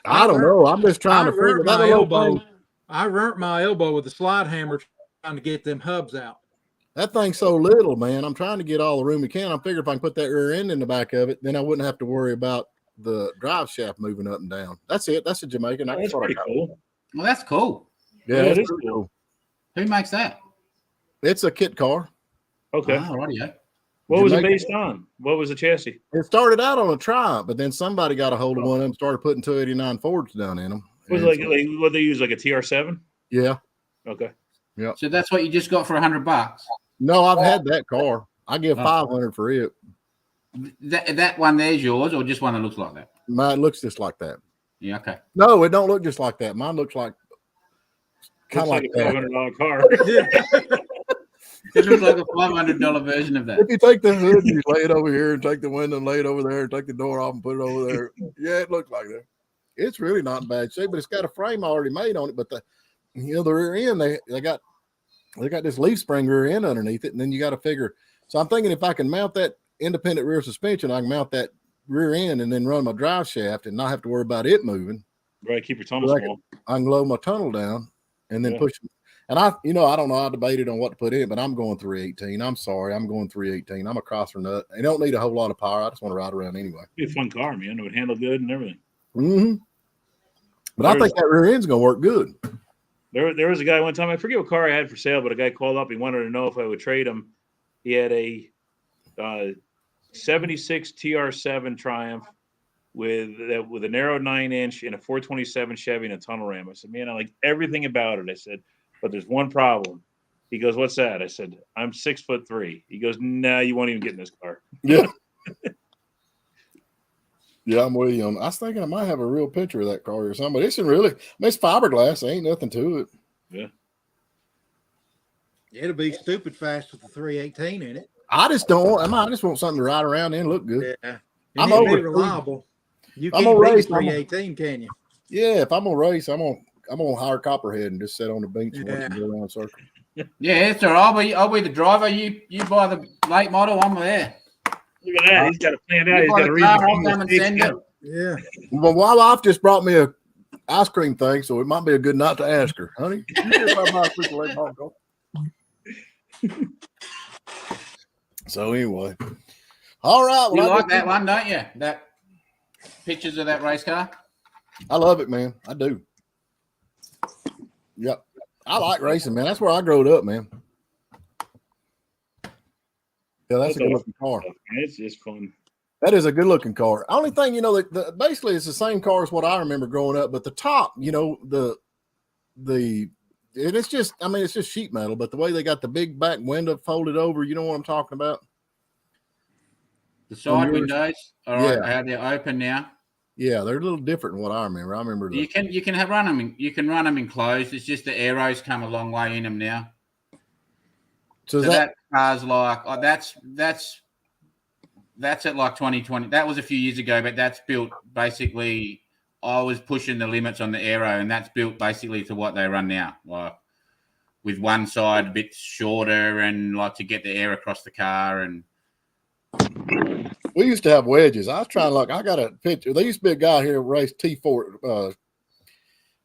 I don't know. I'm just trying to figure that little thing. I burnt my elbow with a slide hammer trying to get them hubs out. That thing's so little, man. I'm trying to get all the room we can. I figure if I can put that rear end in the back of it, then I wouldn't have to worry about the drive shaft moving up and down. That's it. That's a Jamaican. That's what I pretty got. cool. Well, that's cool. Yeah, Yeah, it's it is pretty cool. Who makes that? It's a kit car. Okay. Oh, rightio. What was it Jamaican. based on? What was the chassis? It started out on a Triumph, but then somebody got a hold of one of them, started putting 289 Fords down in them. Was it like what they use, like a TR7? Yeah. Okay. So that's what you just got for $100. No, I've had that car. I give Oh. 500 for it. That one there's yours, or just one that looks like that? Mine looks just like that. Yeah, okay. No, it don't look just like that. Mine looks like kind Looks of like like a that. $500 car. It looks like a $500 version of that. If you take the hood and you lay it over here and take the window and lay it over there and take the door off and put it over there, yeah, it looks like that. It's really not in bad shape, but it's got a frame already made on it. But the rear end, they got this leaf spring rear end underneath it, and then you got to figure. So I'm thinking if I can mount that independent rear suspension, I can mount that rear end and then run my drive shaft and not have to worry about it moving. Right. Keep your tunnel Like- small. I can lower my tunnel down and then Yeah. push. And I don't know. I debated on what to put in, but I'm going 318. I'm sorry. I'm going 318. I'm a crosser nut. I don't need a whole lot of power. I just want to ride around anyway. Be a fun car, man. It would handle good and everything. Mm-hmm. But I think that rear end's going to work good. There was a guy one time, I forget what car I had for sale, but a guy called up. He wanted to know if I would trade him. He had a 76 TR7 Triumph with a narrow 9-inch and a 427 Chevy and a tunnel ram. I said, man, I like everything about it. I said, but there's one problem. He goes, what's that? I said, I'm 6'3". He goes, nah, you won't even get in this car. Yeah. Yeah, I'm with you on. I was thinking I might have a real picture of that car or something, but it's it's fiberglass. There ain't nothing to it. It'll be stupid fast with the 318 in it. I just want something to ride around in and look good. Yeah. I'm I'm over over reliable. You I'm can't gonna beat race, a 318, can you? Yeah, if I'm gonna race, I'm gonna hire Copperhead and just sit on the bench and watch Yeah. him go around in a circle. Yeah, it's all right. I'll be the driver. You buy the late model. I'm there. Look at that. He's got it planned out. You He's buy got the a reason. car, I'll come and send it. Yeah. Well, my wife just brought me a ice cream thing, so it might be a good night to ask her, honey. You care if I buy a quick late model car? So anyway, all right. You Well, like that one, don't you? That pictures of that race car. I love it, man. I do. Yep. I like racing, man. That's where I growed up, man. Yeah, that's a good looking car. It's just fun. That is a good looking car. Only thing, basically it's the same car as what I remember growing up, but the top, it's just sheet metal, but the way they got the big back window folded over, you know what I'm talking about? The side yours? windows. All right, Yeah. how they're open now. Yeah, they're a little different than what I remember. I remember You can run them in closed. It's just the arrows come a long way in them now. so So that car's like that's at like 2020. That was a few years ago, but that's built basically. I was pushing the limits on the aero, and that's built basically to what they run now, like with one side a bit shorter and like to get the air across the car. And we used to have wedges. I was trying to look. I got a picture. There used to be a guy here who raced T4.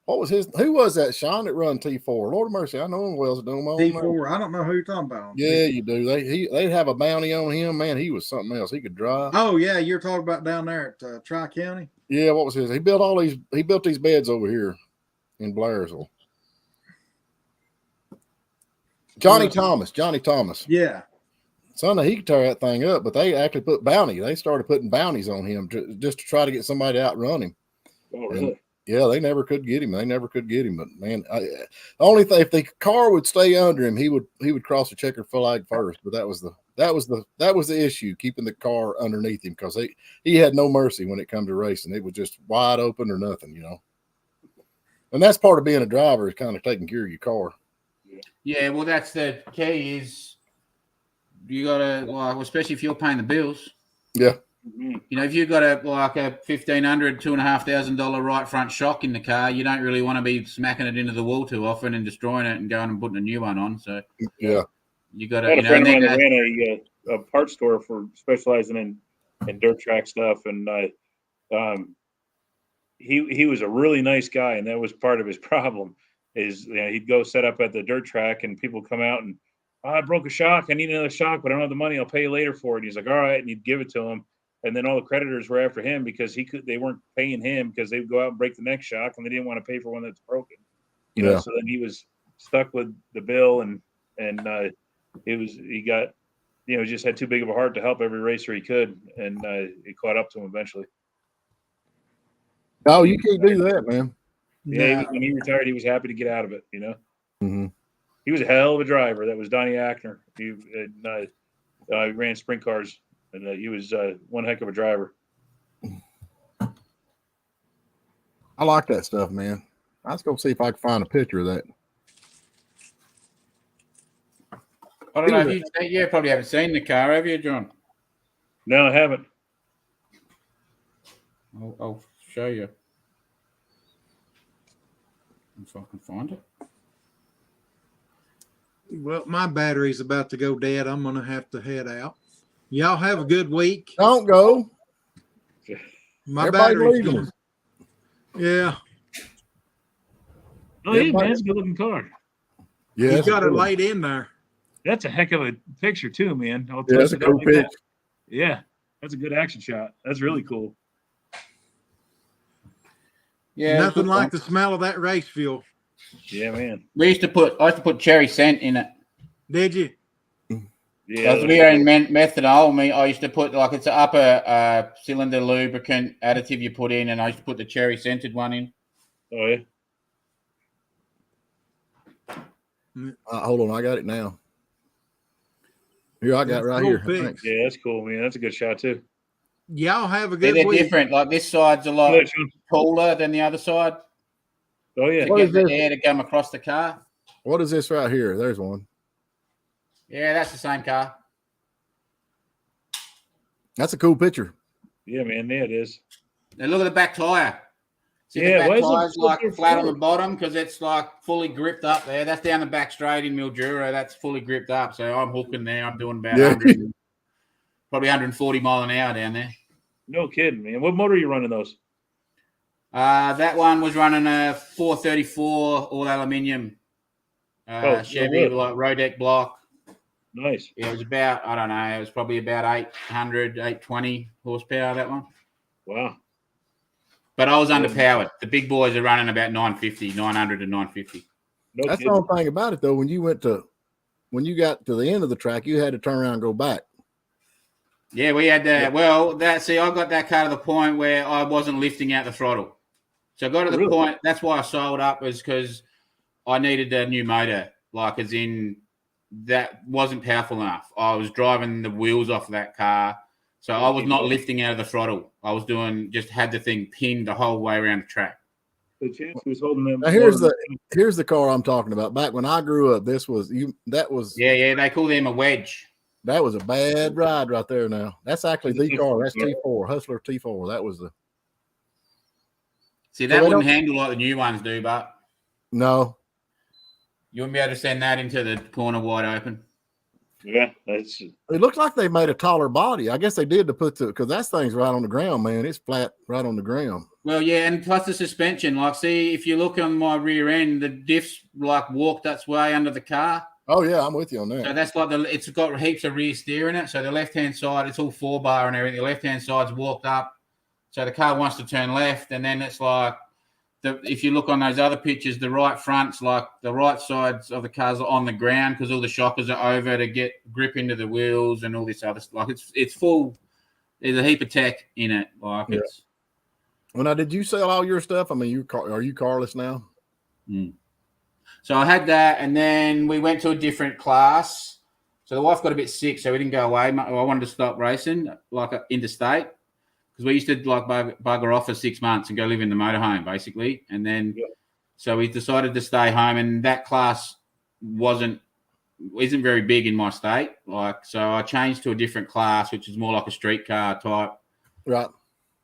What was his? Who was that? Sean that run T4. Lord of mercy, I know him well. D4. I don't know who you're talking about. Yeah, you do. They'd have a bounty on him. Man, he was something else. He could drive. Oh yeah, you're talking about down there at Tri County. Yeah, what was his? He built these beds over here in Blairsville. Johnny Thomas. Yeah. Son, he could tear that thing up, but they actually put bounty. They started putting bounties on him just to try to get somebody to outrun him. Oh, really? Yeah, they never could get him. But man, the only thing, if the car would stay under him, he would cross the checker flag first. But that was the issue, keeping the car underneath him, because he had no mercy when it come to racing. It was just wide open or nothing, And that's part of being a driver is kind of taking care of your car. Yeah, well, that's the key is you got to, like, especially if you're paying the bills. Yeah. Mhm. You know, if you've got a $1,500, $2,500 right front shock in the car, you don't really want to be smacking it into the wall too often and destroying it and going and putting a new one on. So Yeah. you got I to, had you a know, friend and of mine then, that ran a parts store for specializing in dirt track stuff, and he was a really nice guy, and that was part of his problem. Is he'd go set up at the dirt track, and people come out and I broke a shock. I need another shock, but I don't have the money. I'll pay you later for it. And he's like, all right, and he'd give it to him, and then all the creditors were after him because they weren't paying him because they'd go out and break the next shock, and they didn't want to pay for one that's broken. You know, Yeah. so then he was stuck with the bill, and he got just had too big of a heart to help every racer he could, and it caught up to him eventually. Oh, you can't do that, man. Yeah, when he retired, he was happy to get out of it. Mm-hmm. He was a hell of a driver. That was Donnie Ackner. He ran sprint cars, and he was one heck of a driver. I like that stuff, man. Let's go see if I can find a picture of that. I don't know if you probably haven't seen the car, have you, John? No, I haven't. I'll show you if I can find it. Well, my battery's about to go dead. I'm going to have to head out. Y'all have a good week. Don't go. My Everybody battery's leaving going. us. Yeah. Oh, yeah, Everybody- man, it's a good looking car. Yeah, You that's got it cool. laid in there. That's a heck of a picture too, man. I'll Yeah, that's twist a it up cool like that. picture. Yeah, that's a good action shot. That's really cool. Yeah, Nothing good like one. the smell of that race fuel. Yeah, man. I used to put cherry scent in it. Did you? Yeah, Because we are in methanol. I used to put it's an upper cylinder lubricant additive you put in, and I used to put the cherry scented one in. Oh yeah. Hold on, I got it now. Here, I got it right Cool here. pic. Thanks. Yeah, that's cool, man. That's a good shot too. Y'all have a good They're week. different. Like this side's a lot Yeah, Sean. taller than the other side Oh yeah. to What get is the this? air to come across the car. What is this right here? There's one. Yeah, that's the same car. That's a cool picture. Yeah, man. Yeah, it is. Now look at the back tire. See Yeah, the why back is it tire's so like flat on the short? bottom because it's like fully gripped up there. That's down the back straight in Mildura. That's fully gripped up. So I'm hooking there. I'm doing about Yeah. 100, probably 140 mile an hour down there. No kidding, man. What motor are you running those? That one was running a 434 all aluminium Oh, Chevy, good. like Rodec block. Nice. It was about, I don't know, it was probably about 800, 820 horsepower, that one. Wow. But I was underpowered. The big boys are running about 900 to 950. No That's the kidding. only thing about it, though. When you got to the end of the track, you had to turn around and go back. Yeah, we had that. Well, I got that car to the point where I wasn't lifting out the throttle. So I got to the Really? point, that's why I sold up, was because I needed a new motor, like as in that wasn't powerful enough. I was driving the wheels off of that car. So I was not lifting out of the throttle. I was just had the thing pinned the whole way around the track. The chance was holding them. Now here's the car I'm talking about. Back when I grew up, that was Yeah, they call them a wedge. a bad ride right there. Now that's actually the car. That's T4 Hustler T4. That was the See, So that they wouldn't don't- handle like the new ones do, but no. you wouldn't be able to send that into the corner wide open. Yeah, that's It looked like they made a taller body. I guess they did to put because that thing's right on the ground, man. It's flat right on the ground. Well, yeah, and plus the suspension. Like, see, if you look on my rear end, the diff's like walked its way under the car. Oh yeah, I'm with you on that. So that's like it's got heaps of rear steer in it. So the left-hand side, it's all 4-bar and everything. The left-hand side's walked up. So the car wants to turn left, and then it's like if you look on those other pictures, the right front's like the right sides of the cars are on the ground because all the shockers are over to get grip into the wheels and all this other stuff. Like it's full. There's a heap of tech in it. Like Yeah. it's. Well, now, did you sell all your stuff? I mean, are you carless now? So I had that, and then we went to a different class. So the wife got a bit sick, so we didn't go away. I wanted to stop racing, like interstate, because we used to like bugger off for 6 months and go live in the motorhome, basically. And then So we decided to stay home, and that class isn't very big in my state. Like, so I changed to a different class, which is more like a streetcar type, Right.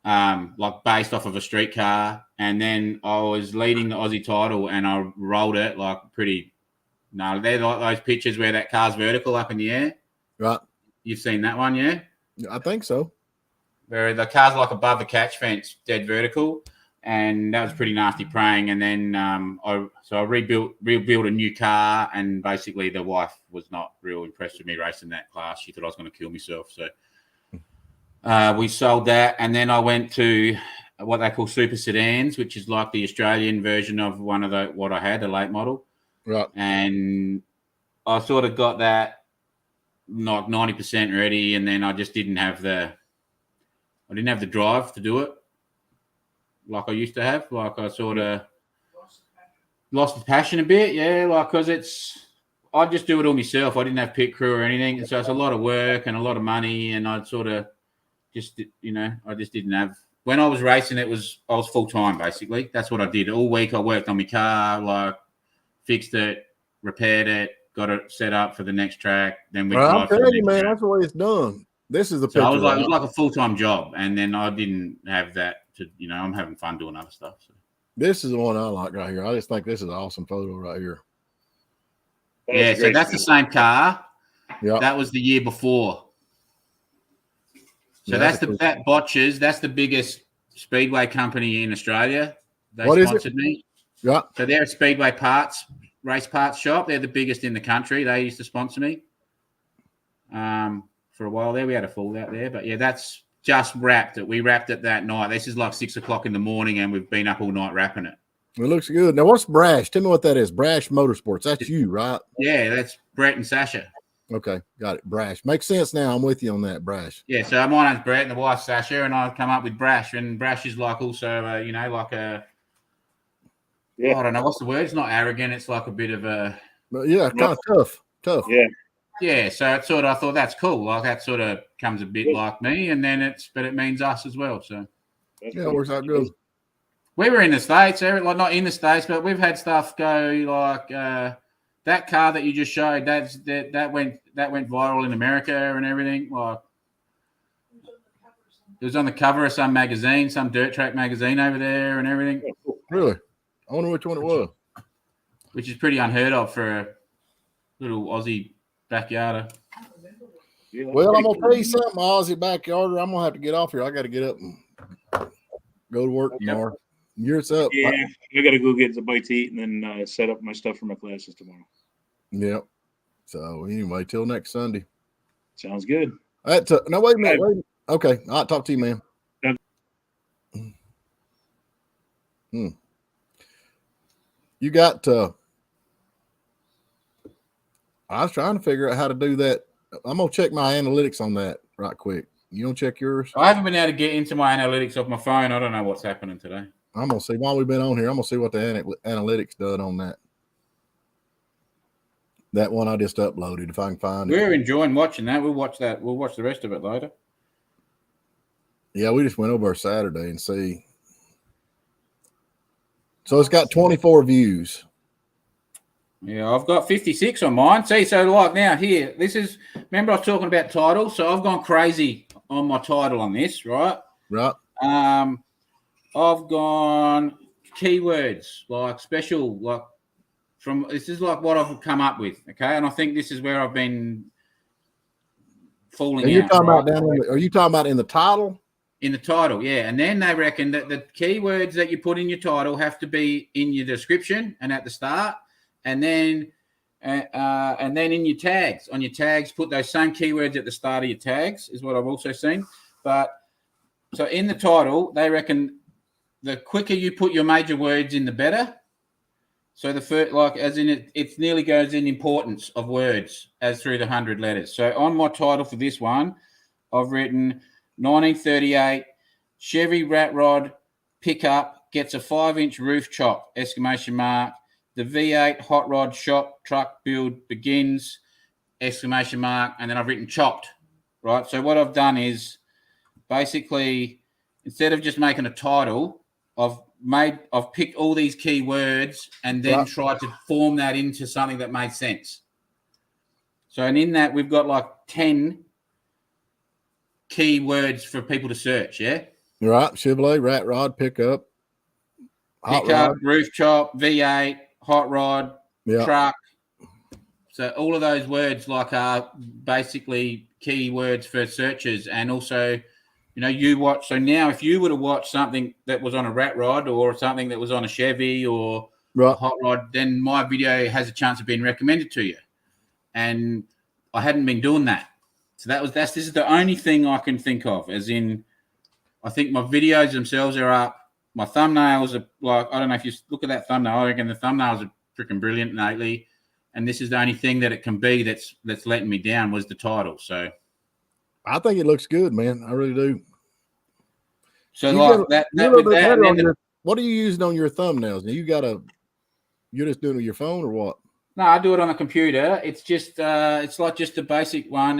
like based off of a streetcar. And then I was leading the Aussie title, and I rolled it like pretty. No, they're like those pictures where that car's vertical up in the air. Right. You've seen that one, yeah? I think so. Where the car's like above the catch fence, dead vertical. And that was pretty nasty praying. And then I rebuilt a new car, and basically the wife was not real impressed with me racing that class. She thought I was going to kill myself. So we sold that, and then I went to what they call super sedans, which is like the Australian version of what I had, a late model. Right. And I sort of got that like 90% ready, and then I just didn't have the drive to do it like I used to have. Like I sort of lost the passion a bit, yeah. Like because I just do it all myself. I didn't have pit crew or anything, and so it's a lot of work and a lot of money. And I'd sort of just, I just didn't have. When I was racing, I was full time basically. That's what I did all week. I worked on my car, like fixed it, repaired it, got it set up for the next track. Then we. I'm telling you, man, that's the way it's done. This is the picture. So it was like a full-time job, and then I didn't have that to, I'm having fun doing other stuff. So. This is the one I like right here. I just think this is an awesome photo right here. Yeah, so that's the same car. Yeah. That was the year before. So Yeah, that Botches, that's the biggest speedway company in Australia. They What is it? sponsored me. Yeah. So they're a speedway race parts shop. They're the biggest in the country. They used to sponsor me. For a while there, we had a fall out there, but yeah, that's just wrapped it. We wrapped it that night. This is like 6 o'clock in the morning, and we've been up all night wrapping it. It looks good. Now, what's Brash? Tell me what that is. Brash Motorsports. That's you, right? Yeah, that's Brett and Sasha. Okay, got it. Brash makes sense now. I'm with you on that. Brash. Yeah, so my name's Brett, and the wife's Sasha, and I've come up with Brash, and Brash is like also, like a. Yeah. I don't know what's the word. It's not arrogant. It's like a bit of a. But yeah, kind of tough. Yeah. Yeah, so it's sort of, I thought that's cool. Like that sort of comes a bit like me, and then but it means us as well. So yeah, it works out good. We were in the States, like not in the States, but we've had stuff go like that car that you just showed. That went viral in America and everything. Like it was on the cover of some magazine, some dirt track magazine over there, and everything. Really, I wonder which one it was. Which is pretty unheard of for a little Aussie backyarder. Well, I'm gonna tell you something, Aussie backyarder. I'm gonna have to get off here. I got to get up and go to work tomorrow. Yours up. Yeah, I got to go get the bite to eat and then set up my stuff for my classes tomorrow. Yep. So anyway, till next Sunday. Sounds good. No, wait a minute. Wait. Okay, I'll talk to you, man. You got. I was trying to figure out how to do that. I'm gonna check my analytics on that right quick. You gonna check yours? I haven't been able to get into my analytics off my phone. I don't know what's happening today. I'm gonna see while we've been on here. I'm gonna see what the analytics done on that. That one I just uploaded. If I can find it. We're enjoying watching that. We'll watch that. We'll watch the rest of it later. Yeah, we just went over Saturday and see. So it's got 24 views. Yeah, I've got 56 on mine. See, so like now here, this is, remember I was talking about titles? So I've gone crazy on my title on this, right? Right. I've gone keywords, like special, like this is like what I've come up with, okay? And I think this is where I've been falling Are you out. talking right? about are you talking about in the title? In the title, yeah. And then they reckon that the keywords that you put in your title have to be in your description and at the start. And then in your tags, on your tags, put those same keywords at the start of your tags is what I've also seen. But so in the title, they reckon the quicker you put your major words in, the better. So the first, like as in it nearly goes in importance of words as through the 100 letters. So on my title for this one, I've written 1938 Chevy Rat Rod pickup gets a 5-inch roof chop! ! The V8 hot rod shop truck build begins! ! And then I've written chopped, right? So what I've done is basically, instead of just making a title, I've picked all these key words and then Right. tried to form that into something that made sense. So, and in that, we've got like 10 key words for people to search. Yeah. Right. Chevrolet, rat rod, pickup, hot Pickup, rod. roof chop, V8, hot rod, Yeah. truck. So all of those words like are basically key words for searches. And also, you know, you watch. So now if you were to watch something that was on a rat rod or something that was on a Chevy or a Right. hot rod, then my video has a chance of being recommended to you. And I hadn't been doing that. So this is the only thing I can think of, as in, I think my videos themselves are up. My thumbnails are like, I don't know if you look at that thumbnail, I reckon the thumbnails are freaking brilliant lately. And this is the only thing that it can be that's letting me down was the title. So I think it looks good, man. I really do. so You like gotta- that You're a with little bit that, better and on then your, what are you using on your thumbnails? You're just doing it with your phone or what? no, I do it on the computer. It's just it's like just the basic one.